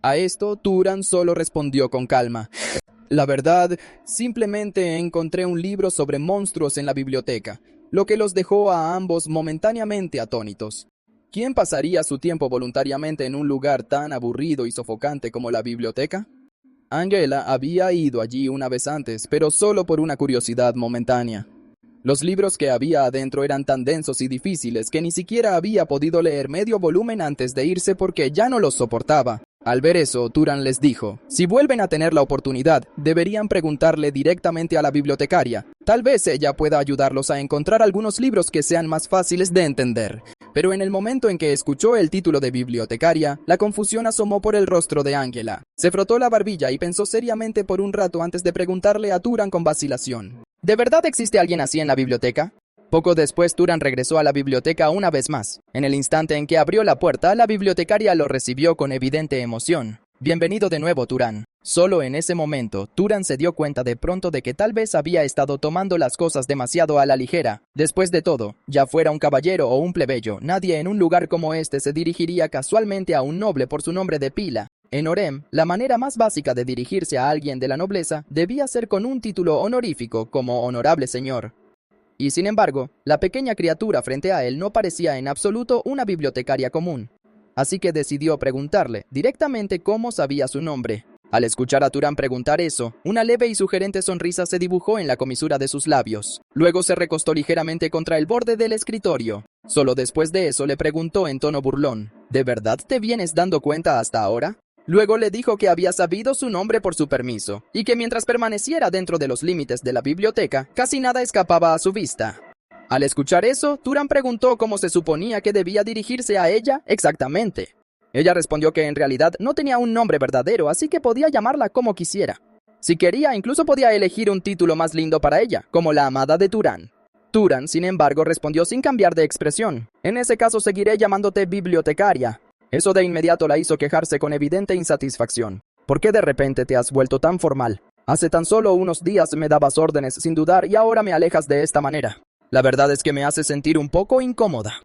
A esto, Turan solo respondió con calma. La verdad, simplemente encontré un libro sobre monstruos en la biblioteca, lo que los dejó a ambos momentáneamente atónitos. ¿Quién pasaría su tiempo voluntariamente en un lugar tan aburrido y sofocante como la biblioteca? Angela había ido allí una vez antes, pero solo por una curiosidad momentánea. Los libros que había adentro eran tan densos y difíciles que ni siquiera había podido leer medio volumen antes de irse porque ya no los soportaba. Al ver eso, Turan les dijo, si vuelven a tener la oportunidad, deberían preguntarle directamente a la bibliotecaria. Tal vez ella pueda ayudarlos a encontrar algunos libros que sean más fáciles de entender. Pero en el momento en que escuchó el título de bibliotecaria, la confusión asomó por el rostro de Angela. Se frotó la barbilla y pensó seriamente por un rato antes de preguntarle a Turan con vacilación. ¿De verdad existe alguien así en la biblioteca? Poco después, Turan regresó a la biblioteca una vez más. En el instante en que abrió la puerta, la bibliotecaria lo recibió con evidente emoción. Bienvenido de nuevo, Turan. Solo en ese momento, Turan se dio cuenta de pronto de que tal vez había estado tomando las cosas demasiado a la ligera. Después de todo, ya fuera un caballero o un plebeyo, nadie en un lugar como este se dirigiría casualmente a un noble por su nombre de pila. En Orem, la manera más básica de dirigirse a alguien de la nobleza debía ser con un título honorífico como honorable señor. Y sin embargo, la pequeña criatura frente a él no parecía en absoluto una bibliotecaria común. Así que decidió preguntarle directamente cómo sabía su nombre. Al escuchar a Turan preguntar eso, una leve y sugerente sonrisa se dibujó en la comisura de sus labios. Luego se recostó ligeramente contra el borde del escritorio. Solo después de eso le preguntó en tono burlón: ¿De verdad te vienes dando cuenta hasta ahora? Luego le dijo que había sabido su nombre por su permiso, y que mientras permaneciera dentro de los límites de la biblioteca, casi nada escapaba a su vista. Al escuchar eso, Turan preguntó cómo se suponía que debía dirigirse a ella exactamente. Ella respondió que en realidad no tenía un nombre verdadero, así que podía llamarla como quisiera. Si quería, incluso podía elegir un título más lindo para ella, como la amada de Turan. Turan, sin embargo, respondió sin cambiar de expresión: en ese caso seguiré llamándote bibliotecaria. Eso de inmediato la hizo quejarse con evidente insatisfacción. ¿Por qué de repente te has vuelto tan formal? Hace tan solo unos días me dabas órdenes sin dudar y ahora me alejas de esta manera. La verdad es que me hace sentir un poco incómoda.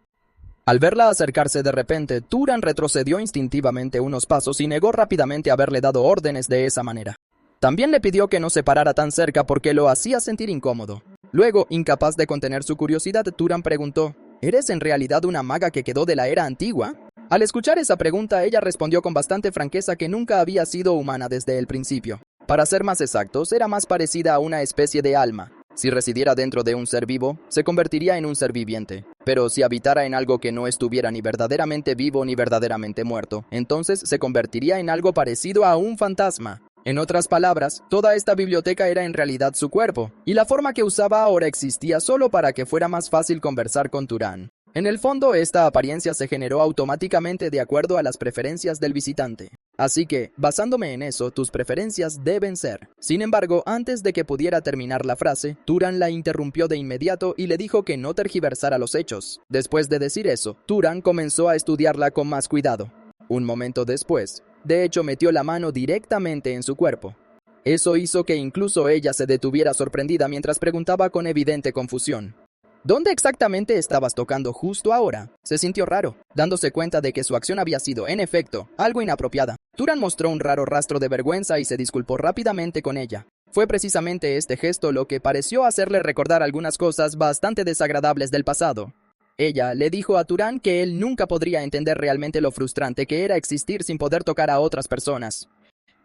Al verla acercarse de repente, Turan retrocedió instintivamente unos pasos y negó rápidamente haberle dado órdenes de esa manera. También le pidió que no se parara tan cerca porque lo hacía sentir incómodo. Luego, incapaz de contener su curiosidad, Turan preguntó: ¿eres en realidad una maga que quedó de la era antigua? Al escuchar esa pregunta, ella respondió con bastante franqueza que nunca había sido humana desde el principio. Para ser más exactos, era más parecida a una especie de alma. Si residiera dentro de un ser vivo, se convertiría en un ser viviente. Pero si habitara en algo que no estuviera ni verdaderamente vivo ni verdaderamente muerto, entonces se convertiría en algo parecido a un fantasma. En otras palabras, toda esta biblioteca era en realidad su cuerpo, y la forma que usaba ahora existía solo para que fuera más fácil conversar con Turan. En el fondo, esta apariencia se generó automáticamente de acuerdo a las preferencias del visitante. Así que, basándome en eso, tus preferencias deben ser. Sin embargo, antes de que pudiera terminar la frase, Turan la interrumpió de inmediato y le dijo que no tergiversara los hechos. Después de decir eso, Turan comenzó a estudiarla con más cuidado. Un momento después, de hecho, metió la mano directamente en su cuerpo. Eso hizo que incluso ella se detuviera sorprendida mientras preguntaba con evidente confusión: ¿dónde exactamente estabas tocando justo ahora? Se sintió raro, dándose cuenta de que su acción había sido, en efecto, algo inapropiada. Turan mostró un raro rastro de vergüenza y se disculpó rápidamente con ella. Fue precisamente este gesto lo que pareció hacerle recordar algunas cosas bastante desagradables del pasado. Ella le dijo a Turan que él nunca podría entender realmente lo frustrante que era existir sin poder tocar a otras personas.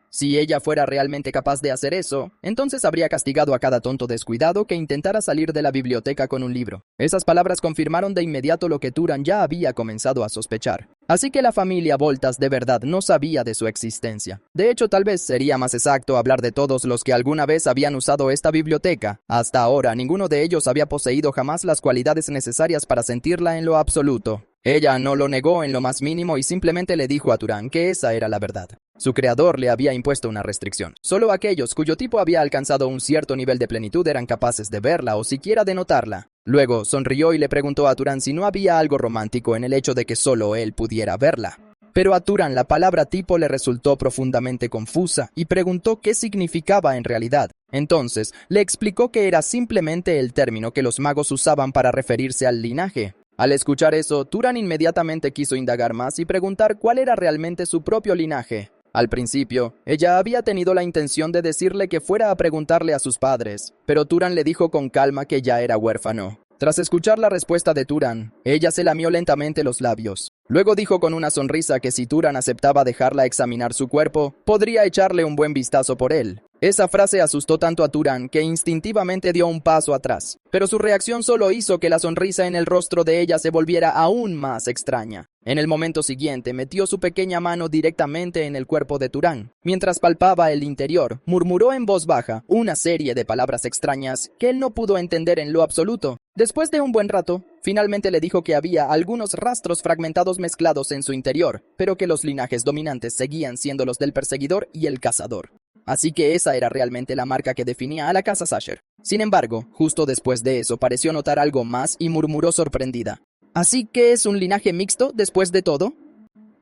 Si ella fuera realmente capaz de hacer eso, entonces habría castigado a cada tonto descuidado que intentara salir de la biblioteca con un libro. Esas palabras confirmaron de inmediato lo que Turan ya había comenzado a sospechar. Así que la familia Voltas de verdad no sabía de su existencia. De hecho, tal vez sería más exacto hablar de todos los que alguna vez habían usado esta biblioteca. Hasta ahora, ninguno de ellos había poseído jamás las cualidades necesarias para sentirla en lo absoluto. Ella no lo negó en lo más mínimo y simplemente le dijo a Turan que esa era la verdad. Su creador le había impuesto una restricción. Solo aquellos cuyo tipo había alcanzado un cierto nivel de plenitud eran capaces de verla o siquiera de notarla. Luego sonrió y le preguntó a Turan si no había algo romántico en el hecho de que solo él pudiera verla. Pero a Turan la palabra tipo le resultó profundamente confusa y preguntó qué significaba en realidad. Entonces le explicó que era simplemente el término que los magos usaban para referirse al linaje. Al escuchar eso, Turan inmediatamente quiso indagar más y preguntar cuál era realmente su propio linaje. Al principio, ella había tenido la intención de decirle que fuera a preguntarle a sus padres, pero Turan le dijo con calma que ya era huérfano. Tras escuchar la respuesta de Turan, ella se lamió lentamente los labios. Luego dijo con una sonrisa que si Turan aceptaba dejarla examinar su cuerpo, podría echarle un buen vistazo por él. Esa frase asustó tanto a Turan que instintivamente dio un paso atrás, pero su reacción solo hizo que la sonrisa en el rostro de ella se volviera aún más extraña. En el momento siguiente, metió su pequeña mano directamente en el cuerpo de Turan. Mientras palpaba el interior, murmuró en voz baja una serie de palabras extrañas que él no pudo entender en lo absoluto. Después de un buen rato, finalmente le dijo que había algunos rastros fragmentados mezclados en su interior, pero que los linajes dominantes seguían siendo los del perseguidor y el cazador. Así que esa era realmente la marca que definía a la casa Sasher. Sin embargo, justo después de eso pareció notar algo más y murmuró sorprendida: ¿así que es un linaje mixto después de todo?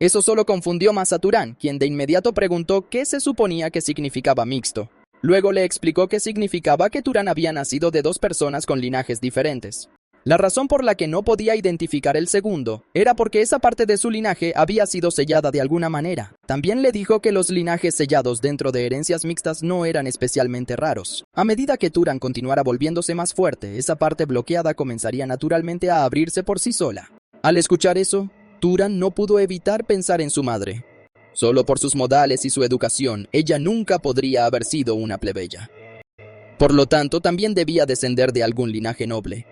Eso solo confundió más a Turan, quien de inmediato preguntó qué se suponía que significaba mixto. Luego le explicó que significaba que Turan había nacido de dos personas con linajes diferentes. La razón por la que no podía identificar el segundo era porque esa parte de su linaje había sido sellada de alguna manera. También le dijo que los linajes sellados dentro de herencias mixtas no eran especialmente raros. A medida que Turan continuara volviéndose más fuerte, esa parte bloqueada comenzaría naturalmente a abrirse por sí sola. Al escuchar eso, Turan no pudo evitar pensar en su madre. Solo por sus modales y su educación, ella nunca podría haber sido una plebeya. Por lo tanto, también debía descender de algún linaje noble.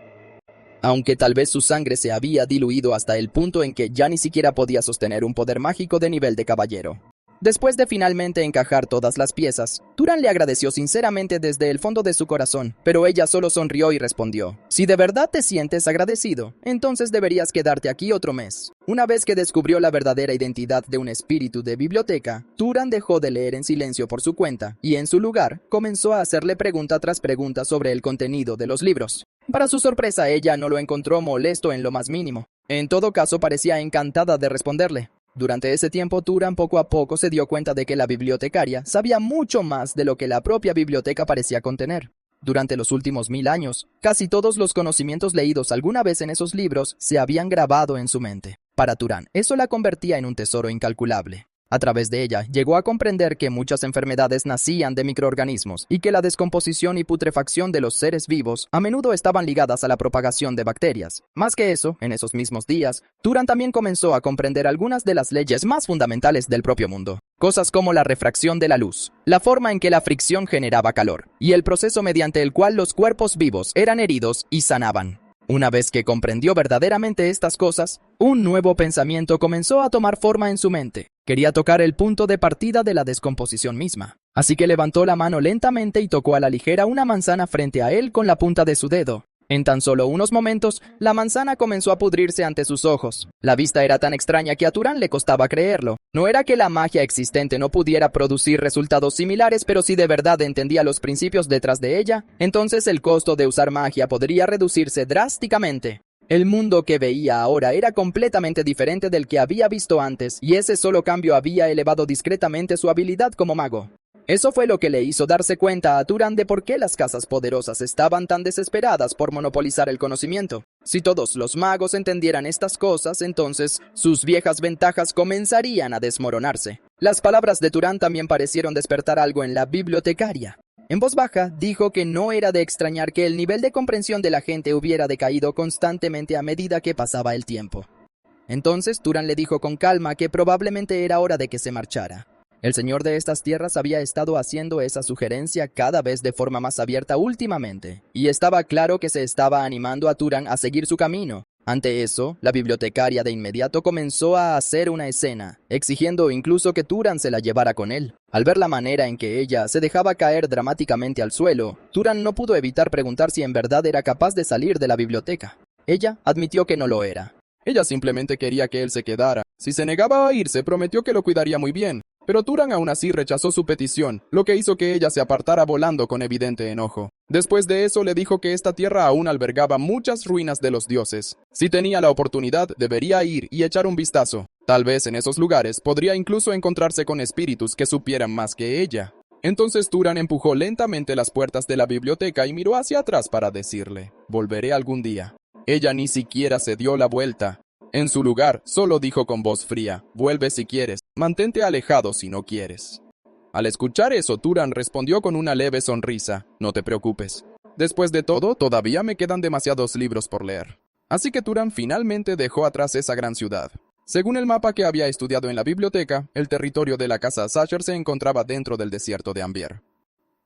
Aunque tal vez su sangre se había diluido hasta el punto en que ya ni siquiera podía sostener un poder mágico de nivel de caballero. Después de finalmente encajar todas las piezas, Turan le agradeció sinceramente desde el fondo de su corazón, pero ella solo sonrió y respondió: «Si de verdad te sientes agradecido, entonces deberías quedarte aquí otro mes». Una vez que descubrió la verdadera identidad de un espíritu de biblioteca, Turan dejó de leer en silencio por su cuenta, y en su lugar, comenzó a hacerle pregunta tras pregunta sobre el contenido de los libros. Para su sorpresa, ella no lo encontró molesto en lo más mínimo. En todo caso, parecía encantada de responderle. Durante ese tiempo, Turan poco a poco se dio cuenta de que la bibliotecaria sabía mucho más de lo que la propia biblioteca parecía contener. Durante los últimos 1000 años, casi todos los conocimientos leídos alguna vez en esos libros se habían grabado en su mente. Para Turan, eso la convertía en un tesoro incalculable. A través de ella, llegó a comprender que muchas enfermedades nacían de microorganismos y que la descomposición y putrefacción de los seres vivos a menudo estaban ligadas a la propagación de bacterias. Más que eso, en esos mismos días, Turan también comenzó a comprender algunas de las leyes más fundamentales del propio mundo. Cosas como la refracción de la luz, la forma en que la fricción generaba calor, y el proceso mediante el cual los cuerpos vivos eran heridos y sanaban. Una vez que comprendió verdaderamente estas cosas, un nuevo pensamiento comenzó a tomar forma en su mente. Quería tocar el punto de partida de la descomposición misma. Así que levantó la mano lentamente y tocó a la ligera una manzana frente a él con la punta de su dedo. En tan solo unos momentos, la manzana comenzó a pudrirse ante sus ojos. La vista era tan extraña que a Turan le costaba creerlo. No era que la magia existente no pudiera producir resultados similares, pero si de verdad entendía los principios detrás de ella, entonces el costo de usar magia podría reducirse drásticamente. El mundo que veía ahora era completamente diferente del que había visto antes, y ese solo cambio había elevado discretamente su habilidad como mago. Eso fue lo que le hizo darse cuenta a Turan de por qué las casas poderosas estaban tan desesperadas por monopolizar el conocimiento. Si todos los magos entendieran estas cosas, entonces sus viejas ventajas comenzarían a desmoronarse. Las palabras de Turan también parecieron despertar algo en la bibliotecaria. En voz baja, dijo que no era de extrañar que el nivel de comprensión de la gente hubiera decaído constantemente a medida que pasaba el tiempo. Entonces Turan le dijo con calma que probablemente era hora de que se marchara. El señor de estas tierras había estado haciendo esa sugerencia cada vez de forma más abierta últimamente, y estaba claro que se estaba animando a Turan a seguir su camino. Ante eso, la bibliotecaria de inmediato comenzó a hacer una escena, exigiendo incluso que Turan se la llevara con él. Al ver la manera en que ella se dejaba caer dramáticamente al suelo, Turan no pudo evitar preguntar si en verdad era capaz de salir de la biblioteca. Ella admitió que no lo era. Ella simplemente quería que él se quedara. Si se negaba a irse, prometió que lo cuidaría muy bien. Pero Turan aún así rechazó su petición, lo que hizo que ella se apartara volando con evidente enojo. Después de eso le dijo que esta tierra aún albergaba muchas ruinas de los dioses. Si tenía la oportunidad, debería ir y echar un vistazo. Tal vez en esos lugares podría incluso encontrarse con espíritus que supieran más que ella. Entonces Turan empujó lentamente las puertas de la biblioteca y miró hacia atrás para decirle: «Volveré algún día». Ella ni siquiera se dio la vuelta. En su lugar, solo dijo con voz fría: «Vuelve si quieres, mantente alejado si no quieres». Al escuchar eso, Turan respondió con una leve sonrisa: «No te preocupes. Después de todo, todavía me quedan demasiados libros por leer». Así que Turan finalmente dejó atrás esa gran ciudad. Según el mapa que había estudiado en la biblioteca, el territorio de la casa Sacher se encontraba dentro del desierto de Ambier.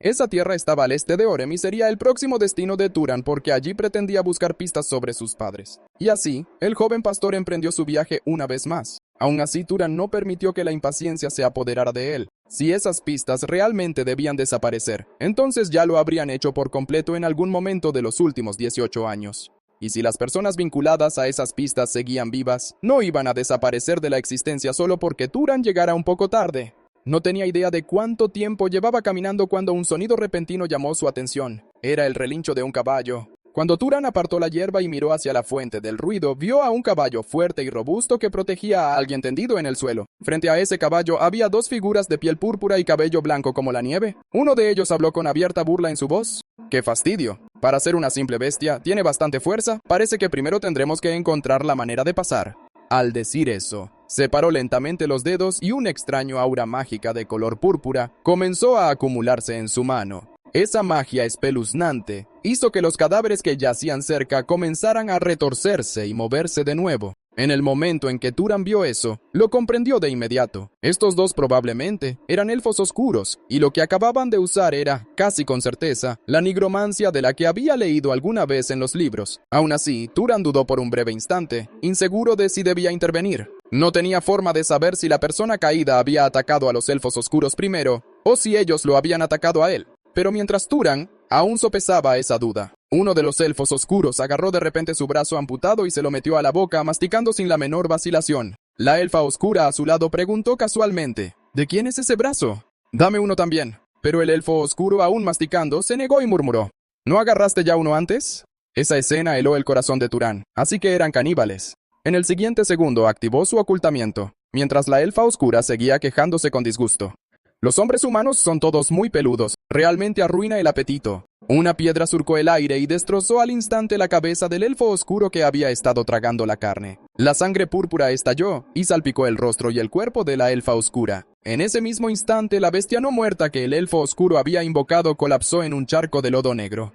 Esa tierra estaba al este de Orem y sería el próximo destino de Turan porque allí pretendía buscar pistas sobre sus padres. Y así, el joven pastor emprendió su viaje una vez más. Aún así, Turan no permitió que la impaciencia se apoderara de él. Si esas pistas realmente debían desaparecer, entonces ya lo habrían hecho por completo en algún momento de los últimos 18 años. Y si las personas vinculadas a esas pistas seguían vivas, no iban a desaparecer de la existencia solo porque Turan llegara un poco tarde. No tenía idea de cuánto tiempo llevaba caminando cuando un sonido repentino llamó su atención. Era el relincho de un caballo. Cuando Turan apartó la hierba y miró hacia la fuente del ruido, vio a un caballo fuerte y robusto que protegía a alguien tendido en el suelo. Frente a ese caballo había dos figuras de piel púrpura y cabello blanco como la nieve. Uno de ellos habló con abierta burla en su voz. ¡Qué fastidio! Para ser una simple bestia, tiene bastante fuerza. Parece que primero tendremos que encontrar la manera de pasar. Al decir eso, separó lentamente los dedos y un extraño aura mágica de color púrpura comenzó a acumularse en su mano. Esa magia espeluznante hizo que los cadáveres que yacían cerca comenzaran a retorcerse y moverse de nuevo. En el momento en que Turan vio eso, lo comprendió de inmediato. Estos dos probablemente eran elfos oscuros, y lo que acababan de usar era, casi con certeza, la nigromancia de la que había leído alguna vez en los libros. Aún así, Turan dudó por un breve instante, inseguro de si debía intervenir. No tenía forma de saber si la persona caída había atacado a los elfos oscuros primero, o si ellos lo habían atacado a él. Pero mientras Turan aún sopesaba esa duda, uno de los elfos oscuros agarró de repente su brazo amputado y se lo metió a la boca, masticando sin la menor vacilación. La elfa oscura a su lado preguntó casualmente, ¿de quién es ese brazo? Dame uno también. Pero el elfo oscuro, aún masticando, se negó y murmuró, ¿no agarraste ya uno antes? Esa escena heló el corazón de Turan, así que eran caníbales. En el siguiente segundo activó su ocultamiento, mientras la elfa oscura seguía quejándose con disgusto. Los hombres humanos son todos muy peludos, realmente arruina el apetito. Una piedra surcó el aire y destrozó al instante la cabeza del elfo oscuro que había estado tragando la carne. La sangre púrpura estalló y salpicó el rostro y el cuerpo de la elfa oscura. En ese mismo instante, la bestia no muerta que el elfo oscuro había invocado colapsó en un charco de lodo negro.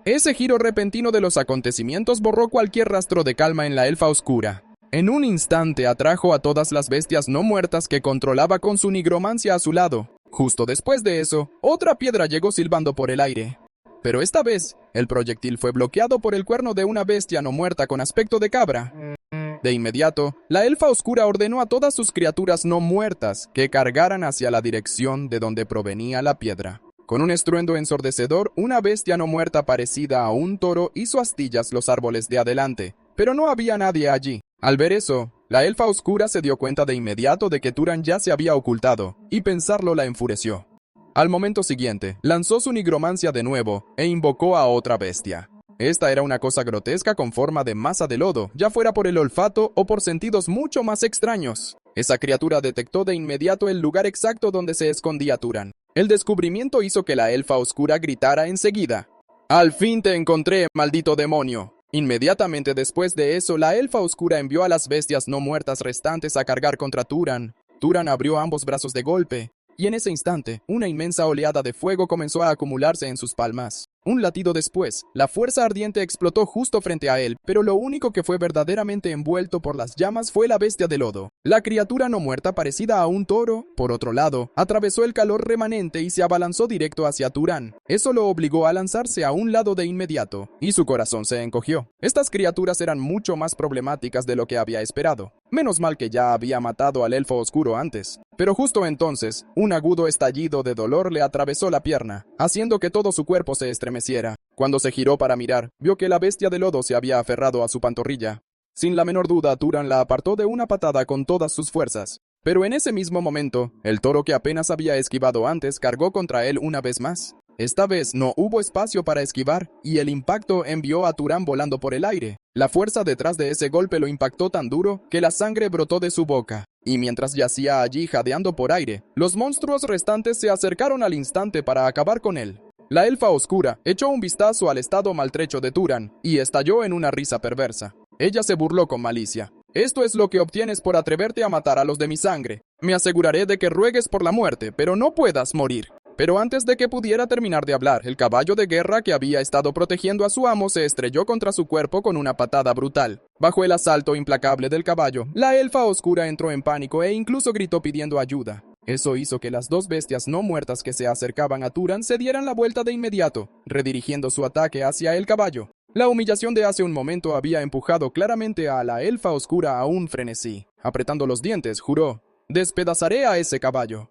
Ese giro repentino de los acontecimientos borró cualquier rastro de calma en la elfa oscura. En un instante atrajo a todas las bestias no muertas que controlaba con su nigromancia a su lado. Justo después de eso, otra piedra llegó silbando por el aire. Pero esta vez, el proyectil fue bloqueado por el cuerno de una bestia no muerta con aspecto de cabra. De inmediato, la elfa oscura ordenó a todas sus criaturas no muertas que cargaran hacia la dirección de donde provenía la piedra. Con un estruendo ensordecedor, una bestia no muerta parecida a un toro hizo astillas los árboles de adelante, pero no había nadie allí. Al ver eso, la elfa oscura se dio cuenta de inmediato de que Turan ya se había ocultado, y pensarlo la enfureció. Al momento siguiente, lanzó su nigromancia de nuevo e invocó a otra bestia. Esta era una cosa grotesca con forma de masa de lodo, ya fuera por el olfato o por sentidos mucho más extraños. Esa criatura detectó de inmediato el lugar exacto donde se escondía Turan. El descubrimiento hizo que la elfa oscura gritara enseguida: «¡Al fin te encontré, maldito demonio!». Inmediatamente después de eso, la elfa oscura envió a las bestias no muertas restantes a cargar contra Turan. Turan abrió ambos brazos de golpe, y en ese instante, una inmensa oleada de fuego comenzó a acumularse en sus palmas. Un latido después, la fuerza ardiente explotó justo frente a él, pero lo único que fue verdaderamente envuelto por las llamas fue la bestia de lodo. La criatura no muerta, parecida a un toro, por otro lado, atravesó el calor remanente y se abalanzó directo hacia Turan. Eso lo obligó a lanzarse a un lado de inmediato, y su corazón se encogió. Estas criaturas eran mucho más problemáticas de lo que había esperado. Menos mal que ya había matado al elfo oscuro antes. Pero justo entonces, un agudo estallido de dolor le atravesó la pierna, haciendo que todo su cuerpo se estremeciera. Cuando se giró para mirar, vio que la bestia de lodo se había aferrado a su pantorrilla. Sin la menor duda, Turan la apartó de una patada con todas sus fuerzas. Pero en ese mismo momento, el toro que apenas había esquivado antes cargó contra él una vez más. Esta vez no hubo espacio para esquivar, y el impacto envió a Turan volando por el aire. La fuerza detrás de ese golpe lo impactó tan duro que la sangre brotó de su boca. Y mientras yacía allí jadeando por aire, los monstruos restantes se acercaron al instante para acabar con él. La elfa oscura echó un vistazo al estado maltrecho de Turan y estalló en una risa perversa. Ella se burló con malicia. «Esto es lo que obtienes por atreverte a matar a los de mi sangre. Me aseguraré de que ruegues por la muerte, pero no puedas morir». Pero antes de que pudiera terminar de hablar, el caballo de guerra que había estado protegiendo a su amo se estrelló contra su cuerpo con una patada brutal. Bajo el asalto implacable del caballo, la elfa oscura entró en pánico e incluso gritó pidiendo ayuda. Eso hizo que las dos bestias no muertas que se acercaban a Turan se dieran la vuelta de inmediato, redirigiendo su ataque hacia el caballo. La humillación de hace un momento había empujado claramente a la elfa oscura a un frenesí. Apretando los dientes, juró: «Despedazaré a ese caballo».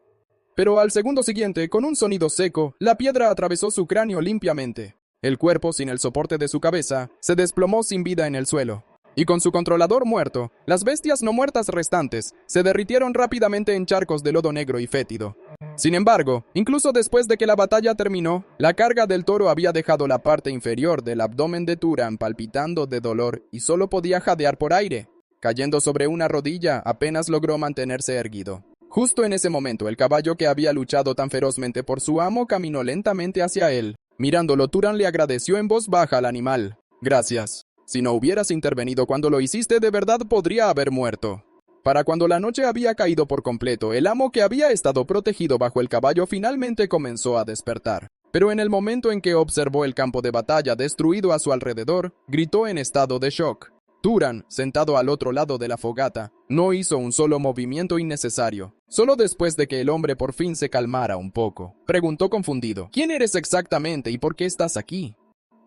Pero al segundo siguiente, con un sonido seco, la piedra atravesó su cráneo limpiamente. El cuerpo, sin el soporte de su cabeza, se desplomó sin vida en el suelo. Y con su controlador muerto, las bestias no muertas restantes se derritieron rápidamente en charcos de lodo negro y fétido. Sin embargo, incluso después de que la batalla terminó, la carga del toro había dejado la parte inferior del abdomen de Turan palpitando de dolor y solo podía jadear por aire. Cayendo sobre una rodilla, apenas logró mantenerse erguido. Justo en ese momento, el caballo que había luchado tan ferozmente por su amo caminó lentamente hacia él. Mirándolo, Turan le agradeció en voz baja al animal. «Gracias. Si no hubieras intervenido cuando lo hiciste, de verdad podría haber muerto». Para cuando la noche había caído por completo, el amo que había estado protegido bajo el caballo finalmente comenzó a despertar. Pero en el momento en que observó el campo de batalla destruido a su alrededor, gritó en estado de shock. Turan, sentado al otro lado de la fogata, no hizo un solo movimiento innecesario. Solo después de que el hombre por fin se calmara un poco, preguntó confundido: «¿Quién eres exactamente y por qué estás aquí?».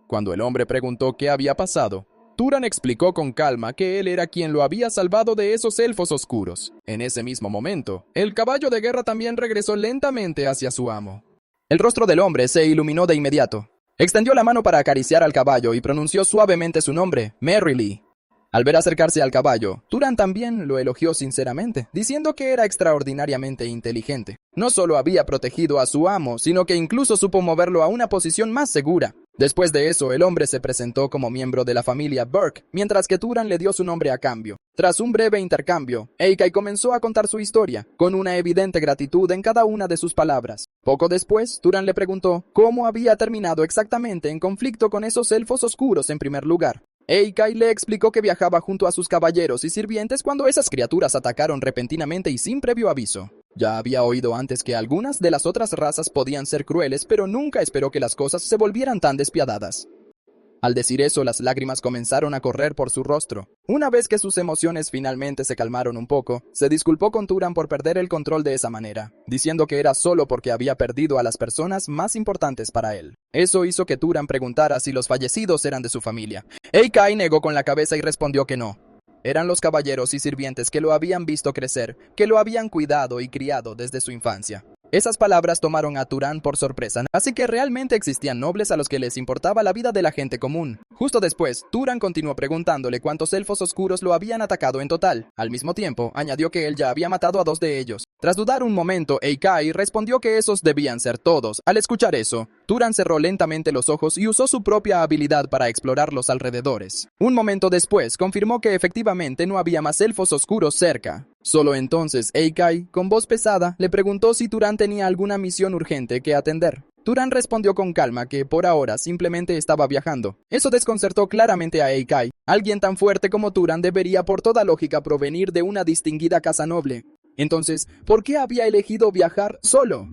Cuando el hombre preguntó qué había pasado, Turan explicó con calma que él era quien lo había salvado de esos elfos oscuros. En ese mismo momento, el caballo de guerra también regresó lentamente hacia su amo. El rostro del hombre se iluminó de inmediato. Extendió la mano para acariciar al caballo y pronunció suavemente su nombre, Merrily. Al ver acercarse al caballo, Turan también lo elogió sinceramente, diciendo que era extraordinariamente inteligente. No solo había protegido a su amo, sino que incluso supo moverlo a una posición más segura. Después de eso, el hombre se presentó como miembro de la familia Burke, mientras que Turan le dio su nombre a cambio. Tras un breve intercambio, Eikai comenzó a contar su historia, con una evidente gratitud en cada una de sus palabras. Poco después, Turan le preguntó cómo había terminado exactamente en conflicto con esos elfos oscuros en primer lugar. Eikai le explicó que viajaba junto a sus caballeros y sirvientes cuando esas criaturas atacaron repentinamente y sin previo aviso. Ya había oído antes que algunas de las otras razas podían ser crueles, pero nunca esperó que las cosas se volvieran tan despiadadas. Al decir eso, las lágrimas comenzaron a correr por su rostro. Una vez que sus emociones finalmente se calmaron un poco, se disculpó con Turan por perder el control de esa manera, diciendo que era solo porque había perdido a las personas más importantes para él. Eso hizo que Turan preguntara si los fallecidos eran de su familia. Eikai negó con la cabeza y respondió que no. Eran los caballeros y sirvientes que lo habían visto crecer, que lo habían cuidado y criado desde su infancia. Esas palabras tomaron a Turan por sorpresa, así que realmente existían nobles a los que les importaba la vida de la gente común. Justo después, Turan continuó preguntándole cuántos elfos oscuros lo habían atacado en total. Al mismo tiempo, añadió que él ya había matado a 2 de ellos. Tras dudar un momento, Eikai respondió que esos debían ser todos. Al escuchar eso, Turan cerró lentamente los ojos y usó su propia habilidad para explorar los alrededores. Un momento después, confirmó que efectivamente no había más elfos oscuros cerca. Solo entonces, Eikai, con voz pesada, le preguntó si Turan tenía alguna misión urgente que atender. Turan respondió con calma que por ahora simplemente estaba viajando. Eso desconcertó claramente a Eikai. Alguien tan fuerte como Turan debería por toda lógica provenir de una distinguida casa noble. Entonces, ¿por qué había elegido viajar solo?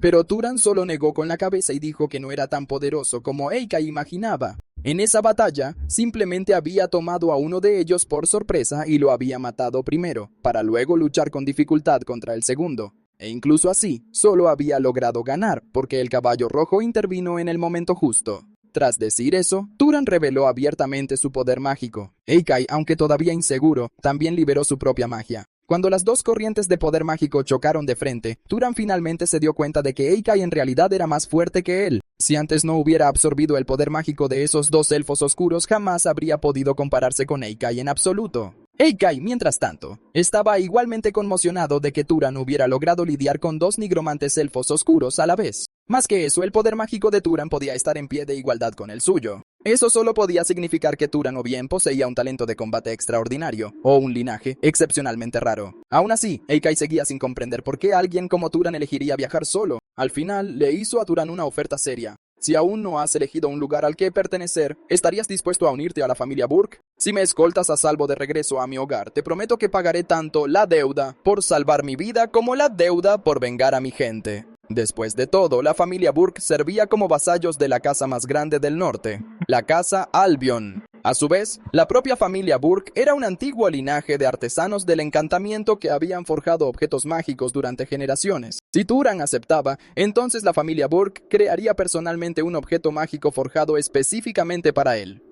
Pero Turan solo negó con la cabeza y dijo que no era tan poderoso como Eikai imaginaba. En esa batalla, simplemente había tomado a uno de ellos por sorpresa y lo había matado primero, para luego luchar con dificultad contra el segundo. E incluso así, solo había logrado ganar, porque el caballo rojo intervino en el momento justo. Tras decir eso, Turan reveló abiertamente su poder mágico. Eikai, aunque todavía inseguro, también liberó su propia magia. Cuando las dos corrientes de poder mágico chocaron de frente, Turan finalmente se dio cuenta de que Eikai en realidad era más fuerte que él. Si antes no hubiera absorbido el poder mágico de esos 2 elfos oscuros, jamás habría podido compararse con Eikai en absoluto. Eikai, mientras tanto, estaba igualmente conmocionado de que Turan hubiera logrado lidiar con 2 nigromantes elfos oscuros a la vez. Más que eso, el poder mágico de Turan podía estar en pie de igualdad con el suyo. Eso solo podía significar que Turan o bien poseía un talento de combate extraordinario, o un linaje excepcionalmente raro. Aún así, Eikai seguía sin comprender por qué alguien como Turan elegiría viajar solo. Al final, le hizo a Turan una oferta seria. Si aún no has elegido un lugar al que pertenecer, ¿estarías dispuesto a unirte a la familia Burke? Si me escoltas a salvo de regreso a mi hogar, te prometo que pagaré tanto la deuda por salvar mi vida como la deuda por vengar a mi gente. Después de todo, la familia Burke servía como vasallos de la casa más grande del norte, la casa Albion. A su vez, la propia familia Burke era un antiguo linaje de artesanos del encantamiento que habían forjado objetos mágicos durante generaciones. Si Turan aceptaba, entonces la familia Burke crearía personalmente un objeto mágico forjado específicamente para él.